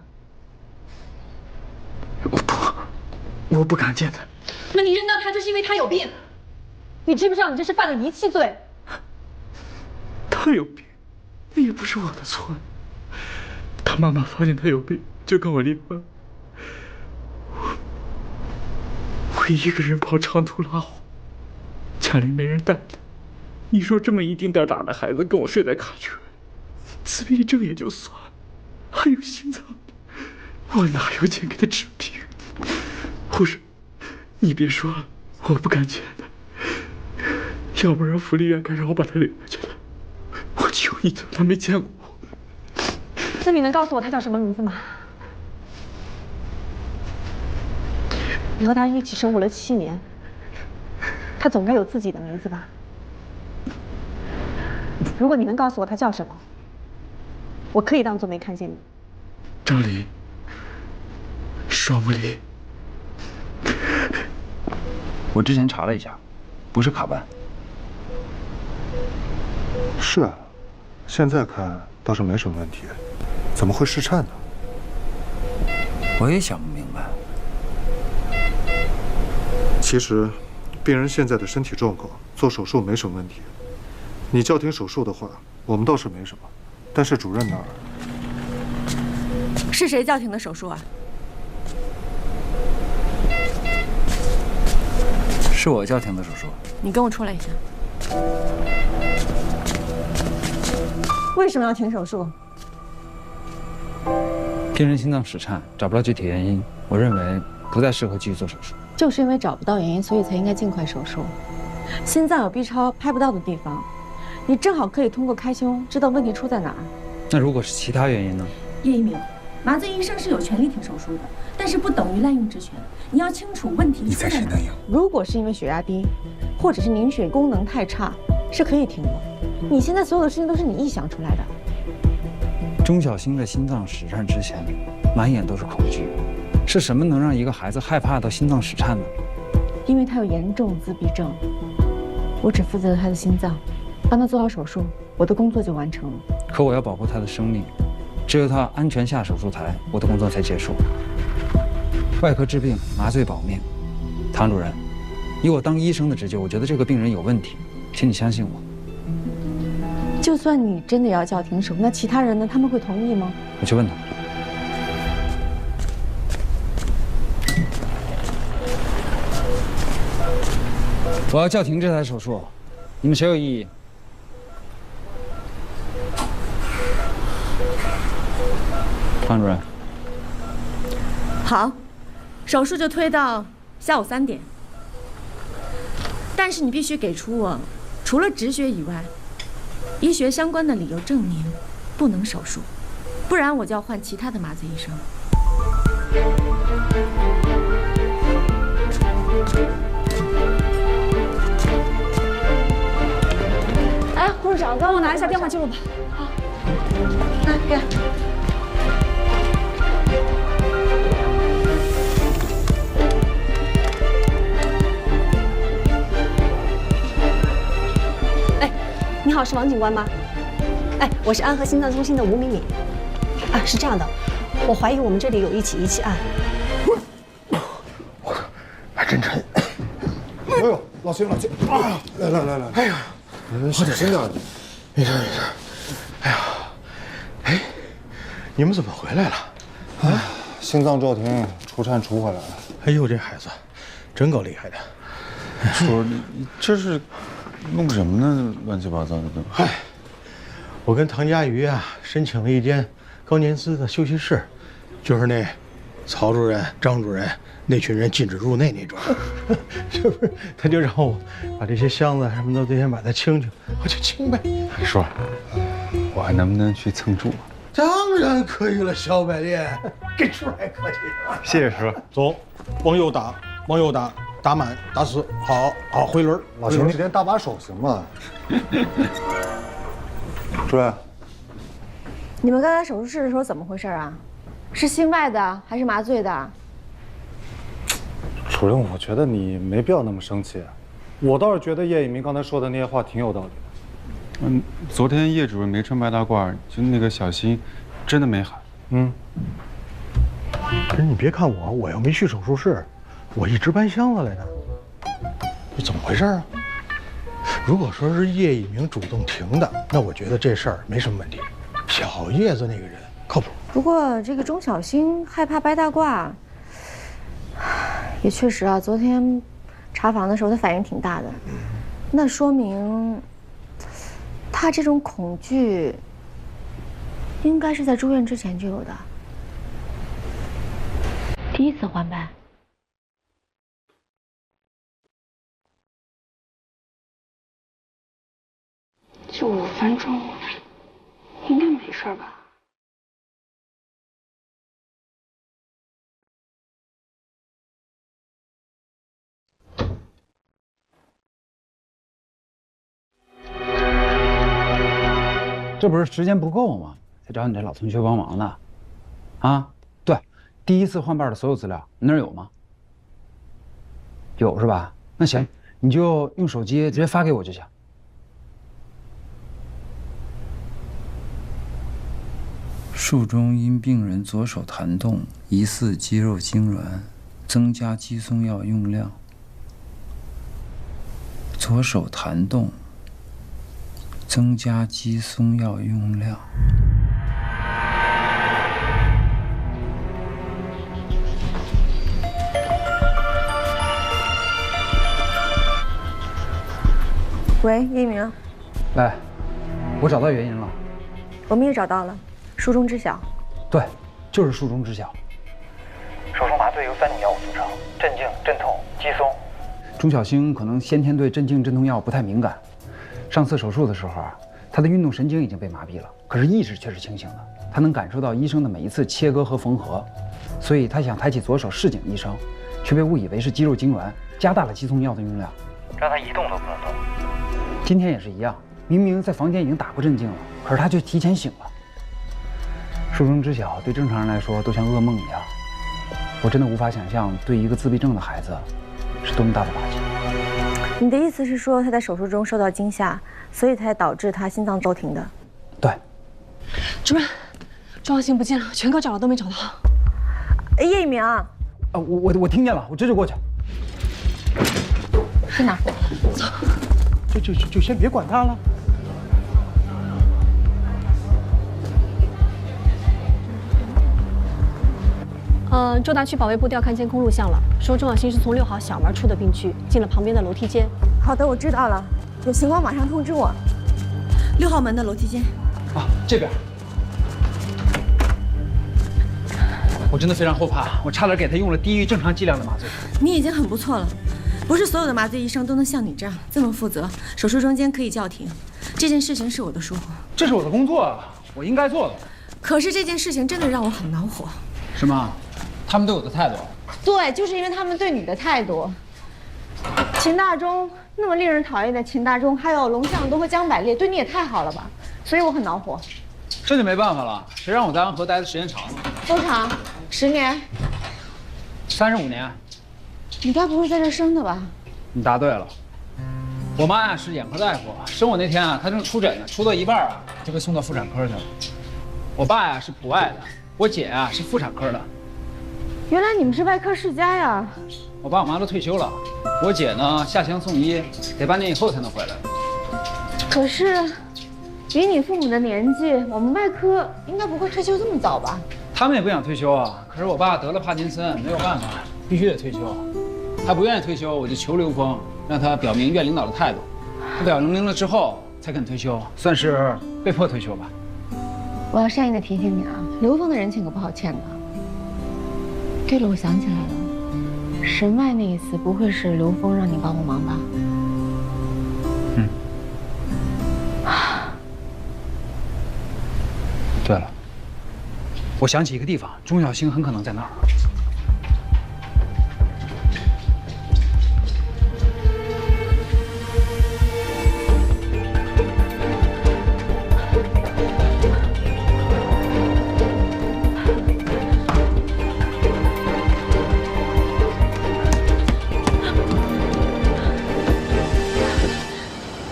我不敢见他。那你认到他，就是因为他有病。你知不知道你这是犯了遗弃罪？他有病，那也不是我的错。他妈妈发现他有病，就跟我离婚。我一个人跑长途拉货，家里没人带他。你说这么一丁点大的孩子跟我睡在卡车，自闭症也就算了，还有心脏，我哪有钱给他治病？护士，你别说了，我不敢见他，要不然福利院该让我把他领回去了。我求你了，他没见过我。那你能告诉我他叫什么名字吗？你和他一起生活了7年，他总该有自己的名字吧？如果你能告诉我他叫什么，我可以当做没看见你。张离，双木离。我之前查了一下，不是卡班。是啊，现在看倒是没什么问题，怎么会失颤呢？我也想不明白。其实，病人现在的身体状况，做手术没什么问题。你叫停手术的话，我们倒是没什么，但是主任那儿……是谁叫停的手术啊？是我叫停的手术。你跟我出来一下。为什么要停手术？病人心脏室颤，找不到具体原因，我认为不再适合继续做手术。就是因为找不到原因，所以才应该尽快手术。心脏有 B 超拍不到的地方，你正好可以通过开胸知道问题出在哪儿。那如果是其他原因呢？叶一鸣，麻醉医生是有权利停手术的，但是不等于滥用职权。你要清楚问题出在哪儿。如果是因为血压低，或者是凝血功能太差，是可以停的。你现在所有的事情都是你臆想出来的。钟小星的心脏室颤之前，满眼都是恐惧。是什么能让一个孩子害怕到心脏室颤呢？因为他有严重自闭症，我只负责他的心脏，帮他做好手术，我的工作就完成了。可我要保护他的生命，只有他安全下手术台，我的工作才结束。外科治病，麻醉保命。唐主任，以我当医生的直觉，我觉得这个病人有问题，请你相信我。就算你真的要叫停手，那其他人呢？他们会同意吗？我去问他。我要叫停这台手术，你们谁有异议？汤主任。好，手术就推到下午3点。但是你必须给出我除了止血以外，医学相关的理由证明不能手术，不然我就要换其他的麻醉医生。哎，护士长，帮我拿一下电话记录吧。好，来，给。哎，你好，是王警官吗？哎，我是安和心脏中心的吴敏敏。啊，是这样的，我怀疑我们这里有一起遗弃案。还真沉。哎呦，老秦，老秦，啊，来，哎呀，小心点。没事没事。哎呀，哎，你们怎么回来了？啊，心脏骤停，除颤除回来了。哎呦，这孩子真够厉害的。叔，你这是弄什么呢？乱七八糟的都。嗨，我跟唐佳瑜啊申请了一间高年资的休息室，就是那曹主任、张主任那群人禁止入内那种。这不是，他就让我把这些箱子什么的都先把它清清，我就清呗。叔，我还能不能去蹭住？当然可以了，小百炼，跟叔还客气了。谢谢叔。走，往右打，往右打，打满，打死，好，好，回轮。老秦，你练搭把手行吗？主任，你们刚才手术室的时候怎么回事啊？是心外的还是麻醉的？主任，我觉得你没必要那么生气。我倒是觉得叶一鸣刚才说的那些话挺有道理的。昨天叶主任没穿白大褂，就那个小新，真的没喊。可是你别看我，我又没去手术室，我一直搬箱子来的。这怎么回事啊？如果说是叶一鸣主动停的，那我觉得这事儿没什么问题。小叶子那个人靠谱。不过这个钟小星害怕白大褂，也确实啊。昨天查房的时候，他反应挺大的，那说明他这种恐惧应该是在住院之前就有的。第一次换班。就5分钟，应该没事吧？这不是时间不够吗？才找你这老同学帮忙的。啊，对，第一次换瓣的所有资料，你那儿有吗？有是吧？那行，你就用手机直接发给我就行。术中因病人左手弹动，疑似肌肉痉挛，增加肌松药用量。左手弹动，增加肌松药用量。喂，叶一鸣。喂，我找到原因了。我们也找到了，术中知晓。对，就是术中知晓。手术麻醉由3种药物组成：镇静、镇痛、肌松。钟小星可能先天对镇静镇痛药不太敏感，上次手术的时候啊，他的运动神经已经被麻痹了，可是意识却是清醒的，他能感受到医生的每一次切割和缝合，所以他想抬起左手示警医生，却被误以为是肌肉痉挛，加大了肌松药的用量，让他一动都不能动。今天也是一样，明明在房间已经打过镇静了，可是他却提前醒了。术中知晓对正常人来说都像噩梦一样，我真的无法想象对一个自闭症的孩子是多么大的打击。你的意思是说他在手术中受到惊吓，所以才导致他心脏骤停的？对。主任，钟小星不见了，全科找了都没找到。叶一鸣啊，我听见了，我这就过去。去哪？走。就先别管他了。周大区保卫部调看监控录像了，说钟小星是从6号小门出的病区，进了旁边的楼梯间。好的，我知道了，有情况马上通知我。6号门的楼梯间。啊，这边。我真的非常后怕，我差点给他用了低于正常剂量的麻醉。你已经很不错了，不是所有的麻醉医生都能像你这样这么负责。手术中间可以叫停，这件事情是我的疏忽。这是我的工作啊，我应该做的。可是这件事情真的让我很恼火。是吗？他们对我的态度？对，就是因为他们对你的态度。秦大中那么令人讨厌的秦大中，还有龙向东和江百烈，对你也太好了吧？所以我很恼火。这就没办法了，谁让我在安和待的时间长了？多长？10年？35年。你该不会在这生的吧？你答对了。我妈呀是眼科大夫，生我那天啊，她正出诊呢，出到一半啊就被送到妇产科去了。我爸呀是普外的，我姐啊是妇产科的。原来你们是外科世家呀！我爸我妈都退休了，我姐呢下乡送医，得半年以后才能回来。可是，以你父母的年纪，我们外科应该不会退休这么早吧？他们也不想退休啊，可是我爸得了帕金森，没有办法，必须得退休。他不愿意退休，我就求刘峰，让他表明院领导的态度。他表明了之后才肯退休，算是被迫退休吧。我要善意的提醒你啊，刘峰的人情可不好欠的。对了，我想起来了，神外那一次不会是刘峰让你帮我忙吧？对了，我想起一个地方，钟小星很可能在那儿。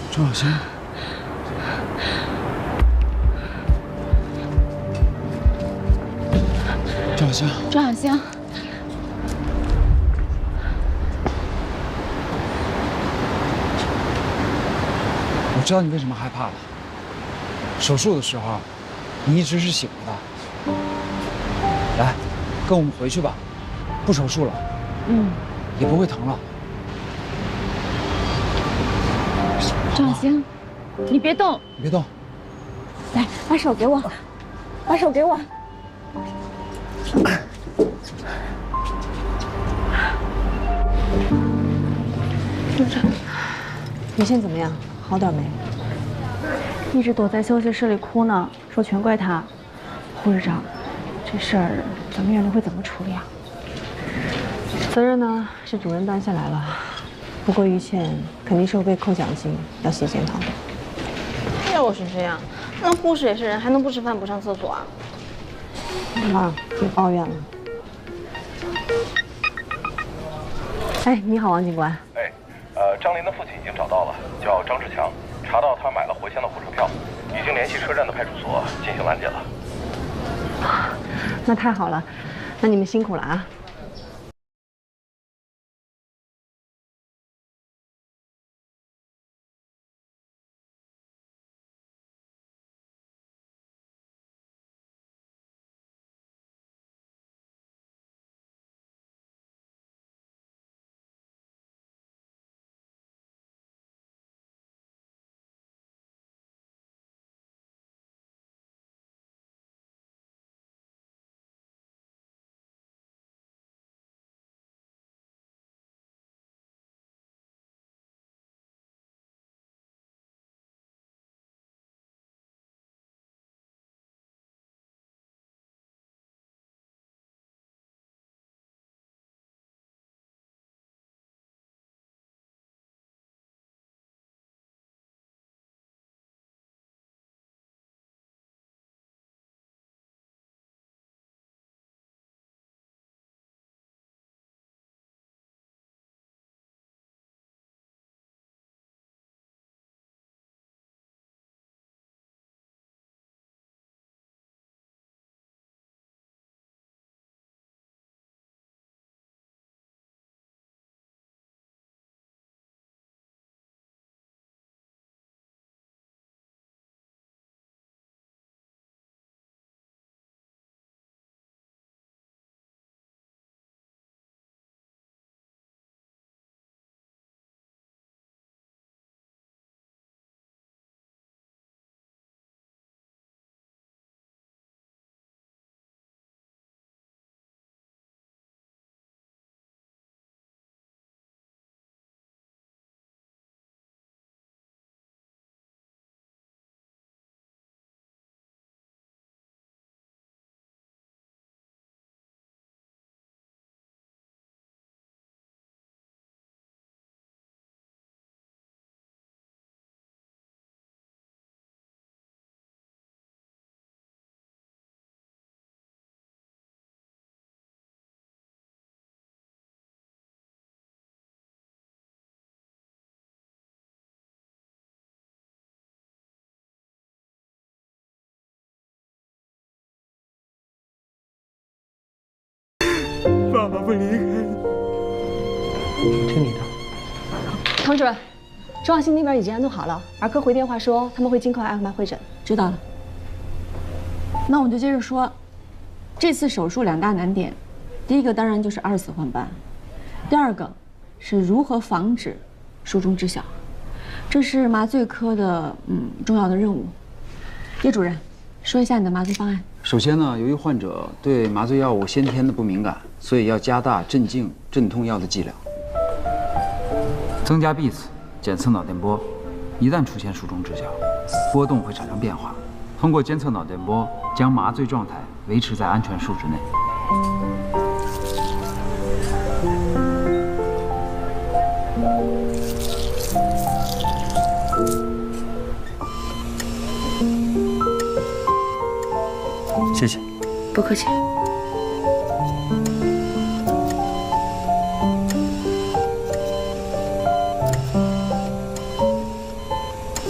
钟小星。钟小星，钟小星，我知道你为什么害怕了。手术的时候，你一直是醒着的。来，跟我们回去吧，不手术了，也不会疼了。钟小星，你别动，你别动，来，把手给我，把手给我。你现在怎么样？好点没？一直躲在休息室里哭呢，说全怪他。护士长，这事儿咱们院里会怎么处理啊？责任呢是主任担下来了，不过于倩肯定是会被扣奖金，要写检讨的。要我是这样，那护士也是人，还能不吃饭不上厕所啊？妈，别抱怨了。哎，你好，王警官。哎，张林的父亲已经找到了，叫张志强，查到他买了回乡的火车票，已经联系车站的派出所进行拦截了。那太好了，那你们辛苦了啊。爸爸不离开你。听你的。唐主任，周望新那边已经安顿好了，儿科回电话说他们会尽快安排会诊。知道了。那我们就接着说，这次手术2大难点，第一个当然就是2次换班，第二个是如何防止术中知晓，这是麻醉科的重要的任务。叶主任，说一下你的麻醉方案。首先呢，由于患者对麻醉药物先天的不敏感，所以要加大镇静、镇痛药的剂量，增加 beats 检测脑电波。一旦出现术中知晓，波动会产生变化，通过监测脑电波将麻醉状态维持在安全数值内。谢谢。不客气。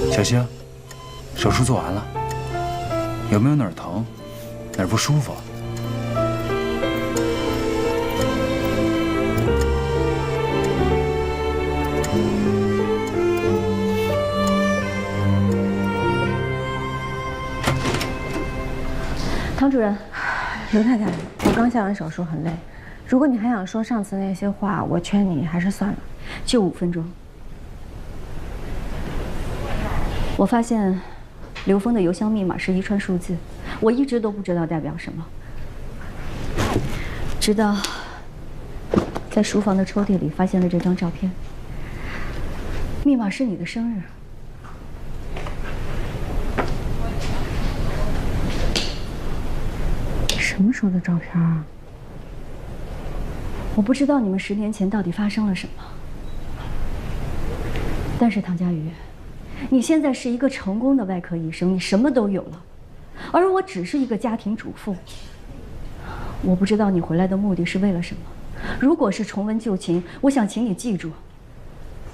小星，手术做完了，有没有哪儿疼，哪儿不舒服？唐主任，刘太太，我刚下完手术，很累。如果你还想说上次那些话，我劝你还是算了。就5分钟。我发现刘峰的邮箱密码是一串数字，我一直都不知道代表什么，直到在书房的抽屉里发现了这张照片，密码是你的生日。什么时候的照片啊？我不知道你们10年前到底发生了什么，但是唐佳瑜，你现在是一个成功的外科医生，你什么都有了，而我只是一个家庭主妇。我不知道你回来的目的是为了什么。如果是重温旧情，我想请你记住，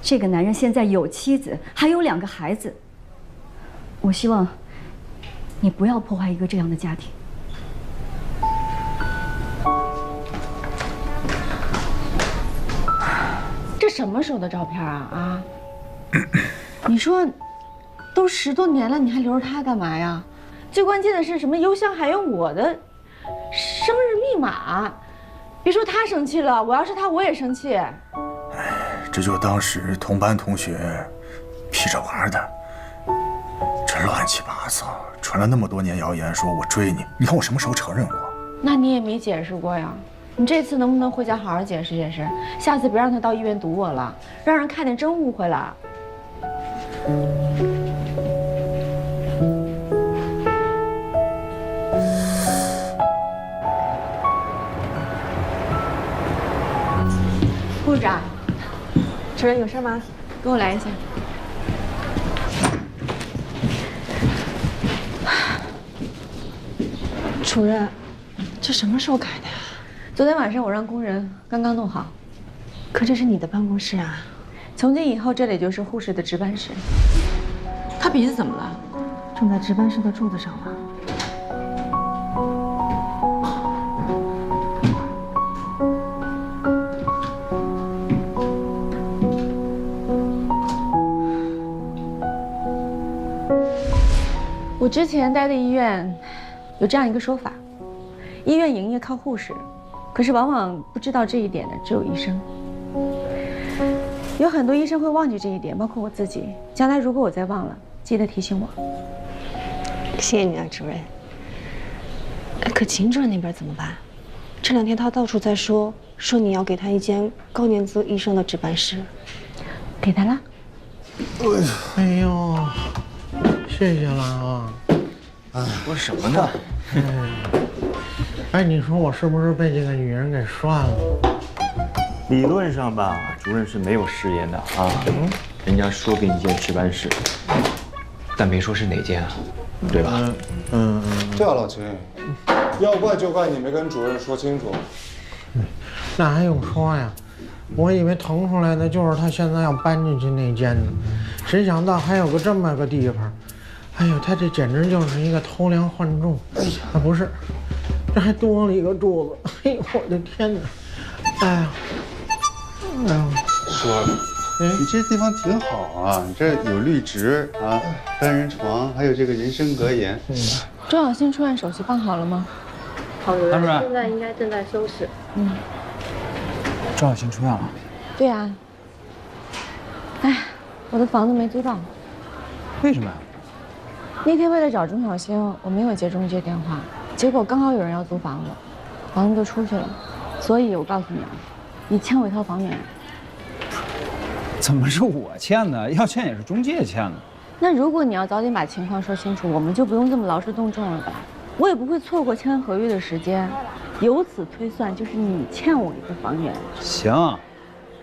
这个男人现在有妻子，还有2个孩子。我希望你不要破坏一个这样的家庭。这什么时候的照片啊？你说，都10多年了，你还留着它干嘛呀？最关键的是什么？邮箱还有我的生日密码。别说他生气了，我要是他，我也生气。这就当时同班同学劈着玩的，这乱七八糟，传了那么多年谣言，说我追你，你看我什么时候承认过？那你也没解释过呀。你这次能不能回家好好解释解释？下次别让他到医院堵我了，让人看见真误会了。部长，主任有事吗？跟我来一下。主任，这什么时候改的呀？昨天晚上我让工人刚刚弄好。可这是你的办公室啊。从今以后，这里就是护士的值班室。他鼻子怎么了？种在值班室的柱子上了。我之前待的医院有这样一个说法：医院营业靠护士，可是往往不知道这一点的只有医生。有很多医生会忘记这一点，包括我自己。将来如果我再忘了，记得提醒我。谢谢你啊，主任。可秦主任那边怎么办？这2天他到处在说你要给他一间高年资医生的值班室。给他了。哎呦，谢谢了啊！说什么呢？哎，你说我是不是被这个女人给涮了？理论上吧，主任是没有食言的啊。人家说给你间值班室，但没说是哪间啊，对吧？对啊，老秦，要怪就怪你没跟主任说清楚。那还用说呀？我以为腾出来的就是他现在要搬进去那间呢，谁想到还有个这么个地方。哎呦，他这简直就是一个偷梁换柱。啊，不是，这还多了一个柱子。哎呦，我的天哪！哎呀，哎呦，说了，你这地方挺好啊，你这有绿植啊，单人床，还有这个人参格言。周小新出院手续办好了吗？好的，当然现在应该正在收拾。赵小新出院了。对啊。哎，我的房子没租到。为什么呀？那天为了找钟小星，我没有接中介电话，结果刚好有人要租房子，房子就出去了。所以我告诉你啊，你欠我一套房源。怎么是我欠的？要欠也是中介欠的。那如果你要早点把情况说清楚，我们就不用这么劳师动众了吧？我也不会错过签合约的时间，由此推算，就是你欠我一个房源。行，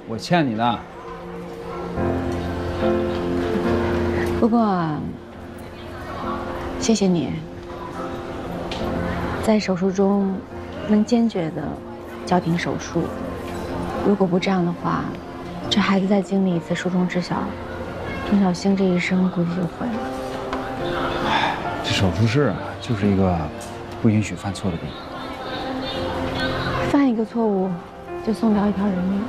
我欠你的。不过，谢谢你，在手术中能坚决的叫停手术。如果不这样的话，这孩子再经历一次术中知晓，钟小星这一生估计就毁了。唉，这手术室啊，就是一个不允许犯错的地方。犯一个错误，就送掉一条人命。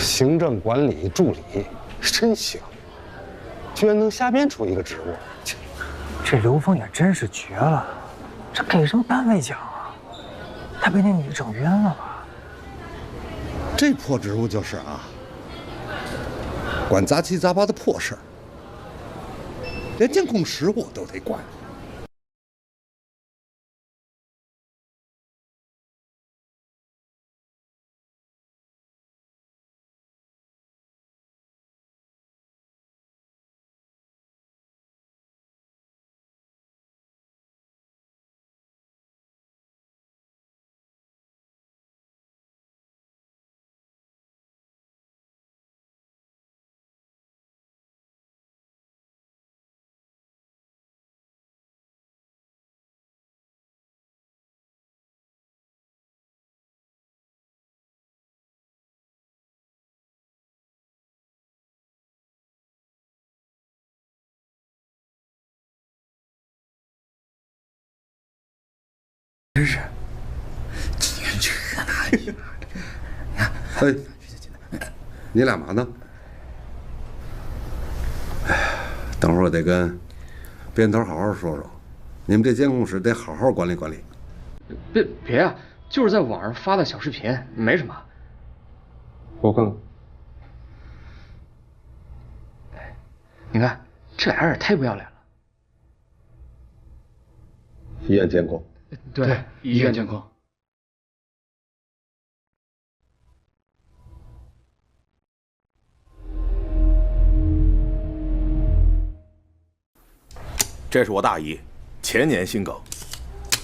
行政管理助理，真行，居然能瞎编出一个职务。这刘峰也真是绝了，这给什么单位奖啊？他被那女的整晕了吧？这破职务就是啊，管杂七杂八的破事儿，连监控室我都得管。真是，今天这哪里？嘿，你俩嘛呢？哎，等会儿我得跟编头好好说说，你们这监控室得好好管理管理。别啊，就是在网上发的小视频，没什么。我看看。你看这俩人也太不要脸了。医院监控。对，医院监控。这是我大姨，前年心梗；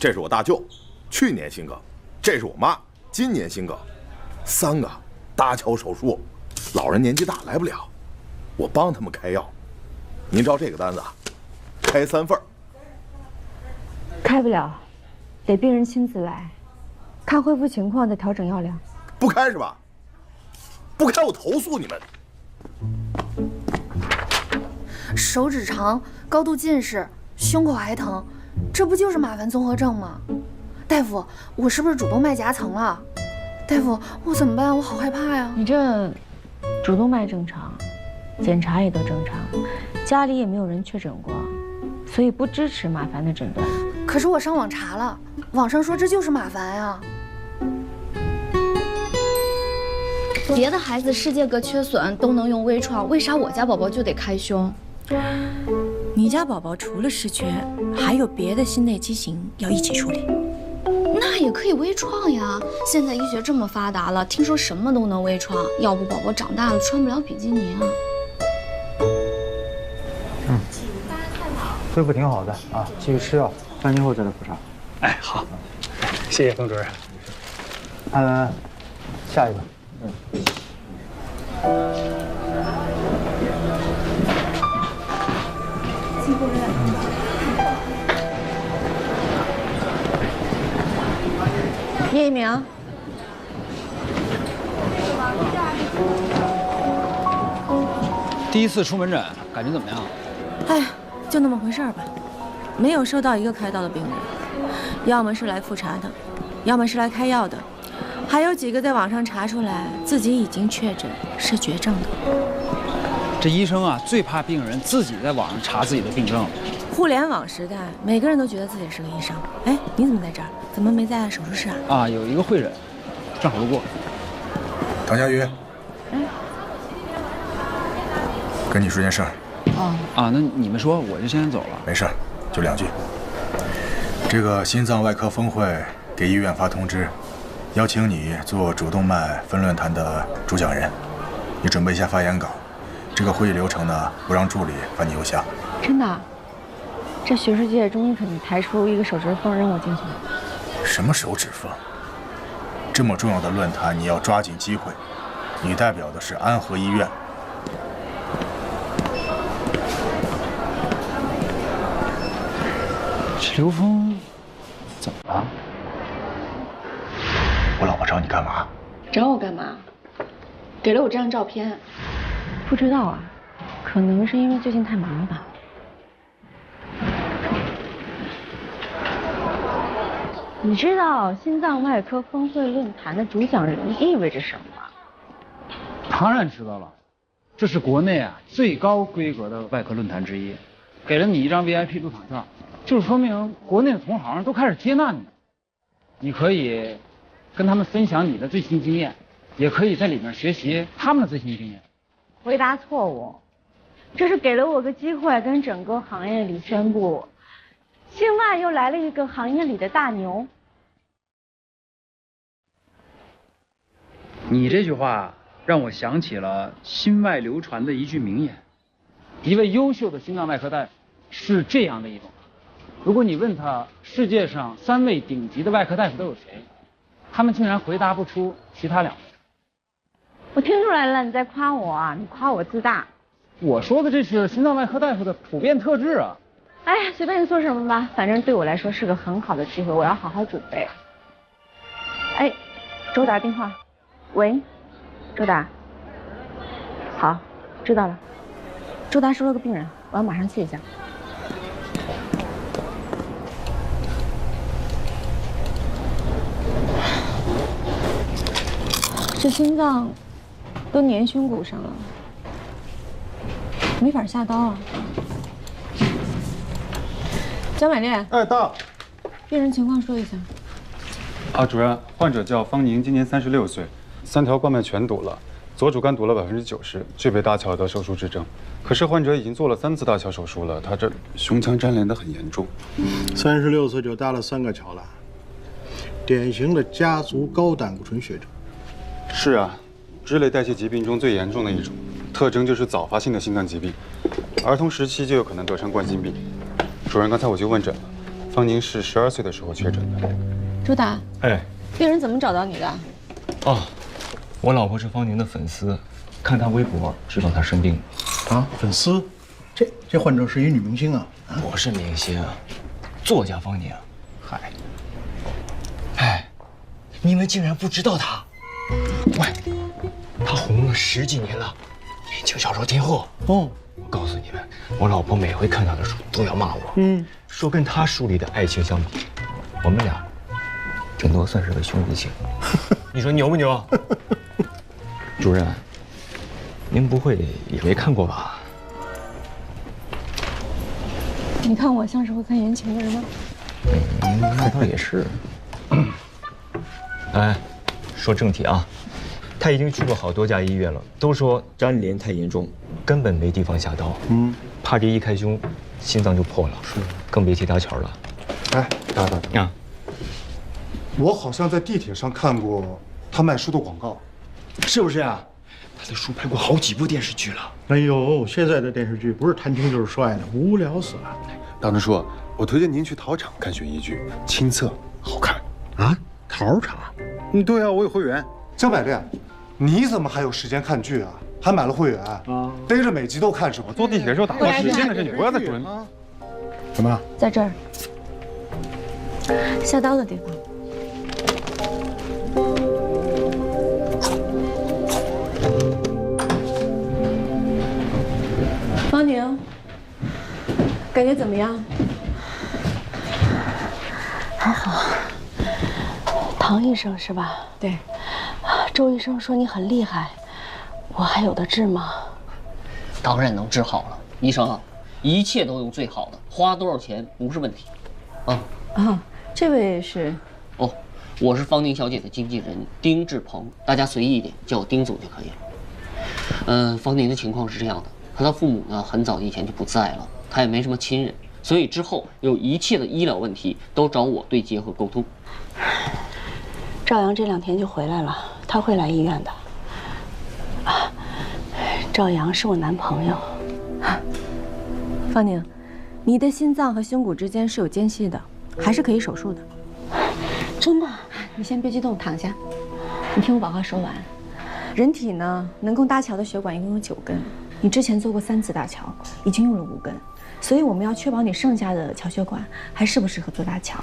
这是我大舅，去年心梗；这是我妈，今年心梗。3个搭桥手术，老人年纪大来不了，我帮他们开药。您照这个单子，开3份。开不了，得病人亲自来，看恢复情况再调整药量。不开是吧？不开我投诉你们。手指长，高度近视，胸口还疼，这不就是马凡综合症吗？大夫，我是不是主动脉夹层了？大夫，我怎么办？我好害怕呀！你这主动脉正常，检查也都正常，家里也没有人确诊过，所以不支持马凡的诊断。可是我上网查了，网上说这就是马凡呀。别的孩子世界各缺损都能用微创，为啥我家宝宝就得开胸？你家宝宝除了失缺，还有别的心内畸形要一起处理。那也可以微创呀！现在医学这么发达了，听说什么都能微创，要不宝宝长大了穿不了比基尼啊。恢复挺好的啊，继续吃药，半天后再来复查。哎，好，谢谢冯主任。下一个。叶一鸣，第一次出门诊，感觉怎么样？哎，就那么回事儿吧，没有收到一个开刀的病人，要么是来复查的，要么是来开药的，还有几个在网上查出来自己已经确诊是绝症的。这医生啊，最怕病人自己在网上查自己的病症了。互联网时代，每个人都觉得自己是个医生。哎，你怎么在这儿？怎么没在手术室啊？啊，有一个会诊，正好路过。唐佳瑜，跟你说件事儿。啊，那你们说，我就先走了。没事，就2句。这个心脏外科峰会给医院发通知，邀请你做主动脉分论坛的主讲人，你准备一下发言稿。这个会议流程呢，不让助理发你邮箱。真的？这学术界终于肯抬出一个手指缝让我进去了。什么手指缝？这么重要的论坛，你要抓紧机会。你代表的是安和医院。这刘峰怎么了？我老婆找你干嘛？找我干嘛？给了我这张照片。不知道啊，可能是因为最近太忙了吧。你知道心脏外科峰会论坛的主讲人意味着什么吗？当然知道了，这是国内最高规格的外科论坛之一，给了你一张 VIP 入场券，就是说明国内的同行都开始接纳你。你可以跟他们分享你的最新经验，也可以在里面学习他们的最新经验。回答错误，这是给了我个机会，跟整个行业里宣布，境外又来了一个行业里的大牛。你这句话让我想起了心外流传的一句名言，一位优秀的心脏外科大夫是这样的一种：如果你问他世界上3位顶级的外科大夫都有谁，他们竟然回答不出其他2位。我听出来了，你在夸我啊，你夸我自大。我说的这是心脏外科大夫的普遍特质啊。哎，随便你说什么吧，反正对我来说是个很好的机会，我要好好准备。哎，周达电话。喂，周达。好，知道了。周达收了个病人，我要马上去一下。这心脏都粘胸骨上了，没法下刀啊。江美丽，哎，到。病人情况说一下。主任，患者叫方宁，今年36岁，3条冠脉全堵了，左主肝堵了90%，具备搭桥的手术指征。可是患者已经做了3次搭桥手术了，他这胸腔粘连得很严重。36岁就搭了3个桥了，典型的家族高胆固醇血症。是啊，脂类代谢疾病中最严重的一种，特征就是早发性的心脏疾病，儿童时期就有可能得上冠心病。主任，刚才我去问诊了，方宁是12岁的时候确诊的。周达，哎，病人怎么找到你的？哦，我老婆是方宁的粉丝，看她微博知道她生病了。啊，粉丝？这患者是一女明星啊？不是明星，作家方宁。嗨，哎，你们竟然不知道她？喂，她红了10几年了，言情小说天后。哦，我告诉你们，我老婆每回看她的书都要骂我，说跟她书里的爱情相比，我们俩顶多算是个兄弟情。你说牛不牛？主任，您不会也没看过吧？你看我像是会看言情的人吗？那倒也是。哎，说正题啊，他已经去过好多家医院了，都说粘连太严重，根本没地方下刀。怕这一开胸，心脏就破了，是，更别提搭桥了。哎，达达啊，我好像在地铁上看过他卖书的广告，是不是啊？他的书拍过好几部电视剧了。哎呦，现在的电视剧不是谈情就是帅的，无聊死了。大师叔，我推荐您去陶厂看悬疑剧，亲测，好看。啊，陶厂？对啊，我有会员。江百炼，你怎么还有时间看剧啊？还买了会员啊？逮着每集都看是吗？坐地铁的时候打发时间的事，你不要再说了。什么？在这儿，下刀的地方。方宁，感觉怎么样？还好。唐医生是吧？对。周医生说你很厉害，我还有的治吗？当然能治好了，医生啊，一切都用最好的，花多少钱不是问题。这位是？哦，我是方宁小姐的经纪人丁志鹏，大家随意一点，叫我丁总就可以了。方宁的情况是这样的，她的父母呢很早以前就不在了，她也没什么亲人，所以之后有一切的医疗问题都找我对接和沟通。赵阳这2天就回来了，他会来医院的。赵阳是我男朋友。方宁，你的心脏和胸骨之间是有间隙的，还是可以手术的。真的？你先别激动，躺下。你听我把话说完。人体呢，能供搭桥的血管一共有9根，你之前做过3次搭桥，已经用了5根，所以我们要确保你剩下的桥血管还适不适合做搭桥。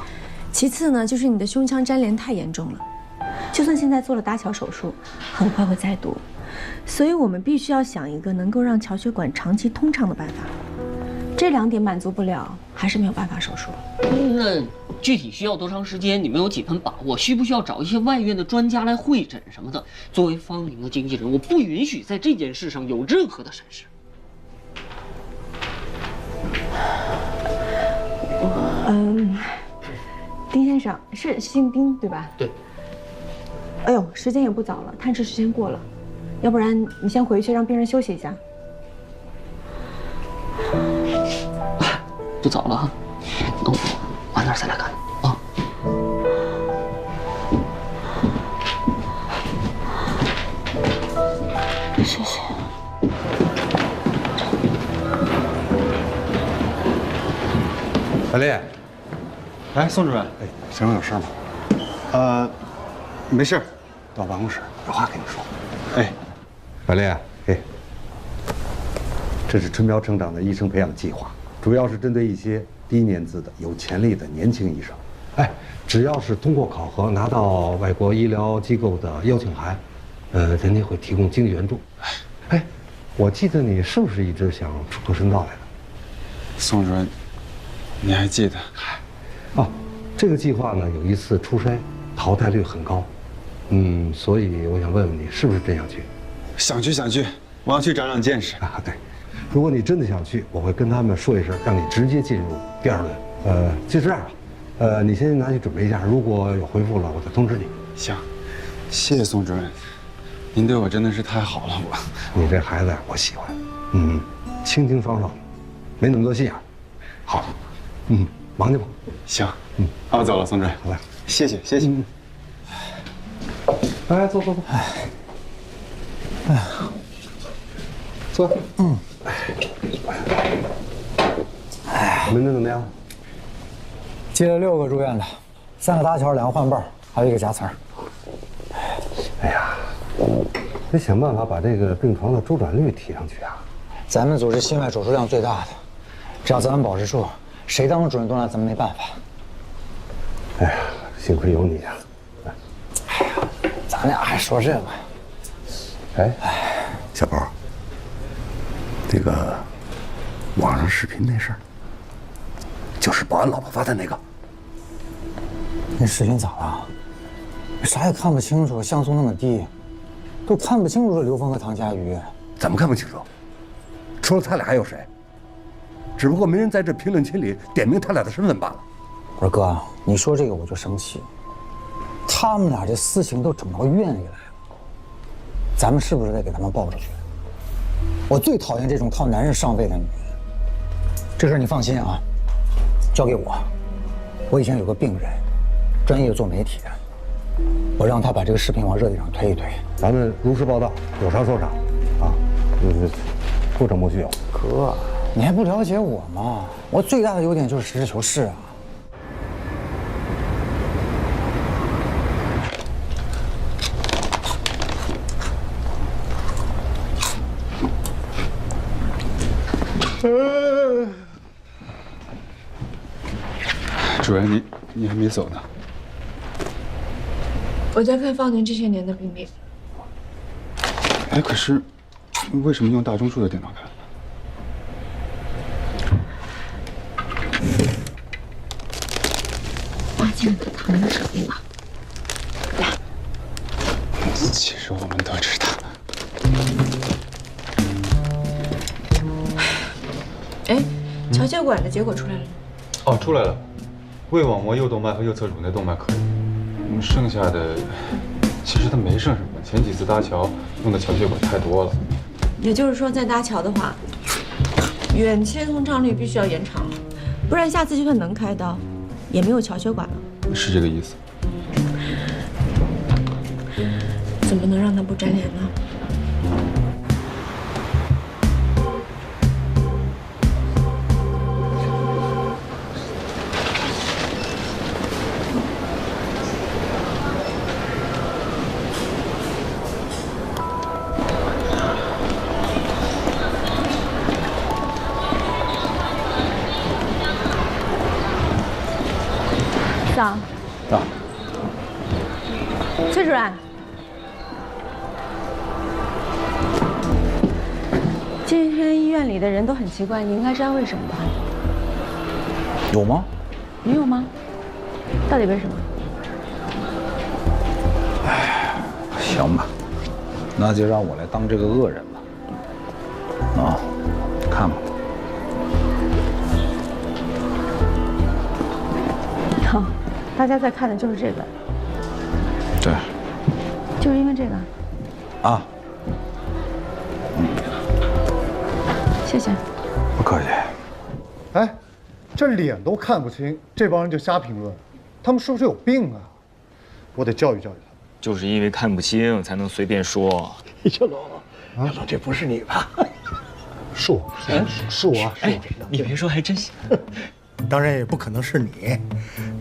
其次呢，就是你的胸腔粘连太严重了，就算现在做了搭桥手术，很快会再堵，所以我们必须要想一个能够让桥血管长期通畅的办法。这2点满足不了，还是没有办法手术。那具体需要多长时间？你们有几分把握？需不需要找一些外院的专家来会诊什么的？作为方宁的经纪人，我不允许在这件事上有任何的闪失。丁先生是姓丁对吧？对。哎呦，时间也不早了，探视时间过了，要不然你先回去让病人休息一下。不早了哈，那我晚点再来看啊。谢谢。小丽，哎，宋主任，哎，身上有事吗？没事，到办公室有话跟你说。哎，小丽，哎，这是春苗成长的医生培养计划，主要是针对一些低年资的有潜力的年轻医生。哎，只要是通过考核拿到外国医疗机构的邀请函，人家会提供经济援助。哎，我记得你是不是一直想出国深造来的？宋主任，你还记得？哦，这个计划呢有一次初筛，淘汰率很高。所以我想问问你，是不是真想去？想去，我要去长长见识啊。对，如果你真的想去，我会跟他们说一声，让你直接进入第2轮。就这样吧。你先拿去准备一下，如果有回复了，我再通知你。行，谢谢宋主任，您对我真的是太好了。你这孩子我喜欢，清清爽爽的，没那么多心眼。好，忙去吧。行，我走了，宋主任。好吧，谢谢。哎，坐。哎，坐。门诊怎么样？接了6个住院的，3个搭桥，2个换泵，还有1个夹层。哎呀，得想办法把这个病床的周转率提上去啊！咱们组是心外手术量最大的，只要咱们保持住，谁当主任都拿咱们没办法。哎呀，幸亏有你啊！哎呀，咱俩还说这个。哎，小宝，那个网上视频那事儿，就是保安老婆发的那个。那视频咋了？啥也看不清楚，像素那么低，都看不清楚是刘峰和唐佳瑜。怎么看不清楚？除了他俩还有谁？只不过没人在这评论区里点明他俩的身份罢了。二哥，你说这个我就生气。他们俩这私情都整到院里来了，咱们是不是得给他们抱出去？我最讨厌这种靠男人上位的女人。这事你放心啊，交给我。我以前有个病人，专业做媒体的，我让他把这个视频往热点上推一推。咱们如实报道，有啥说啥，啊，不整不虚有。哥，你还不了解我吗？我最大的优点就是实事求是啊。主任，你还没走呢。我在看方宁这些年的病历。哎，可是为什么用大钟数的电脑看？挖进了唐宁手里了。来，其实我们都知道。哎，乔血管的结果出来了吗？哦，出来了，胃网膜右动脉和右侧乳内动脉可以，剩下的其实它没剩什么。前几次搭桥用的桥血管太多了。也就是说，再搭桥的话，远切通畅率必须要延长，不然下次就算能开刀，也没有桥血管了。是这个意思。怎么能让他不粘连呢？早。到。崔主任。今天医院里的人都很奇怪，你应该知道为什么吧？有吗？你有吗？到底为什么？哎，行吧，那就让我来当这个恶人吧。啊，看吧。好，大家在看的就是这个。对。就是因为这个。啊。谢谢。不客气。哎，这脸都看不清，这帮人就瞎评论，他们是不是有病啊？我得教育教育他。就是因为看不清，才能随便说。小龙，小龙，这不是你吧？是我，是我。哎，你别说，还真是。当然也不可能是你，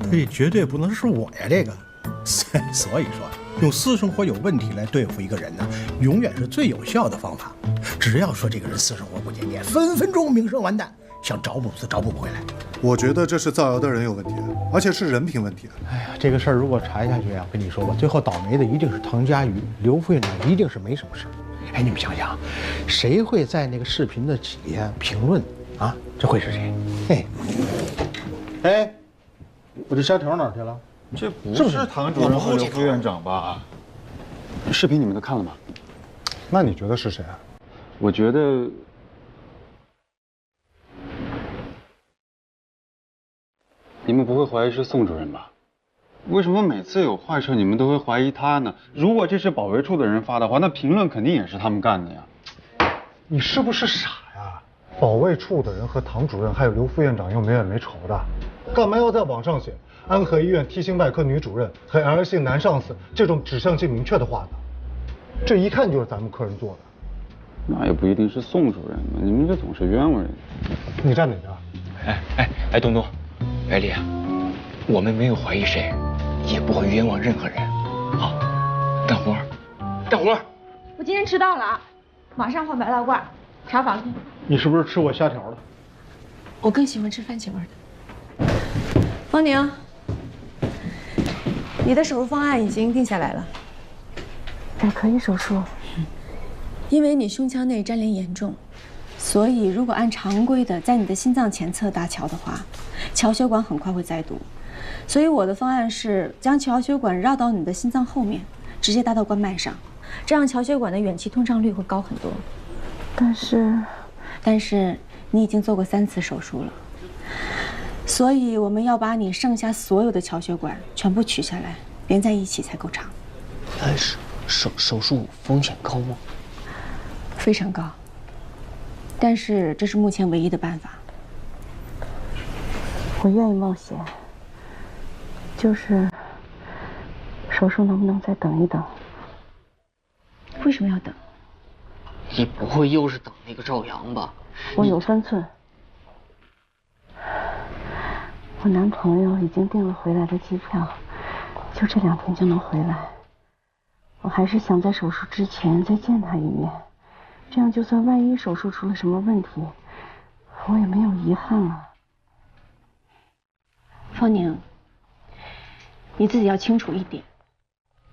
但也绝对不能是我呀！这个，所以说，用私生活有问题来对付一个人呢，永远是最有效的方法。只要说这个人私生活不检点，分分钟名声完蛋，想找补都找补不回来。我觉得这是造谣的人有问题，而且是人品问题。哎呀，这个事儿如果查下去啊，跟你说吧，最后倒霉的一定是唐佳瑜，刘副院长一定是没什么事。哎，你们想想，谁会在那个视频的底下评论啊？这会是谁？嘿，哎，我这虾条哪儿去了？这不是唐主任和刘副院长吧？视频你们都看了吗？那你觉得是谁啊？我觉得，你们不会怀疑是宋主任吧？为什么每次有坏事你们都会怀疑他呢？如果这是保卫处的人发的话，那评论肯定也是他们干的呀。你是不是傻呀？保卫处的人和唐主任还有刘副院长又没冤没仇的，干嘛要在网上写安和医院T星外科女主任和 L 姓男上司这种指向性明确的话呢？这一看就是咱们科人做的。那也不一定是宋主任嘛，你们这总是冤枉人。你站哪边？哎，东东，百里啊，我们没有怀疑谁，也不会冤枉任何人。好，干活，干活。我今天迟到了啊，马上换白大褂，查房去。你是不是吃过虾条了？我更喜欢吃番茄味的。方宁，你的手术方案已经定下来了。可以手术。因为你胸腔内粘连严重，所以如果按常规的在你的心脏前侧搭桥的话，桥血管很快会再堵。所以我的方案是将桥血管绕到你的心脏后面，直接搭到冠脉上，这样桥血管的远期通畅率会高很多。但是你已经做过3次手术了，所以我们要把你剩下所有的桥血管全部取下来，连在一起才够长。手术风险高吗？非常高，但是这是目前唯一的办法。我愿意冒险，就是手术能不能再等一等？为什么要等？你不会又是等那个赵阳吧？我有分寸。我男朋友已经订了回来的机票，就这2天就能回来。我还是想在手术之前再见他一面，这样就算万一手术出了什么问题，我也没有遗憾了。方宁，你自己要清楚一点，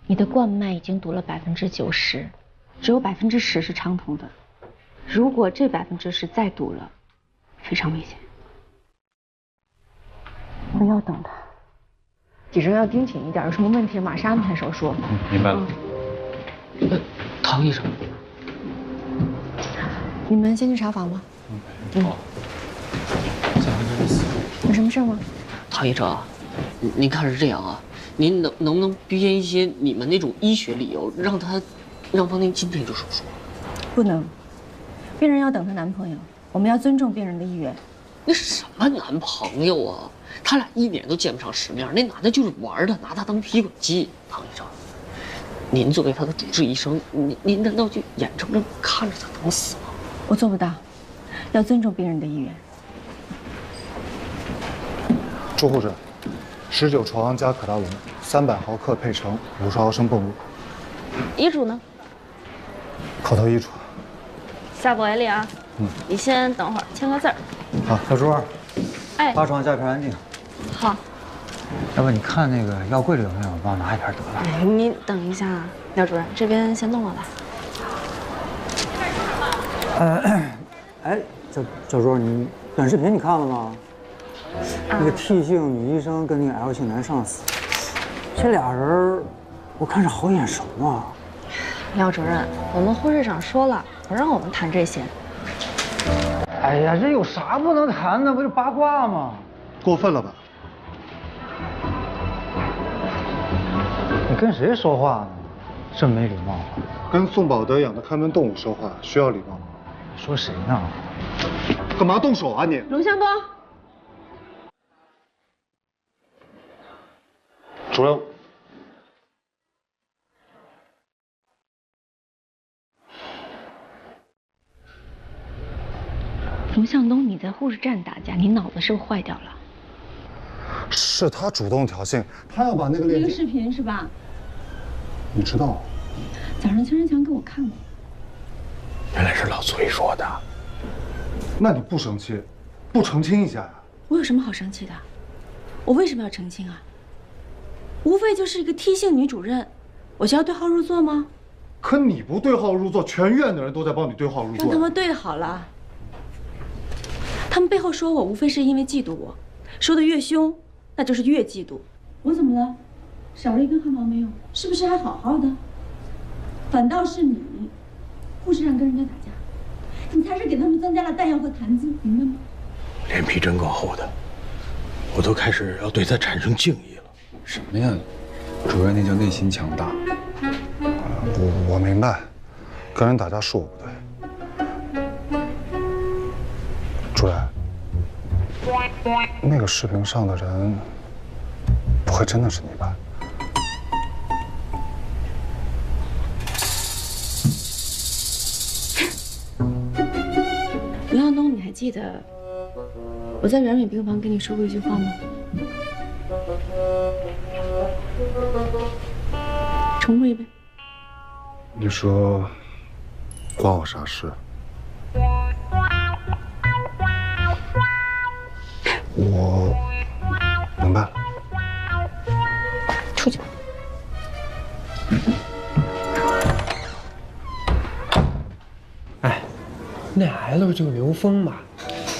你的冠脉已经堵了90%，只有10%是畅通的。如果这10%再堵了，非常危险。我要等他。体征要盯紧一点，有什么问题马上安排手术。明白了。唐医生，你们先去查房吧。好。有什么事吗？唐医生，您看是这样啊，您能不能编一些你们那种医学理由，让方宁今天就手术？不能，病人要等她男朋友，我们要尊重病人的意愿。那什么男朋友啊？他俩1年都见不上世面，那男的就是玩的，拿他当提款机。唐医生，您作为他的主治医生，您难道就眼睁睁看着他等死吗？我做不到，要尊重病人的意愿。朱护士，19朝昂加可达龙，300毫克配成50毫升泵入。遗嘱呢？口头遗嘱。下不为例啊。你先等会儿签个字儿。好，小朱。哎。把床下片安静。好。要不你看那个药柜里有没有？帮我拿一片得了。哎，你等一下，廖主任，这边先弄了吧。哎，小周，你短视频你看了吗？那个 T 姓女医生跟那个 L 姓男上司，这俩人，我看着好眼熟啊。廖主任，我们护士长说了，不让我们谈这些。哎呀，这有啥不能谈的？不是八卦吗？过分了吧？你跟谁说话呢？真没礼貌。跟宋宝德养的看门动物说话需要礼貌吗？说谁呢？干嘛动手啊你？龙向东，主任。龙向东，你在护士站打架，你脑子是不是坏掉了？是他主动挑衅，他要把那个链接。那个视频是吧？你知道？早上邱仁强给我看过。原来是老崔说的。那你不生气，不澄清一下呀？我有什么好生气的？我为什么要澄清啊？无非就是一个 T 姓女主任，我就要对号入座吗？可你不对号入座，全院的人都在帮你对号入座。让他们对好了。他们背后说我，无非是因为嫉妒我，说的越凶，那就是越嫉妒。我怎么了？少了一根汗毛没有？是不是还好好的？反倒是你，护士长跟人家打架，你才是给他们增加了弹药和谈资，明白吗？脸皮真够厚的，我都开始要对他产生敬意了。什么呀？主任，那叫内心强大。我明白，跟人打架是我不对。主任，那个视频上的人，不会真的是你吧？刘向东，你还记得我在软美病房跟你说过一句话吗？重复一遍。你说，关我啥事？我明白了。出去。哎，那 L 就是刘峰嘛，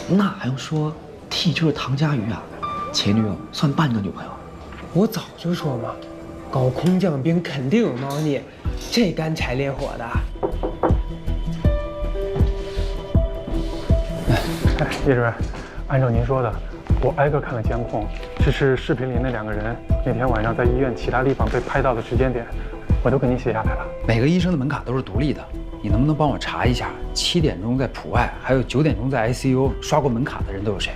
那还用说 ？T 就是唐佳瑜啊，前女友算半个女朋友。我早就说嘛，搞空降兵肯定有猫腻，这干柴烈火的。叶主任，按照您说的，我挨个看了监控，只是视频里那2个人那天晚上在医院其他地方被拍到的时间点，我都给您写下来了。每个医生的门卡都是独立的，你能不能帮我查一下7点钟在普外，还有9点钟在 ICU 刷过门卡的人都有谁？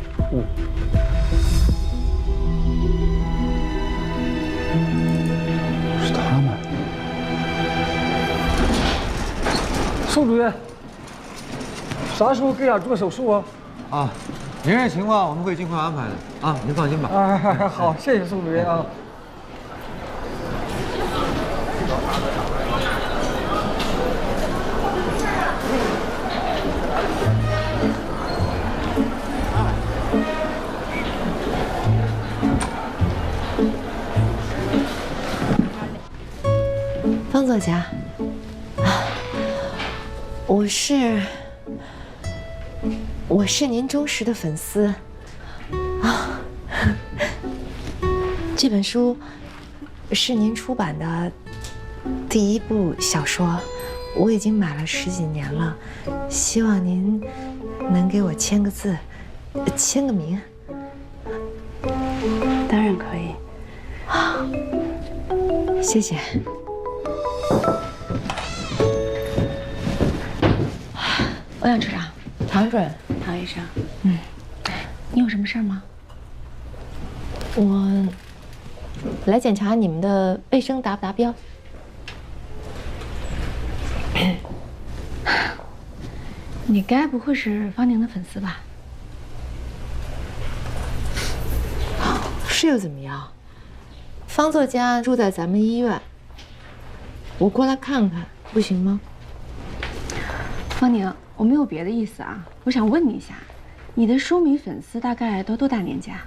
是他们。宋主任，啥时候给俺做手术啊？啊，您这情况我们会尽快安排的啊，您放心吧。好，谢谢宋主任啊。方作家，我是您忠实的粉丝啊。这本书是您出版的第1部小说，我已经买了10几年了，希望您能给我签个字，签个名。当然可以。啊，谢谢。欧阳处长，唐主任，唐医生，你有什么事儿吗？我来检查你们的卫生达不达标。你该不会是方宁的粉丝吧？是又怎么样？方作家住在咱们医院，我过来看看，不行吗？方宁，我没有别的意思啊，我想问你一下，你的书迷粉丝大概都多大年纪啊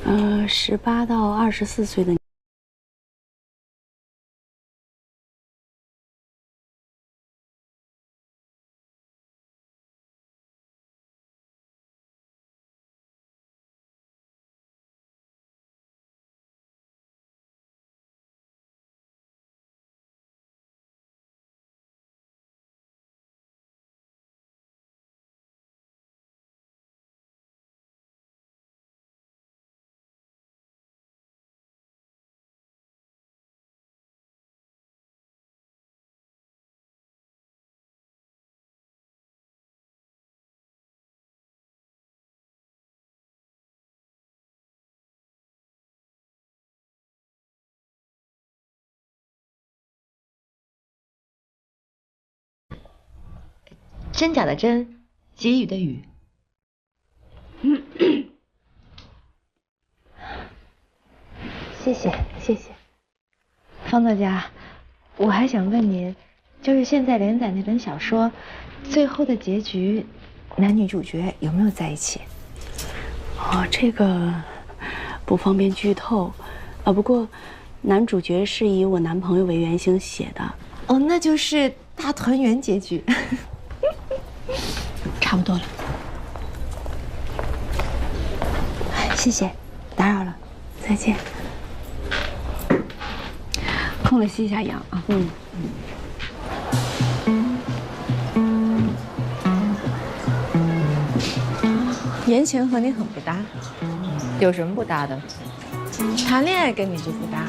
？18到24岁的。真假的真，给予的予。谢谢谢谢，方作家，我还想问您，就是现在连载那本小说，最后的结局，男女主角有没有在一起？哦，这个不方便剧透，不过男主角是以我男朋友为原型写的。哦，那就是大团圆结局。差不多了。谢谢，打扰了，再见。空了吸一下氧啊。言情和你很不搭。有什么不搭的？谈恋爱跟你就不搭，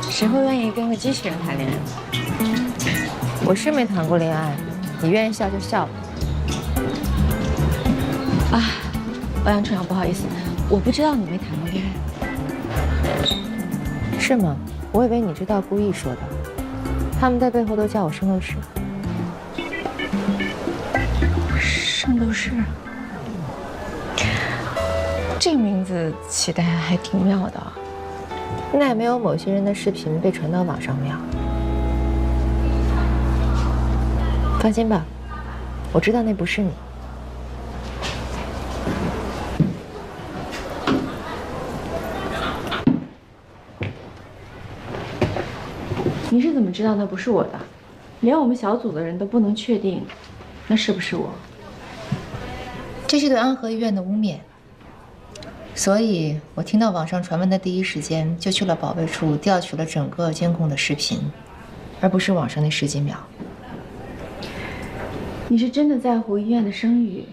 谁会愿意跟个机器人谈恋爱呢？我是没谈过恋爱，你愿意笑就笑吧。啊，欧阳春阳，不好意思，我不知道你没谈过恋爱。是吗？我以为你知道，故意说的。他们在背后都叫我圣斗士。圣斗士，这个名字起得还挺妙的。那也没有某些人的视频被传到网上妙。放心吧，我知道那不是你。你是怎么知道那不是我的？连我们小组的人都不能确定，那是不是我？这是对安和医院的污蔑，所以我听到网上传闻的第一时间就去了保卫处调取了整个监控的视频，而不是网上那10几秒。你是真的在乎医院的声誉，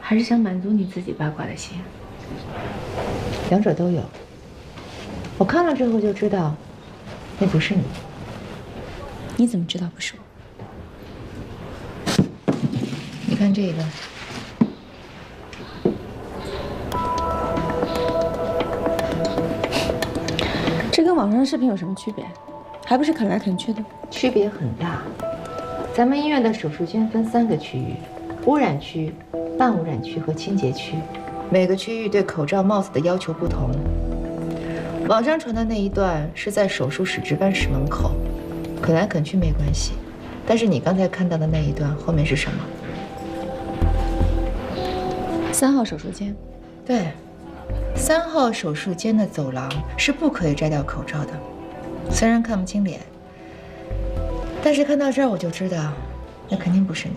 还是想满足你自己八卦的心？两者都有。我看了之后就知道，那不是你。你怎么知道不是我？你看这个。这跟网上的视频有什么区别？还不是啃来啃去的？区别很大。咱们医院的手术间分3个区域：污染区、半污染区和清洁区。每个区域对口罩、帽子的要求不同。网上传的那一段是在手术室值班室门口，啃来啃去没关系。但是你刚才看到的那一段后面是什么？3号手术间。对。3号手术间的走廊是不可以摘掉口罩的，虽然看不清脸，但是看到这儿我就知道，那肯定不是你。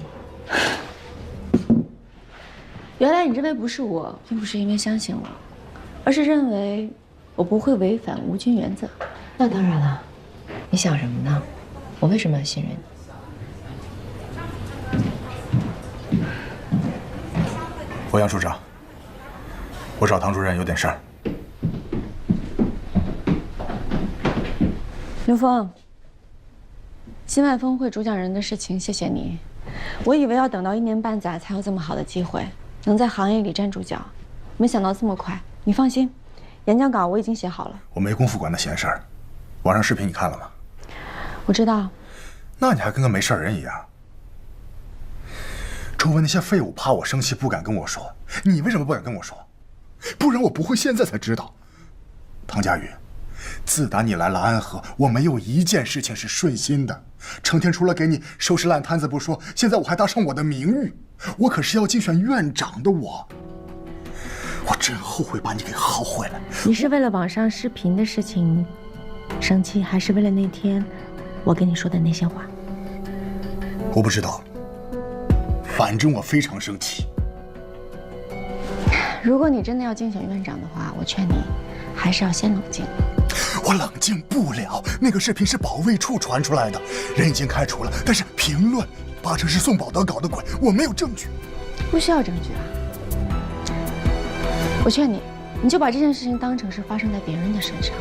原来你认为不是我，并不是因为相信我，而是认为我不会违反无菌原则。那当然了，你想什么呢？我为什么要信任你？欧阳处长。我找唐主任有点事儿。刘峰，新外峰会主讲人的事情，谢谢你。我以为要等到1年半载才有这么好的机会，能在行业里站住脚，没想到这么快。你放心，演讲稿我已经写好了。我没工夫管那闲事儿。网上视频你看了吗？我知道。那你还跟个没事人一样。周围那些废物怕我生气不敢跟我说，你为什么不敢跟我说？不然我不会现在才知道。唐佳宇，自打你来了安和，我没有一件事情是顺心的，成天除了给你收拾烂摊子不说，现在我还搭上我的名誉，我可是要竞选院长的我真后悔把你给薅回来。你是为了网上视频的事情生气，还是为了那天我跟你说的那些话？我不知道，反正我非常生气。如果你真的要竞选院长的话，我劝你还是要先冷静。我冷静不了，那个视频是保卫处传出来的，人已经开除了，但是评论8成是宋宝德搞的鬼，我没有证据。不需要证据啊！我劝你，你就把这件事情当成是发生在别人的身上，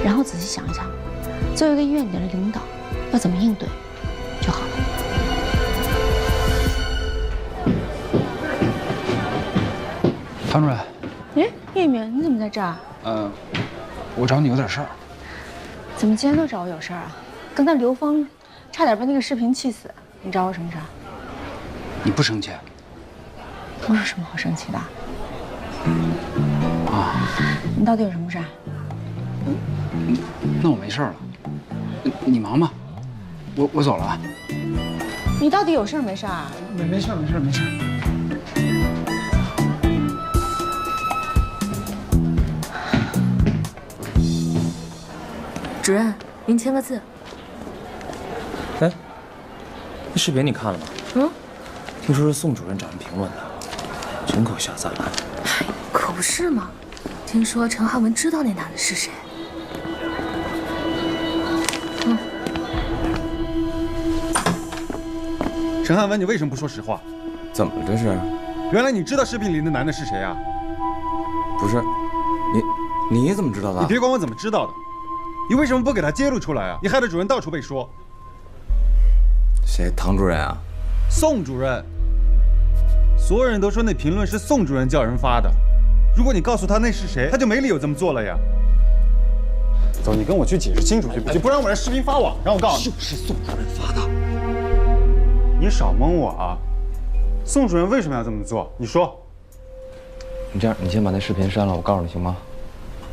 然后仔细想一想，作为一个医院里的领导，要怎么应对就好了。唐主任，哎，叶明，你怎么在这儿？我找你有点事儿。怎么今天都找我有事儿啊？刚才刘峰差点被那个视频气死，你找我什么事儿？你不生气？我有什么好生气的？啊，你到底有什么事？那我没事了，你忙吧，我走了啊。你到底有事没事啊？没事。主任，您签个字。哎，那视频你看了吗？嗯，听说是宋主任找人评论的，真够下三滥。可不是嘛。听说陈汉文知道那男的是谁。陈汉文，你为什么不说实话？怎么了这是？原来你知道视频里那男的是谁啊？不是，你怎么知道的？你别管我怎么知道的，你为什么不给他揭露出来啊？你害得主任到处被说。谁？唐主任啊？宋主任。所有人都说那评论是宋主任叫人发的，如果你告诉他那是谁，他就没理由这么做了呀。走，你跟我去解释清楚去，不然我这视频发网上，我告诉你。就是宋主任发的。你少蒙我啊！宋主任为什么要这么做？你说。你这样，你先把那视频删了，我告诉你行吗？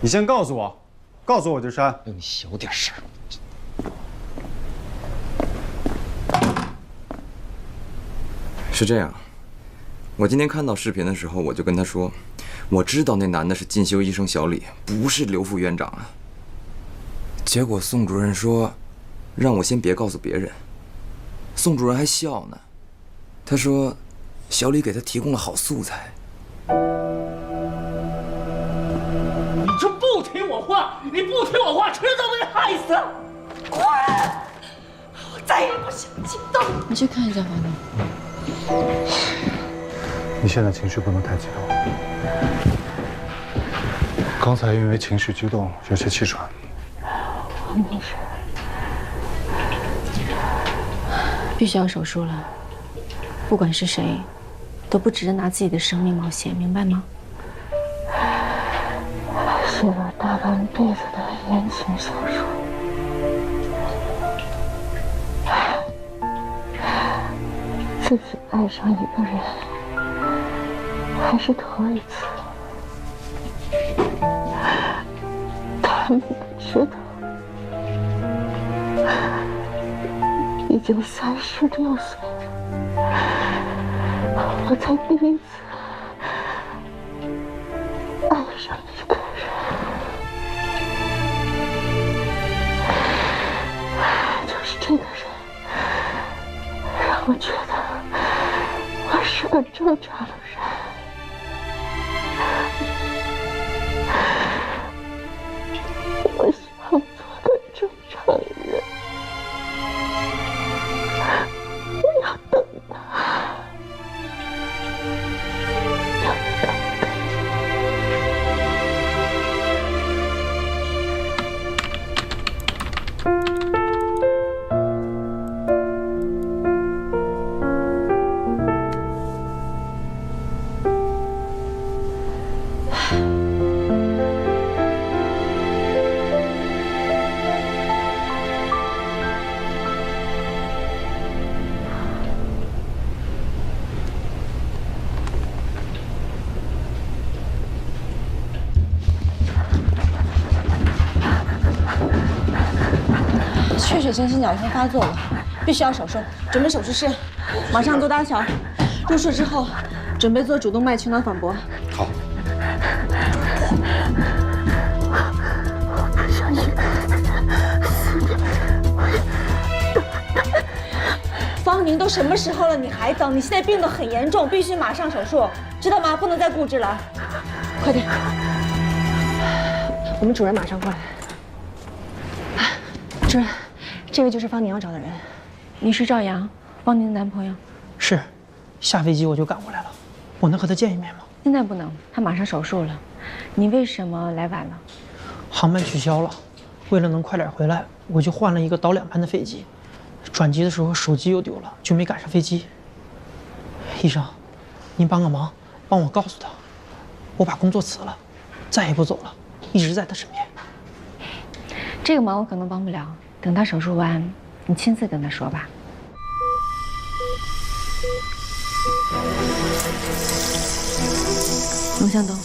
你先告诉我，告诉我就删。你小点声。是这样，我今天看到视频的时候，我就跟他说，我知道那男的是进修医生小李，不是刘副院长啊。结果宋主任说，让我先别告诉别人。宋主任还笑呢，他说，小李给他提供了好素材。你就不听我话，你不听我话，迟早被害死。滚！我再也不想见到你。你去看一下房东。你现在情绪不能太激动，刚才因为情绪激动有些气喘。没事。必须要手术了，不管是谁，都不值得拿自己的生命冒险，明白吗？写了大半辈子的言情小说，自己爱上一个人，还是头一次。他们不知道，已经36岁了，我才第一次爱上一个人。就是这个人，让我觉得我是个正常的人。我想做个正常人。我要等他。缺血性心绞痛发作了，必须要手术，准备手术室，马上做搭桥。入睡之后，准备做主动脉群脑反搏。好。我不想你死掉。方宁，都什么时候了，你还等？你现在病得很严重，必须马上手术，知道吗？不能再固执了，快点。我们主任马上过来。主任，这个就是方宁要找的人。你是赵阳，方宁的男朋友。是，下飞机我就赶过来了。我能和他见一面吗？现在不能，他马上手术了。你为什么来晚了？航班取消了，为了能快点回来，我就换了一个倒2班的飞机。转机的时候手机又丢了，就没赶上飞机。医生，您帮个忙，帮我告诉他，我把工作辞了，再也不走了，一直在他身边。这个忙我可能帮不了，等他手术完，你亲自跟他说吧。龙向东，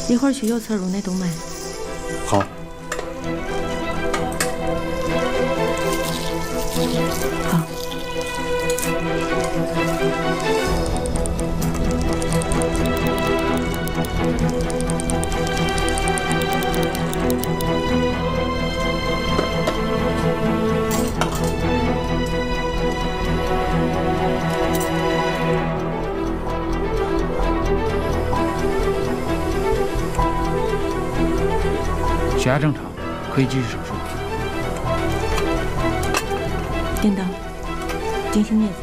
一会儿取右侧颅内动脉。好。好。血压正常，可以继续手术。颠倒，进行镊子。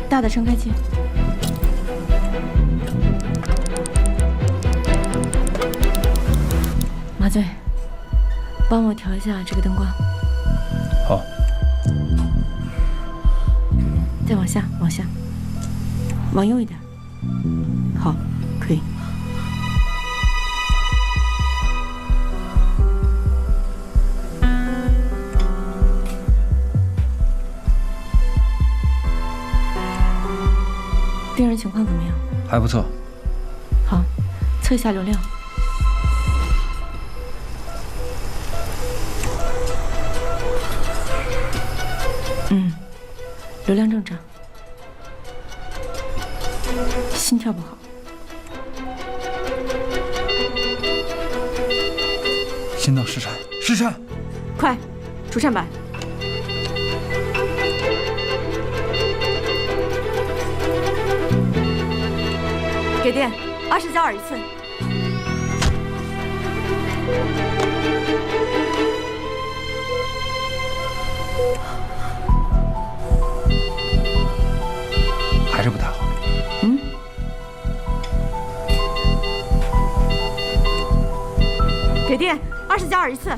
大的撑开器。麻醉，帮我调一下这个灯光。好。再往下，往下，往右一点。好，可以。病人情况怎么样？还不错。好，测一下流量。流量正常，心跳不好。心脏失颤，失颤！快，除颤板。给电，20焦耳一次。还是不太好。给电，20焦耳一次。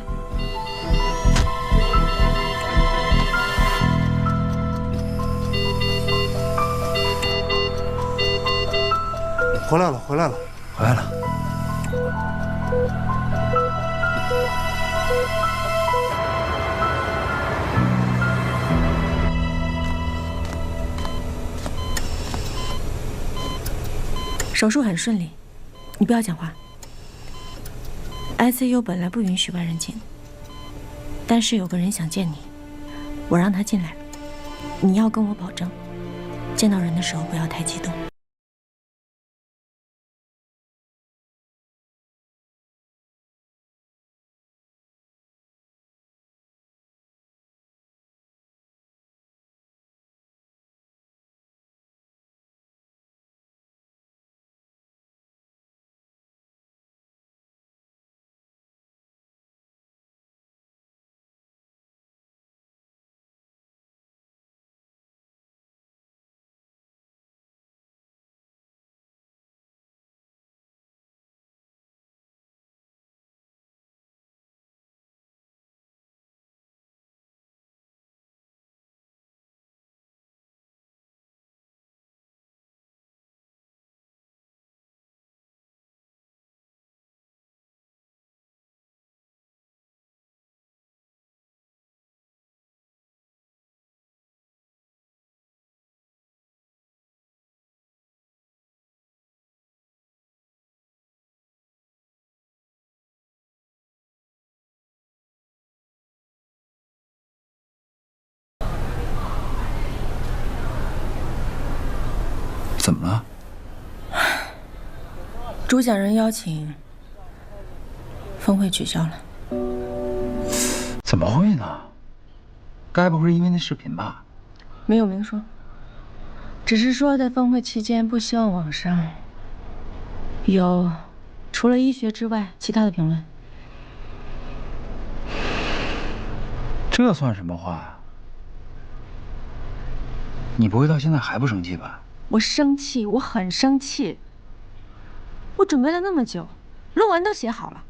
回来了，回来了，回来了。手术很顺利，你不要讲话。ICU 本来不允许外人进，但是有个人想见你，我让他进来了。你要跟我保证，见到人的时候不要太激动。怎么了？主讲人邀请，峰会取消了。怎么会呢？该不会是因为那视频吧？没有明说，只是说在峰会期间不希望网上有除了医学之外其他的评论。这算什么话呀？你不会到现在还不生气吧？我生气，我很生气。我准备了那么久，论文都写好了，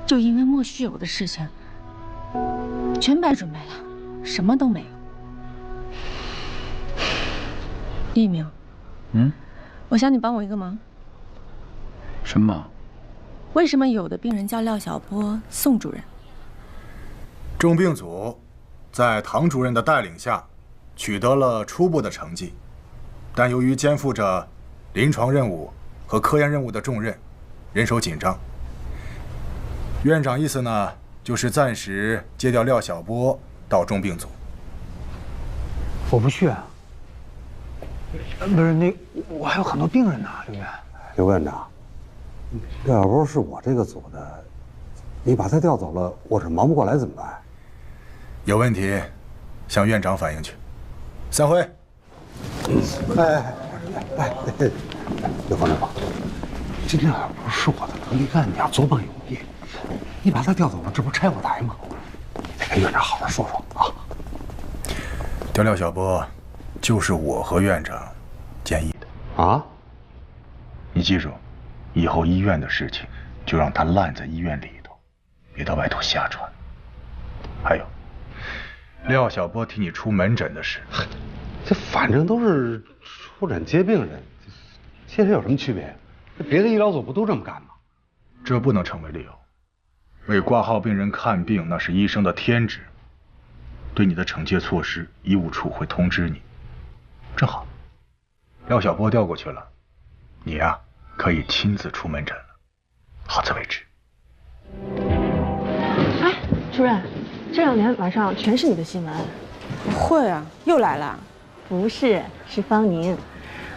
就因为莫须有的事情，全白准备了，什么都没有。李一鸣，我想你帮我一个忙。什么忙？为什么有的病人叫廖晓波宋主任？重病组在唐主任的带领下，取得了初步的成绩，但由于肩负着临床任务和科研任务的重任，人手紧张。院长意思呢，就是暂时接调廖晓波到重病组。我不去啊。不是那，我还有很多病人呢，刘院。刘院长，廖晓波是我这个组的，你把他调走了，我是忙不过来，怎么办？有问题，向院长反映去。散会。刘方，这廖晓波是我的得力干将，左膀右臂，你把他调走了，这不拆我台吗？你得跟院长好好说说啊。调廖晓波，就是我和院长建议的啊。你记住，以后医院的事情就让他烂在医院里头，别到外头瞎传。还有，廖晓波替你出门诊的事，这反正都是出诊接病人，接谁有什么区别？这别的医疗组不都这么干吗？这不能成为理由。为挂号病人看病，那是医生的天职。对你的惩戒措施，医务处会通知你。正好，廖晓波调过去了，你呀可以亲自出门诊了。好自为之。哎，主任，这2年晚上全是你的新闻。不会啊，又来了？不是，是方宁。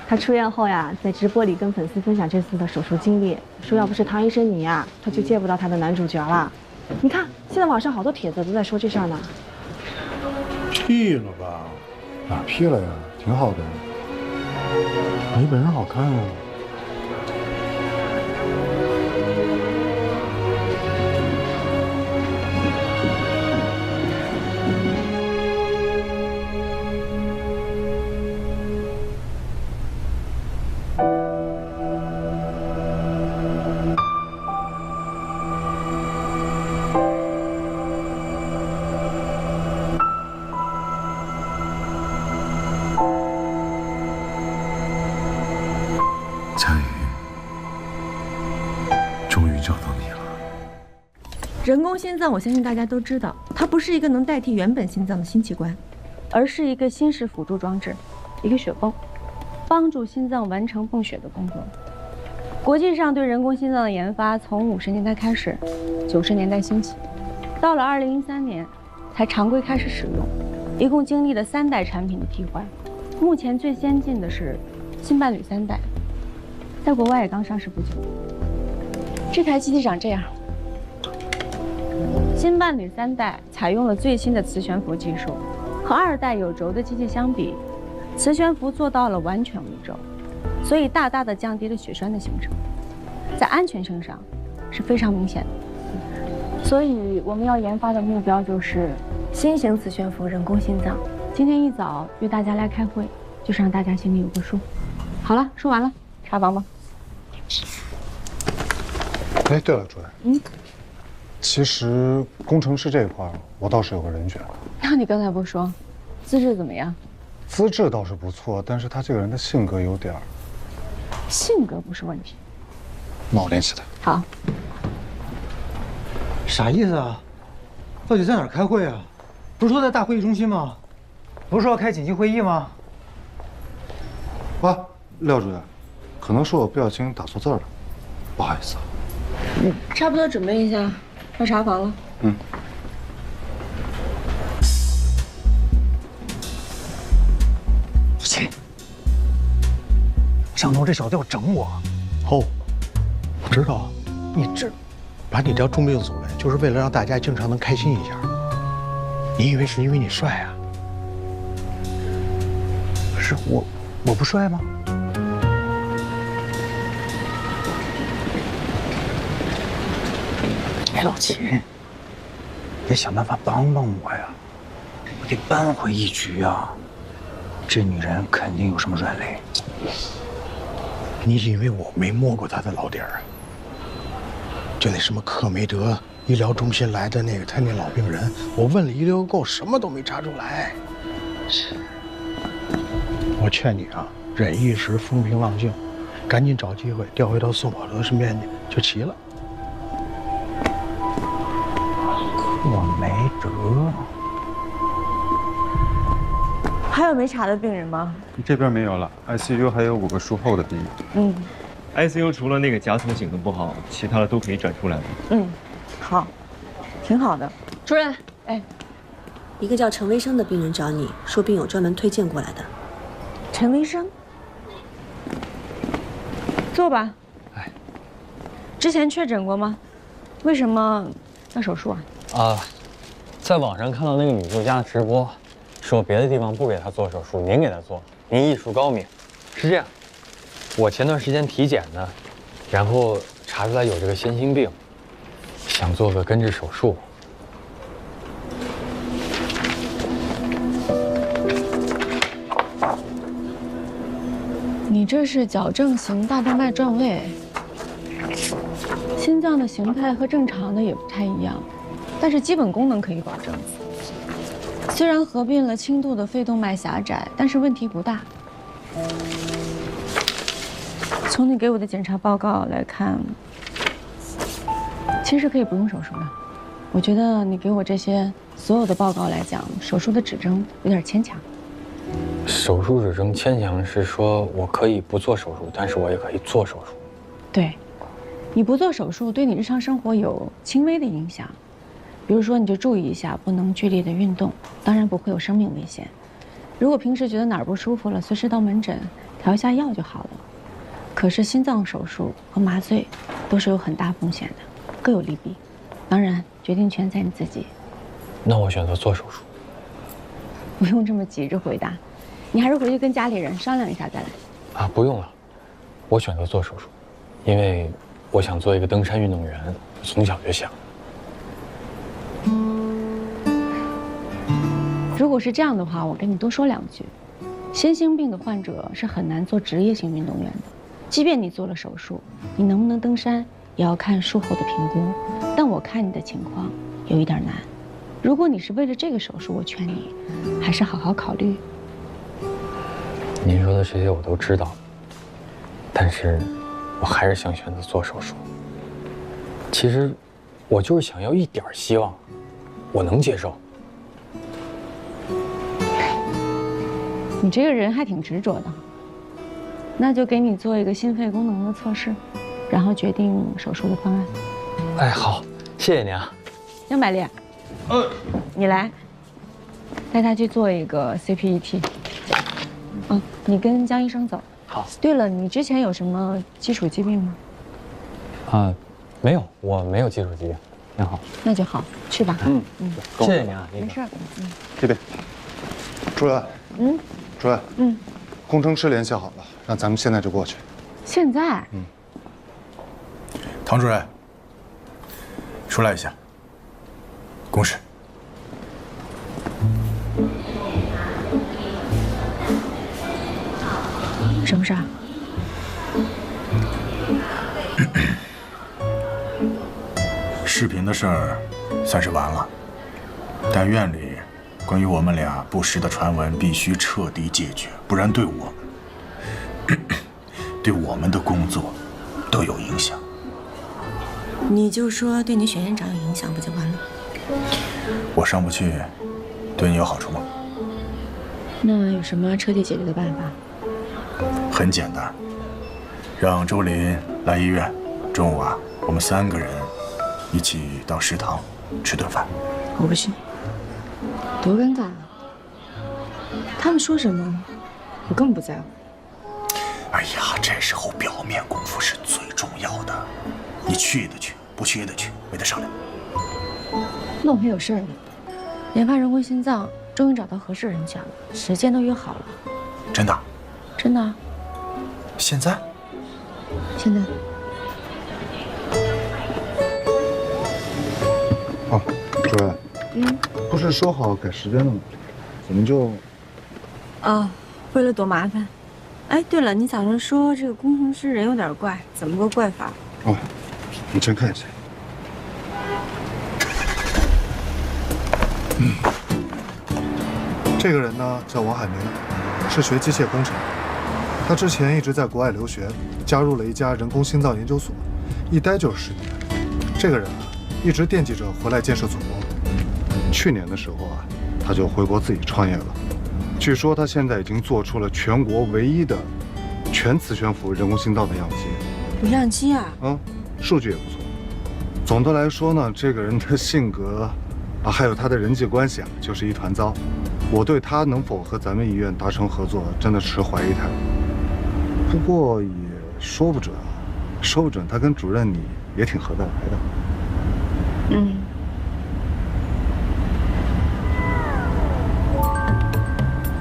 他出院后呀，在直播里跟粉丝分享这次的手术经历，说要不是唐医生你呀，他就接不到他的男主角了。你看，现在网上好多帖子都在说这事儿呢。P 了吧？哪 P 了呀？挺好的，没本人好看啊。佳宇，终于找到你了。人工心脏，我相信大家都知道，它不是一个能代替原本心脏的新器官，而是一个心室辅助装置，一个血泵，帮助心脏完成泵血的工作。国际上对人工心脏的研发从50年代开始，90年代兴起，到了2003年才常规开始使用，一共经历了3代产品的替换。目前最先进的是新伴侣3代，在国外也刚上市不久。这台机器长这样。新伴侣3代采用了最新的磁悬浮技术，和2代有轴的机器相比，磁悬浮做到了完全无轴，所以大大的降低了血栓的形成，在安全性上是非常明显的。所以我们要研发的目标就是新型磁悬浮人工心脏。今天一早约大家来开会，就是让大家心里有个数。好了，说完了，查房吧。哎，对了，主任，其实工程师这一块我倒是有个人选。那你刚才不说，资质怎么样？资质倒是不错，但是他这个人的性格有点儿……性格不是问题。那我联系他。好。啥意思啊？到底在哪儿开会啊？不是说在大会议中心吗？不是说要开紧急会议吗？啊，廖主任，可能是我不小心打错字了，不好意思啊。差不多准备一下，要查房了。切！想弄这小子要整我。哦，我知道，你这把你调重病组来，就是为了让大家经常能开心一下。你以为是因为你帅啊？是我不帅吗？哎，老秦，得想办法帮帮我呀！我得扳回一局啊！这女人肯定有什么软肋。你以为我没摸过她的老底儿啊？就那什么克梅德医疗中心来的他那老病人，我问了一溜够，什么都没查出来。我劝你啊，忍一时风平浪静，赶紧找机会调回到宋保德身边去，就齐了。克梅德。还有没查的病人吗？这边没有了 ，ICU 还有5个术后的病人。ICU 除了那个夹层醒的不好，其他的都可以转出来的。好，挺好的。主任，哎，一个叫陈维生的病人找你说，病友专门推荐过来的。陈维生，坐吧。之前确诊过吗？为什么要手术啊？在网上看到那个女作家的直播，说别的地方不给她做手术，您给她做，您艺术高明。是这样，我前段时间体检呢，然后查出来有这个先心病，想做个根治手术。你这是矫正型大动脉转位，心脏的形态和正常的也不太一样，但是基本功能可以保证。虽然合并了轻度的肺动脉狭窄，但是问题不大。从你给我的检查报告来看，其实可以不用手术的。我觉得你给我这些所有的报告来讲，手术的指征有点牵强。手术指征牵强是说我可以不做手术，但是我也可以做手术。对，你不做手术对你日常生活有轻微的影响，比如说你就注意一下，不能剧烈的运动，当然不会有生命危险。如果平时觉得哪儿不舒服了，随时到门诊调一下药就好了。可是心脏手术和麻醉都是有很大风险的，各有利弊，当然决定权在你自己。那我选择做手术。不用这么急着回答，你还是回去跟家里人商量一下再来。不用了，我选择做手术，因为我想做一个登山运动员，从小就想。如果是这样的话，我跟你多说2句。先心病的患者是很难做职业性运动员的，即便你做了手术，你能不能登山也要看术后的评估。但我看你的情况有一点难，如果你是为了这个手术，我劝你还是好好考虑。您说的这些我都知道，但是我还是想选择做手术。其实我就是想要一点希望，我能接受。你这个人还挺执着的，那就给你做一个心肺功能的测试，然后决定手术的方案。好，谢谢您啊。杨百丽，你来，带他去做一个 CPET。你跟江医生走。好。对了，你之前有什么基础疾病吗？没有，我没有基础疾病。您好。那就好，去吧。谢谢您啊。没事。这边，主任。主任。工程师联系好了，让咱们现在就过去。现在？唐主任，出来一下。公事。什么事啊？视频的事儿算是完了，但院里关于我们俩不实的传闻必须彻底解决，不然对我们的工作都有影响。你就说对你选院长有影响不就完了？我上不去，对你有好处吗？那有什么彻底解决的办法？很简单，让周林来医院，中午啊，我们3个人一起到食堂吃顿饭。我不去，多尴尬啊！他们说什么，我根本不在乎。哎呀，这时候表面功夫是最重要的，你去也得去，不去也得去，没得商量。那我还有事儿呢，研发人工心脏终于找到合适人选了，时间都约好了。真的？真的。现在？现在。主任。不是说好改时间了吗？我们就……为了躲麻烦。哎，对了，你早上说这个工程师人有点怪，怎么个怪法？你先看一下。这个人呢叫王海明，是学机械工程。他之前一直在国外留学，加入了一家人工心脏研究所，一待就是10年。这个人啊，一直惦记着回来建设祖国。去年的时候啊，他就回国自己创业了。据说他现在已经做出了全国唯一的全磁悬浮人工心脏的样机。样机啊？数据也不错。总的来说呢，这个人的性格啊，还有他的人际关系啊，就是一团糟。我对他能否和咱们医院达成合作，真的持怀疑态度。不过也说不准，说不准他跟主任你也挺合得来的。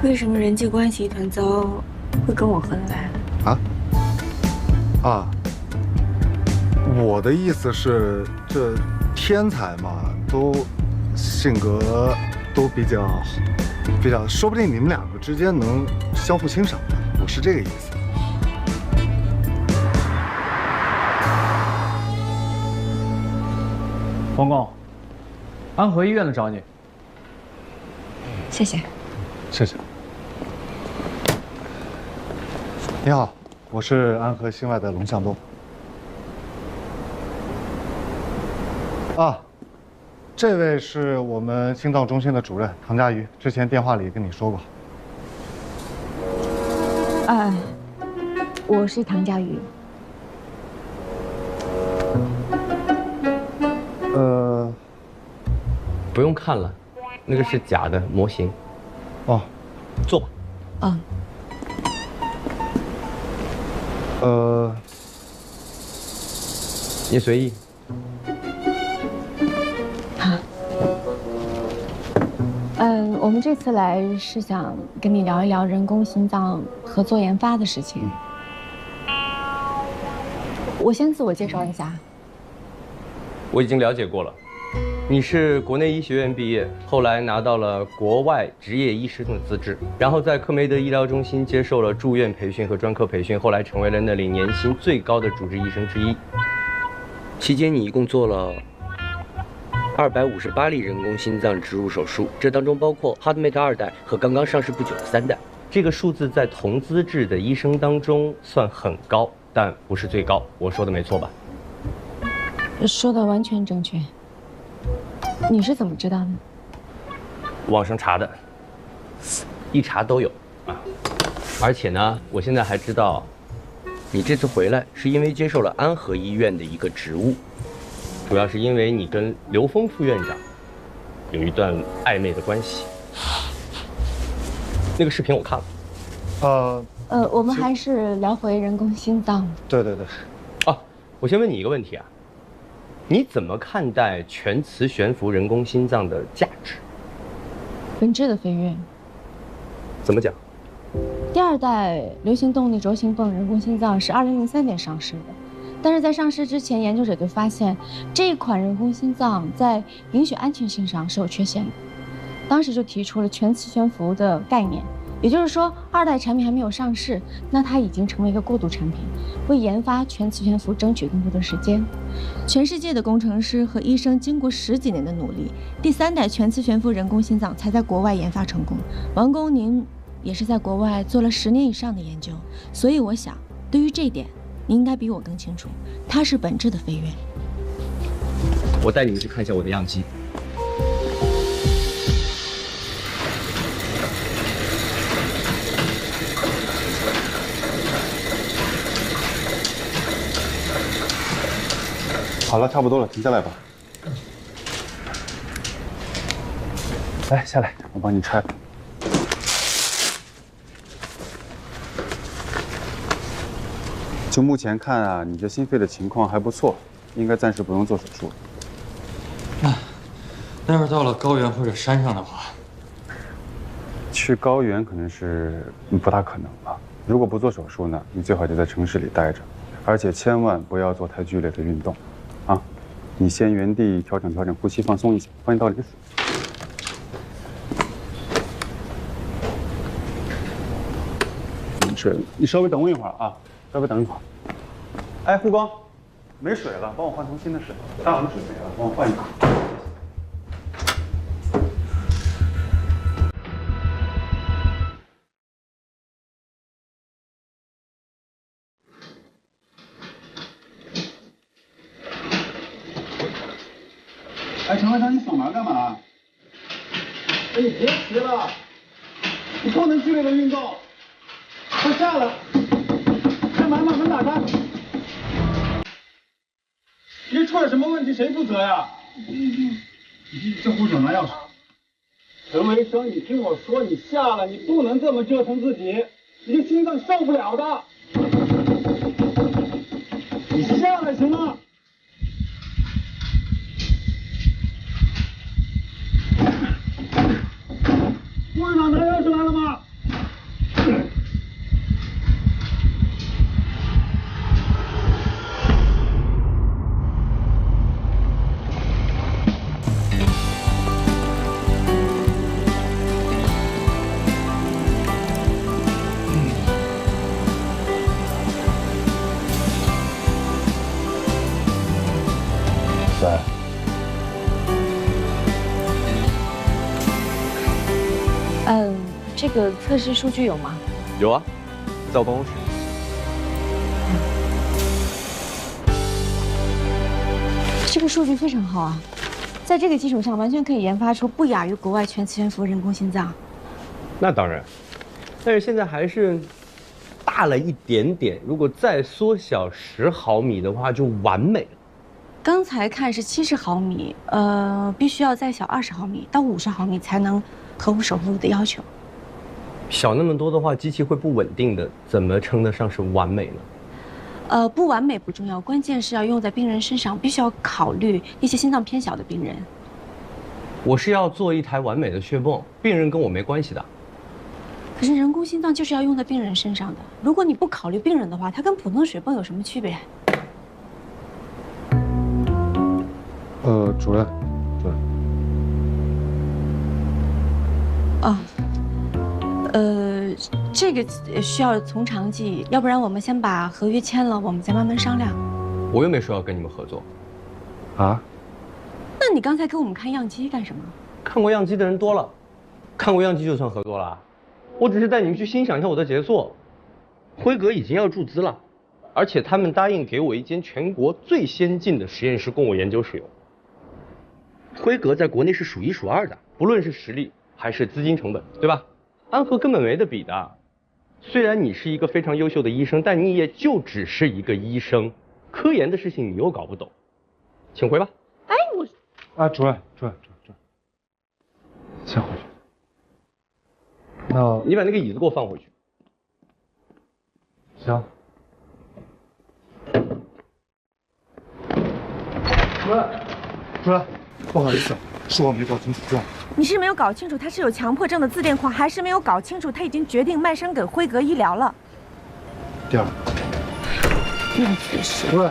为什么人际关系一团糟会跟我合得来？我的意思是，这天才嘛，都性格都比较，说不定你们两个之间能相互欣赏的。我是这个意思。冯工，安和医院的找你。谢谢。谢谢。你好，我是安和心外的龙向东。这位是我们心脏中心的主任唐佳瑜，之前电话里跟你说过。我是唐佳瑜。不用看了，那个是假的模型。坐吧。你随意。我们这次来是想跟你聊一聊人工心脏合作研发的事情。我先自我介绍一下。我已经了解过了，你是国内医学院毕业，后来拿到了国外执业医师的资质，然后在科梅德医疗中心接受了住院培训和专科培训，后来成为了那里年薪最高的主治医生之一。期间你一共做了258例人工心脏植入手术，这当中包括 HeartMate 2代和刚刚上市不久的3代。这个数字在同资质的医生当中算很高，但不是最高。我说的没错吧？说的完全正确。你是怎么知道的？网上查的，一查都有啊。而且呢，我现在还知道，你这次回来是因为接受了安和医院的一个职务，主要是因为你跟刘峰副院长有一段暧昧的关系。那个视频我看了。我们还是聊回人工心脏。对。我先问你一个问题啊，你怎么看待全磁悬浮人工心脏的价值？本质的飞跃。怎么讲？第2代流行动力轴心泵人工心脏是2003年上市的，但是在上市之前，研究者就发现这一款人工心脏在凝血安全性上是有缺陷的。当时就提出了全磁悬浮的概念，也就是说2代产品还没有上市，那它已经成为一个过渡产品，为研发全磁悬浮争取更多的时间。全世界的工程师和医生经过10几年的努力，第3代全磁悬浮人工心脏才在国外研发成功。王工，您也是在国外做了10年以上的研究，所以我想，对于这一点，你应该比我更清楚，它是本质的飞跃。我带你们去看一下我的样机。好了，差不多了，停下来吧。来，下来，我帮你拆。就目前看啊，你这心肺的情况还不错，应该暂时不用做手术。待会儿到了高原或者山上的话，去高原可能是不大可能了。如果不做手术呢，你最好就在城市里待着，而且千万不要做太剧烈的运动。啊，你先原地调整呼吸，放松一下。帮你倒点水。水，你稍微等我一会儿啊，稍微等一会儿。哎，护工，没水了，帮我换成新的水。大桶水没了，帮我换一桶。哎，陈文生，你锁门干嘛？哎，你别急了，你不能剧烈的运动。快下来！开门，把门打开。你出了什么问题，谁负责呀？你这护士长拿钥匙。陈维生，你听我说，你下来，你不能这么折腾自己，你的心脏受不了的。你下来行吗？护士长拿钥匙来了吗？这个测试数据有吗？有啊，在我办公室。这个数据非常好啊，在这个基础上，完全可以研发出不亚于国外全磁悬浮人工心脏。那当然，但是现在还是大了一点点，如果再缩小10毫米的话，就完美了。刚才看是70毫米，必须要再小20毫米到50毫米才能合乎手术的要求。小那么多的话，机器会不稳定的，怎么称得上是完美呢？不完美不重要，关键是要用在病人身上，必须要考虑一些心脏偏小的病人。我是要做一台完美的血泵，病人跟我没关系的。可是人工心脏就是要用在病人身上的，如果你不考虑病人的话，它跟普通血泵有什么区别？主任。啊。这个需要从长计议，要不然我们先把合约签了，我们再慢慢商量。我又没说要跟你们合作。啊？那你刚才给我们看样机干什么？看过样机的人多了，看过样机就算合作了。我只是带你们去欣赏一下我的杰作。辉格已经要注资了，而且他们答应给我一间全国最先进的实验室供我研究使用。辉格在国内是数1数2的，不论是实力还是资金成本，对吧？安和根本没得比的。虽然你是一个非常优秀的医生，但你也就只是一个医生，科研的事情你又搞不懂，请回吧。哎，我……主任，先回去。那你把那个椅子给我放回去。行。主任，不好意思，是我没搞清楚状况。你是没有搞清楚他是有强迫症的自恋狂，还是没有搞清楚他已经决定卖身给辉格医疗了？第二。主任。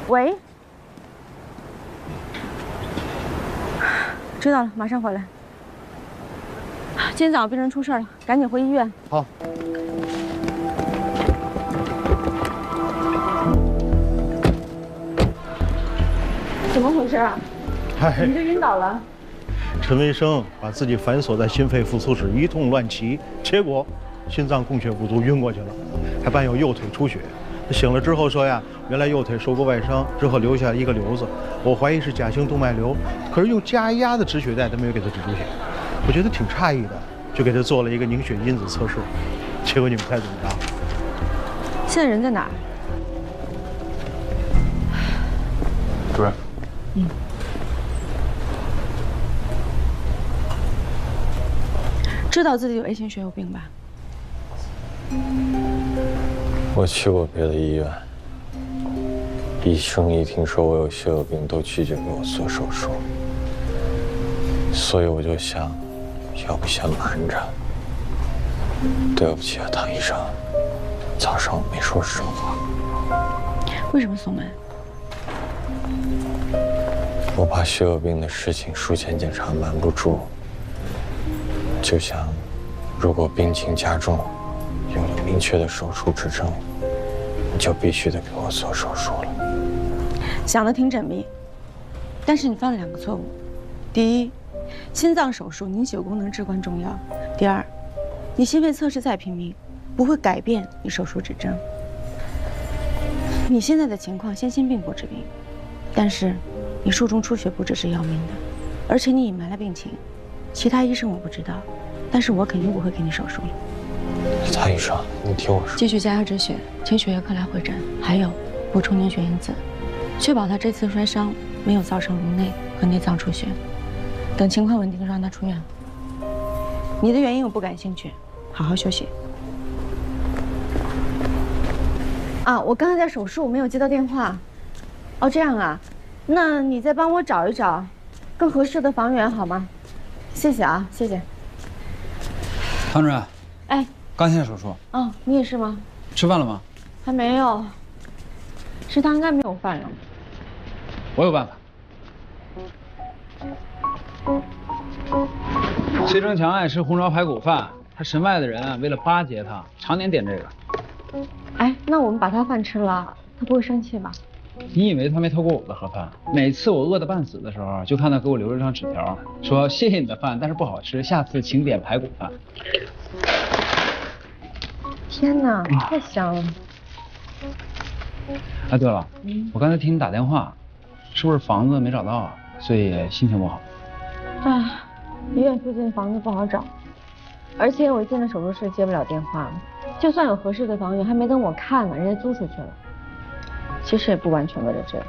喂。知道了，马上回来。今天早上病人出事了，赶紧回医院。好。怎么回事啊？你就晕倒了。陈维生把自己反锁在心肺复苏室一通乱骑，结果心脏供血不足晕过去了，还伴有右腿出血。醒了之后说呀，原来右腿受过外伤，之后留下一个瘤子，我怀疑是假性动脉瘤，可是用加压的止血带都没有给他止住血。我觉得挺诧异的，就给他做了一个凝血因子测试，结果你们猜怎么着？现在人在哪儿？主任。知道自己有 A 型血友病吧？我去过别的医院，医生一听说我有血友病，都拒绝给我做手术，所以我就想，要不先瞒着。对不起啊，唐医生，早上我没说实话。为什么锁门？我怕血友病的事情术前检查瞒不住，就想，如果病情加重，有了明确的手术指征，你就必须得给我做手术了。想得挺缜密，但是你犯了2个错误：第一，心脏手术凝血功能至关重要；第二，你心肺测试再拼命，不会改变你手术指征。你现在的情况先心病后治病，但是你术中出血不只是要命的，而且你隐瞒了病情，其他医生我不知道，但是我肯定不会给你手术了。蔡医生，你听我说，继续加压止血，请血液科来会诊，还有补充凝血因子，确保他这次摔伤没有造成颅内和内脏出血。等情况稳定，让他出院。你的原因我不感兴趣，好好休息。啊，我刚才在手术，没有接到电话。哦，这样啊，那你再帮我找一找更合适的房源好吗？谢谢啊，谢谢。唐主任，哎，刚下手术。哦，你也是吗？吃饭了吗？还没有，食堂应该没有饭了。我有办法。崔成强爱吃红烧排骨饭，他神外的人为了巴结他，常年点这个。哎，那我们把他饭吃了，他不会生气吧？你以为他没偷过我的盒饭？每次我饿得半死的时候，就看他给我留了张纸条，说谢谢你的饭，但是不好吃，下次请点排骨饭。天哪，太香了！哎，对了，我刚才听你打电话，是不是房子没找到啊？所以心情不好？哎，医院附近房子不好找，而且我进了手术室接不了电话，就算有合适的房源，还没等我看呢，人家租出去了。其实也不完全为了这个。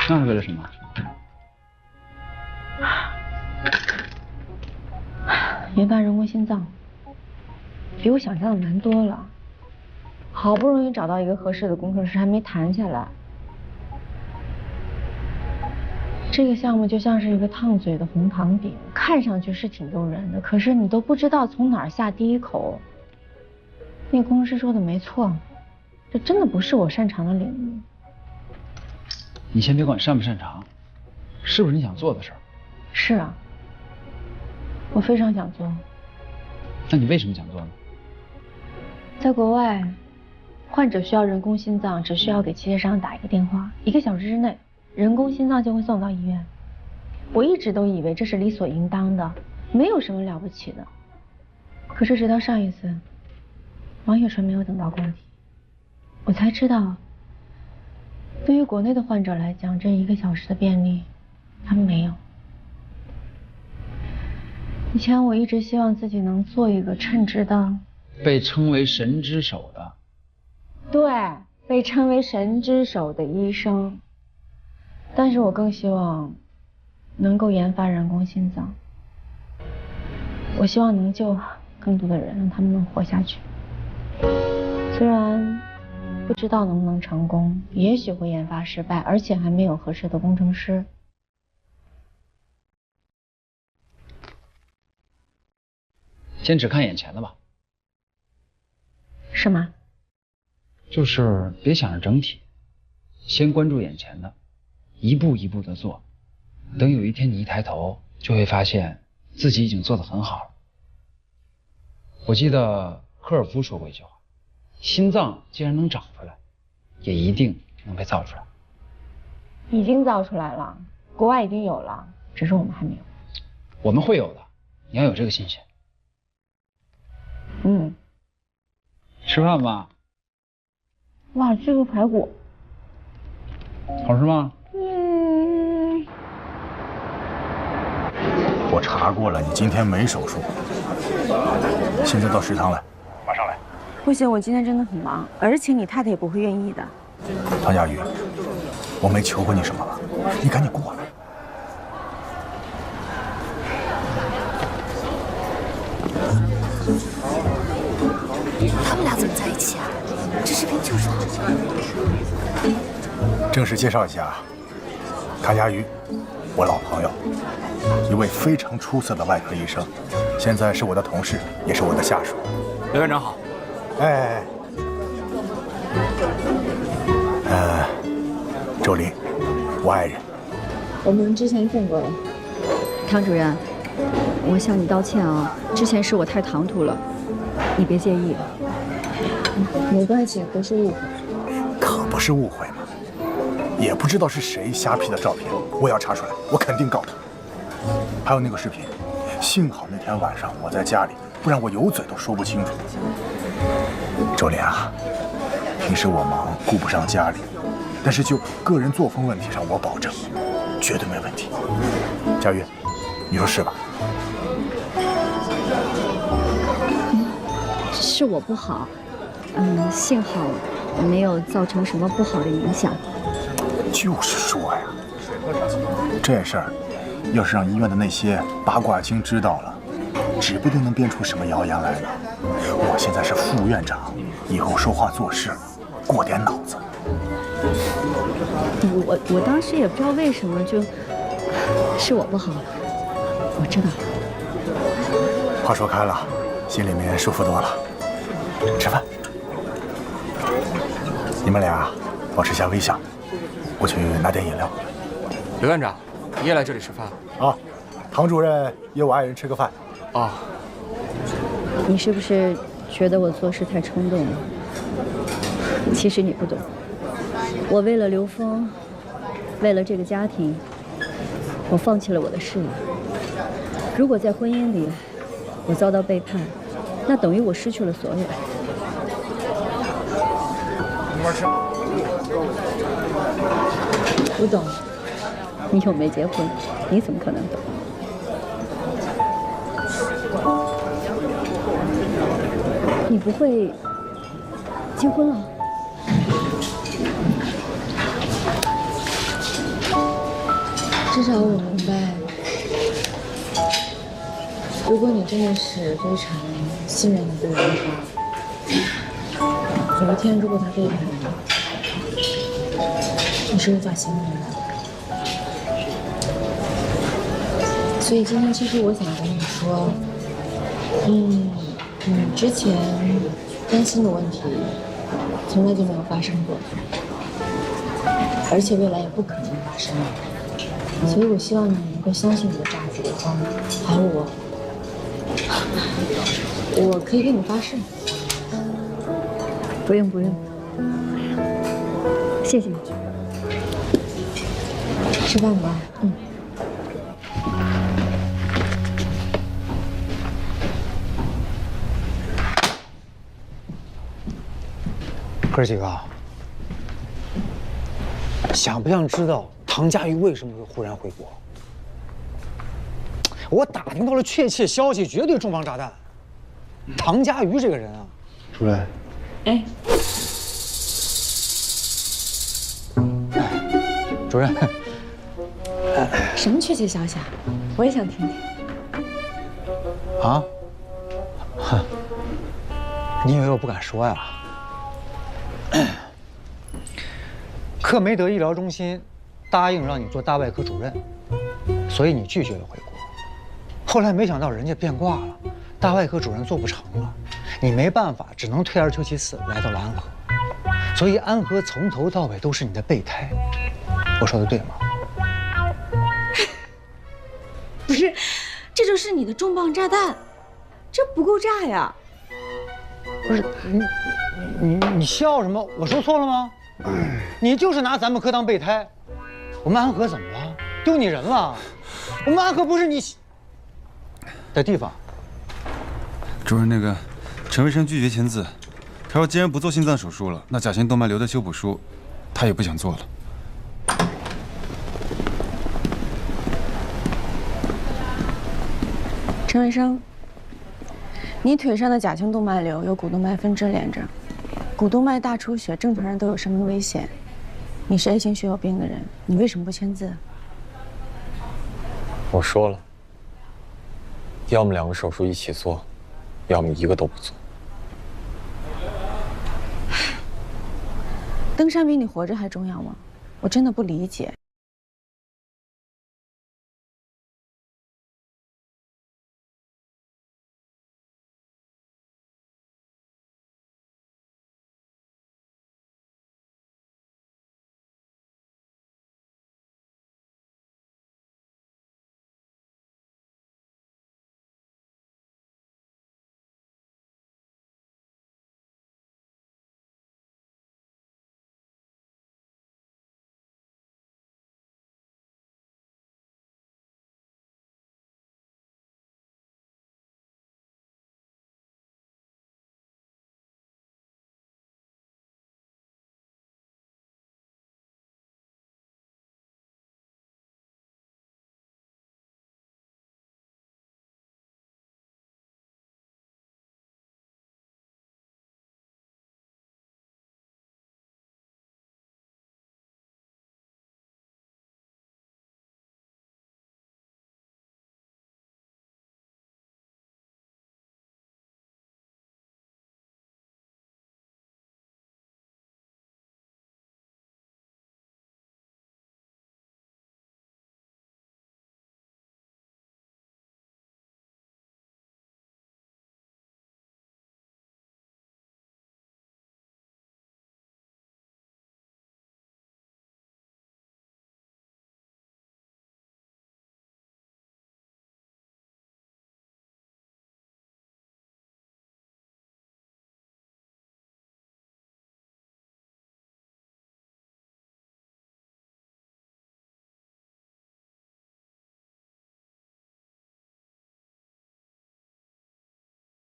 那是为了什么？研发人工心脏，比我想象的难多了。好不容易找到一个合适的工程师，还没谈下来。这个项目就像是一个烫嘴的红糖饼，看上去是挺诱人的，可是你都不知道从哪儿下第一口。那工程师说的没错，这真的不是我擅长的领域。你先别管擅不擅长，是不是你想做的事儿？是啊，我非常想做。那你为什么想做呢？在国外，患者需要人工心脏，只需要给器械商打一个电话，1个小时之内，人工心脏就会送到医院。我一直都以为这是理所应当的，没有什么了不起的。可是直到上一次，王雪纯没有等到供体，我才知道，对于国内的患者来讲，这1个小时的便利，他们没有。以前我一直希望自己能做一个称职的，被称为神之手的，对，被称为神之手的医生。但是我更希望能够研发人工心脏，我希望能救更多的人，让他们能活下去。虽然不知道能不能成功，也许会研发失败，而且还没有合适的工程师。先只看眼前的吧。是吗？就是别想着整体，先关注眼前的，一步一步的做。等有一天你一抬头，就会发现自己已经做得很好了。我记得科尔夫说过一句话：心脏既然能长出来，也一定能被造出来。已经造出来了，国外已经有了，只是我们还没有。我们会有的，你要有这个信心。吃饭吧。哇，这个排骨好吃吗？我查过了，你今天没手术。现在到食堂来，马上来。不行，我今天真的很忙，而且你太太也不会愿意的。唐佳宇，我没求过你什么吧？你赶紧过来。他们俩怎么在一起啊？这视频就是他。正式介绍一下，唐佳瑜，我老朋友，一位非常出色的外科医生，现在是我的同事，也是我的下属。刘院长好。哎，周林，我爱人。我们之前见过了。唐主任，我向你道歉啊，之前是我太唐突了，你别介意。没关系，不是误会。可不是误会嘛，也不知道是谁瞎 P 的照片，我要查出来，我肯定告他。还有那个视频，幸好那天晚上我在家里，不然我有嘴都说不清楚。周林啊，平时我忙顾不上家里，但是就个人作风问题上，我保证绝对没问题。佳玉，你说是吧？是我不好，幸好没有造成什么不好的影响。就是说呀，这事儿要是让医院的那些八卦精知道了，指不定能编出什么谣言来呢。我现在是副院长，以后说话做事过点脑子。我当时也不知道为什么，是我不好。我知道。话说开了，心里面舒服多了。吃饭。你们俩保持下微笑，我去拿点饮料。刘院长，你也来这里吃饭啊？唐主任约我爱人吃个饭。哦。你是不是觉得我做事太冲动了？其实你不懂，我为了刘峰，为了这个家庭，我放弃了我的事业。如果在婚姻里我遭到背叛，那等于我失去了所有。一块吃。不懂，你又没结婚，你怎么可能懂？你不会结婚了？至少我明白，如果你真的是非常信任一个人的话，有一天如果他背叛你，你是无法信任的。所以今天其实我想跟你说，你之前担心的问题从来就没有发生过，而且未来也不可能发生。所以我希望你能够相信你的丈夫刘峰，还有我。我可以给你发誓。不用不用，谢谢你。吃饭吧。哥几个，想不想知道唐佳瑜为什么会忽然回国？我打听到了确切消息，绝对重磅炸弹。唐佳瑜这个人啊，主任，哎，主任，什么确切消息啊？我也想听听。啊？哼，你以为我不敢说呀？克梅德医疗中心答应让你做大外科主任，所以你拒绝了回国。后来没想到人家变卦了，大外科主任做不成了，你没办法，只能退而求其次来到了安和。所以安和从头到尾都是你的备胎。我说的对吗？不是，这就是你的重磅炸弹，这不够炸呀！不是你笑什么？我说错了吗？你就是拿咱们科当备胎，我们安和怎么了？丢你人了？我们安和不是你的地方。主任，那个陈卫生拒绝签字，他说既然不做心脏手术了，那甲型动脉瘤的修补书，他也不想做了。陈卫生，你腿上的甲型动脉瘤有股动脉分支连着，股动脉大出血，正常人都有生命危险。你是 A 型血友病的人，你为什么不签字？我说了，要么两个手术一起做，要么一个都不做。登山比你活着还重要吗？我真的不理解。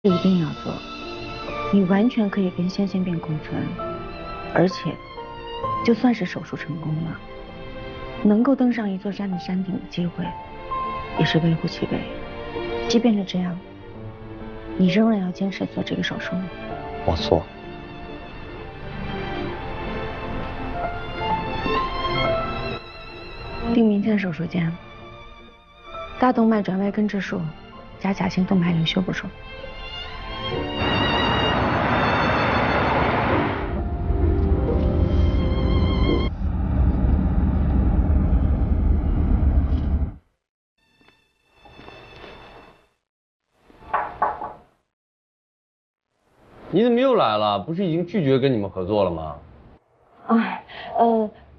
一定要做。你完全可以跟先性病共存，而且，就算是手术成功了，能够登上一座山的山顶的机会，也是微乎其微。即便是这样，你仍然要坚持做这个手术吗？我错。定明天的手术间，大动脉转外根治术加假性动脉瘤修补术。你怎么又来了？不是已经拒绝跟你们合作了吗？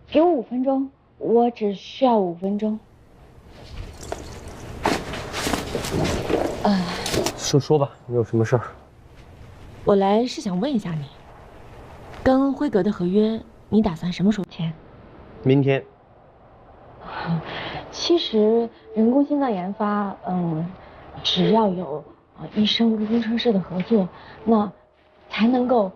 给我5分钟，我只需要5分钟。说吧，你有什么事儿？我来是想问一下你，跟辉格的合约，你打算什么时候签？明天。其实人工心脏研发，只要有医生跟工程师的合作，那才能够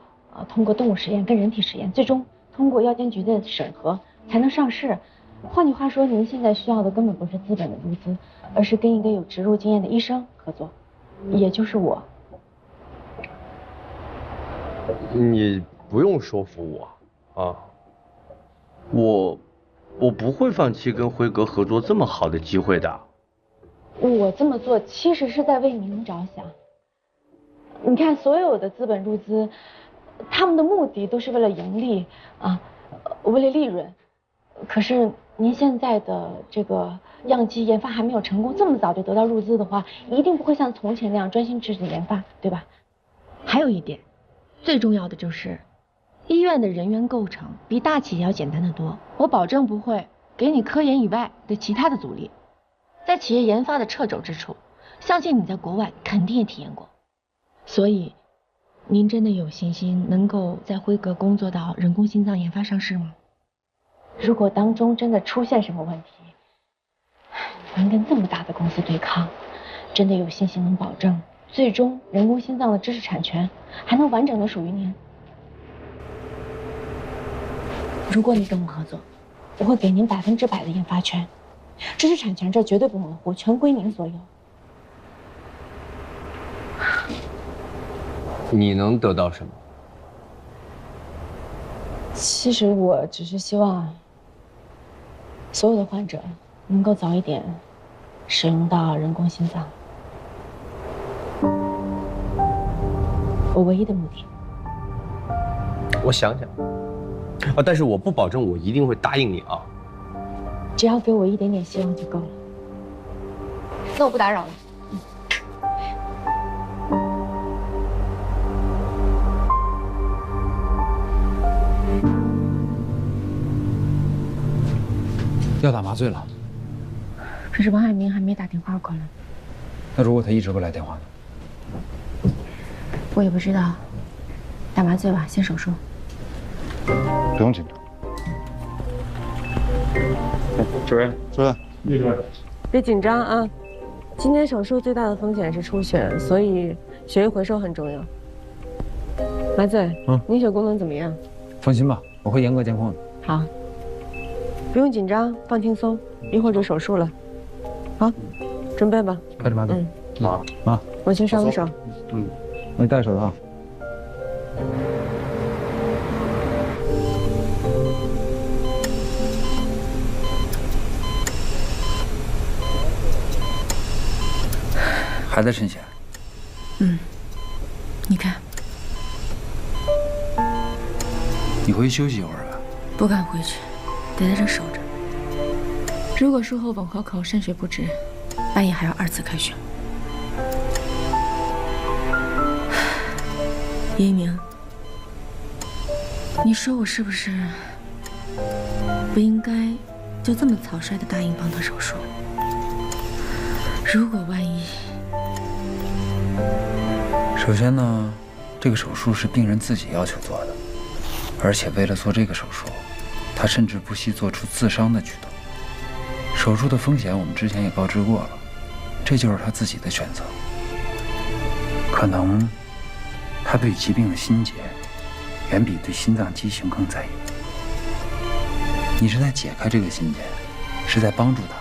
通过动物实验跟人体实验，最终通过药监局的审核才能上市。换句话说，您现在需要的根本不是资本的入资，而是跟一个有植入经验的医生合作，也就是我。你不用说服我啊，我不会放弃跟辉格合作这么好的机会的。我这么做其实是在为您着想。你看，所有的资本入资，他们的目的都是为了盈利啊，为了利润。可是您现在的这个样机研发还没有成功，这么早就得到入资的话，一定不会像从前那样专心致志研发，对吧？还有一点，最重要的就是，医院的人员构成比大企业要简单得多。我保证不会给你科研以外的其他的阻力。在企业研发的掣肘之处，相信你在国外肯定也体验过。所以，您真的有信心能够在辉格工作到人工心脏研发上市吗？如果当中真的出现什么问题，您跟这么大的公司对抗，真的有信心能保证最终人工心脏的知识产权还能完整的属于您？如果你跟我合作，我会给您100%的研发权，知识产权这绝对不模糊，全归您所有。你能得到什么？其实我只是希望所有的患者能够早一点使用到人工心脏，我唯一的目的。我想想啊，但是我不保证我一定会答应你啊。只要给我一点点希望就够了。那我不打扰了。要打麻醉了。可是王海明还没打电话过来。那如果他一直不来电话呢？我也不知道。打麻醉吧，先手术。不用紧张。主任，秘书，别紧张啊！今天手术最大的风险是出血，所以血液回收很重要。麻醉，凝血功能怎么样？放心吧，我会严格监控的。好，不用紧张，放轻松，一会儿就手术了。好，准备吧。开始麻醉。好，我先上个手。我戴手套。还在渗血？你看，你回去休息一会儿吧。不敢回去，得在这守着。如果术后吻合口渗血不止，半夜还要2次开胸。叶一鸣，你说我是不是不应该就这么草率的答应帮他手术？如果万一……首先呢，这个手术是病人自己要求做的，而且为了做这个手术，他甚至不惜做出自伤的举动。手术的风险我们之前也告知过了，这就是他自己的选择。可能他对疾病的心结远比对心脏畸形更在意。你是在解开这个心结，是在帮助他。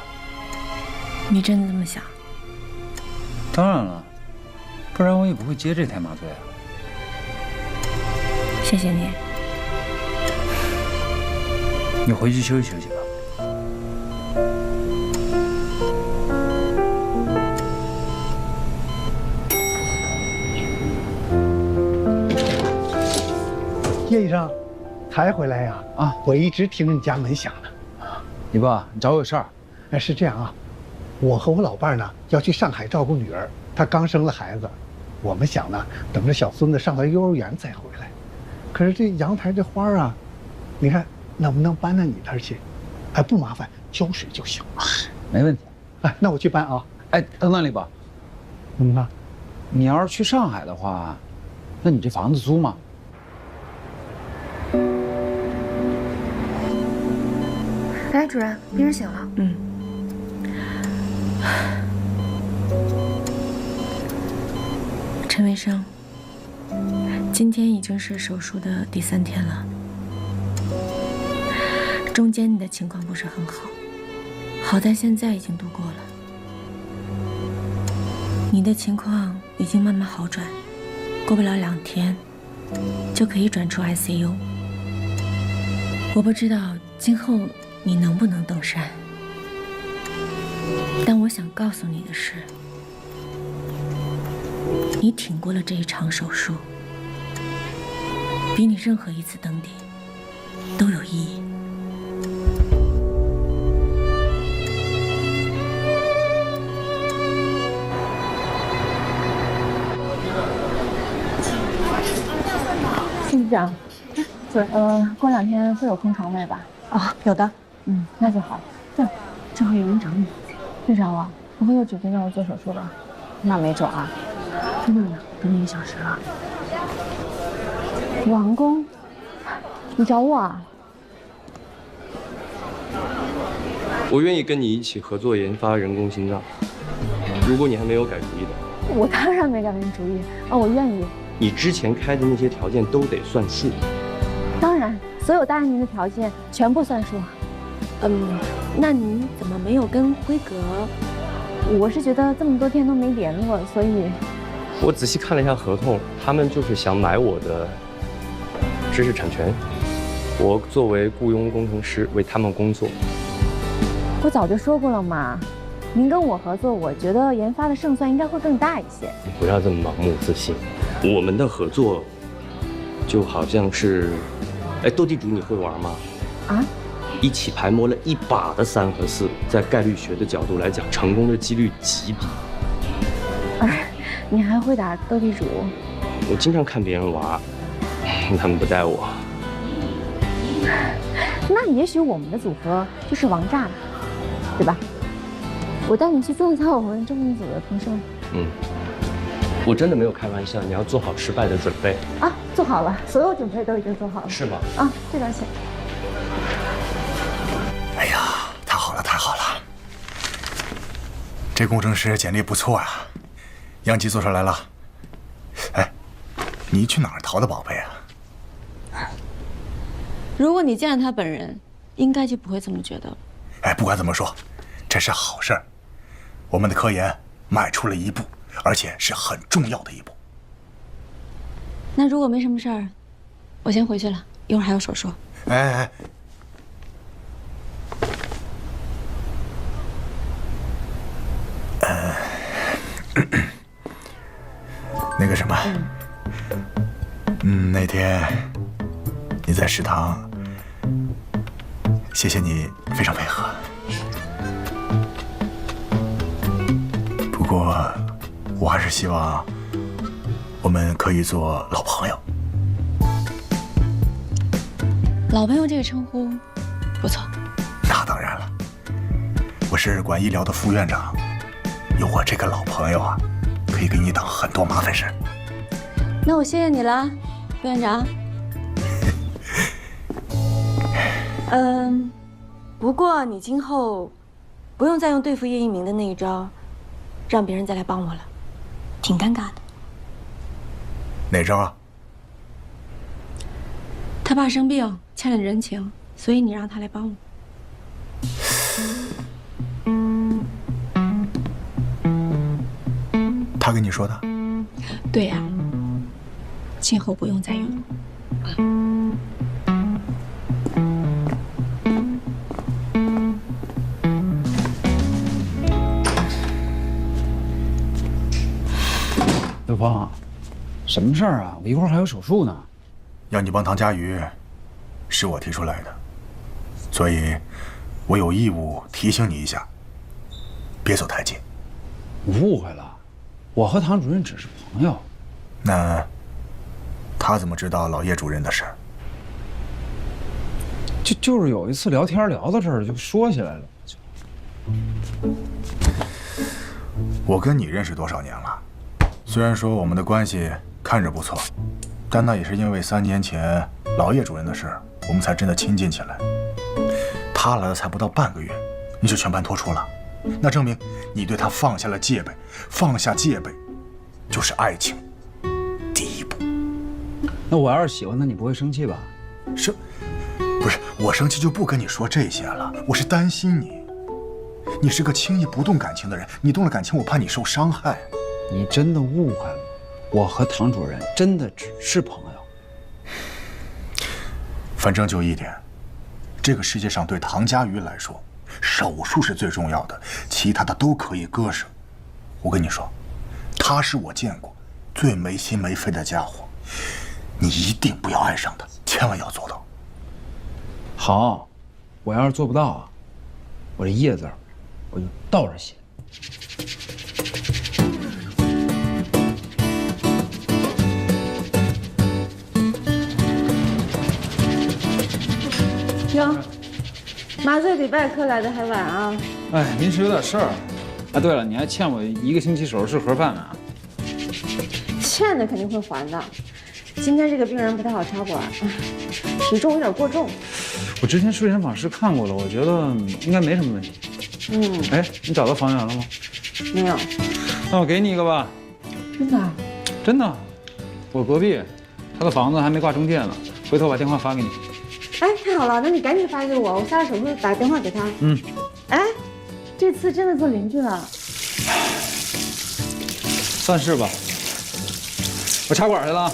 你真的这么想？当然了，不然我也不会接这台麻醉啊。谢谢你。你回去休息休息吧。叶医生，才回来呀？啊，我一直听着你家门响呢。你爸，你找我有事儿？哎，是这样啊，我和我老伴呢要去上海照顾女儿，她刚生了孩子，我们想呢等着小孙子上了幼儿园再回来。可是这阳台这花啊，你看能不能搬到你那儿去？哎，不麻烦，浇水就行了。没问题。哎，那我去搬啊。哎，等等，李宝，怎么了？你要是去上海的话，那你这房子租吗？哎，主任，病人醒了。陈卫生，今天已经是手术的第3天了，中间你的情况不是很好，好在现在已经度过了。你的情况已经慢慢好转，过不了2天就可以转出 ICU。我不知道今后你能不能登山，但我想告诉你的是，你挺过了这一场手术，比你任何一次登顶都有意义。副局长，过2天会有空床位吧？哦，有的。那就好。对，正好有人找你。队长啊，不会又决定让我做手术了？那没准啊。真的呢，等你1小时了。王工，你找我啊？我愿意跟你一起合作研发人工心脏，如果你还没有改主意的。我当然没改变主意啊，我愿意。你之前开的那些条件都得算数。当然，所有答应您的条件全部算数。那您怎么没有跟辉格？我是觉得这么多天都没联络，所以。我仔细看了一下合同，他们就是想买我的知识产权，我作为雇佣工程师为他们工作。我早就说过了嘛，您跟我合作，我觉得研发的胜算应该会更大一些。你不要这么盲目自信，我们的合作就好像是，斗地主你会玩吗？啊？一起排摸了一把的3和4，在概率学的角度来讲，成功的几率极低。你还会打斗地主？我经常看别人玩，他们不带我。那也许我们的组合就是王炸了，对吧？我带你去做一下我们正面组的同事。我真的没有开玩笑，你要做好失败的准备啊！做好了，所有准备都已经做好了。是吗？啊，这点钱。哎呀，太好了，太好了！这工程师简历不错呀，样机做出来了。哎，你去哪儿淘的宝贝啊？如果你见了他本人，应该就不会这么觉得了。哎，不管怎么说，这是好事儿，我们的科研迈出了一步，而且是很重要的一步。那如果没什么事儿，我先回去了，一会儿还有手术。哎，那个什么，那天你在食堂，谢谢你非常配合。不过，我还是希望我们可以做老朋友。老朋友这个称呼不错。那当然了，我是管医疗的副院长，有我这个老朋友啊，可以给你挡很多麻烦事。那我谢谢你了，副院长。不过你今后不用再用对付叶一鸣的那一招，让别人再来帮我了，挺尴尬的。哪招啊？他爸生病，欠了人情，所以你让他来帮我。他跟你说的？对呀，今后不用再用了。刘峰，什么事儿啊？我一会儿还有手术呢。要你帮唐佳瑜，是我提出来的，所以，我有义务提醒你一下，别走太近。你误会了，我和唐主任只是朋友。那他怎么知道老叶主任的事儿？就是有一次聊天聊到这儿就说起来了。我跟你认识多少年了？虽然说我们的关系看着不错，但那也是因为3年前老叶主任的事儿，我们才真的亲近起来。他来了才不到半个月，你就全盘托出了，那证明你对他放下了戒备。放下戒备，就是爱情第一步。那我要是喜欢他，你不会生气吧？不是我生气就不跟你说这些了，我是担心你。你是个轻易不动感情的人，你动了感情，我怕你受伤害。你真的误会了，我和唐主任真的只是朋友。反正就一点，这个世界上对唐佳瑜来说，手术是最重要的，其他的都可以割舍。我跟你说，他是我见过最没心没肺的家伙，你一定不要爱上他，千万要做到。好，我要是做不到啊，我这叶字我就倒着写。哟，麻醉比外科来的还晚啊！哎，临时有点事儿。啊，对了，你还欠我1个星期手术室盒饭呢。欠的肯定会还的。今天这个病人不太好插管，体重有点过重。我之前睡诊访室看过了，我觉得应该没什么问题。哎，你找到房源了吗？没有。那我给你一个吧。真的？真的，我隔壁，他的房子还没挂中介呢，回头把电话发给你。哎，太好了，那你赶紧发给我，我下了手术打个电话给他。哎，这次真的做邻居了。算是吧。我插管去了。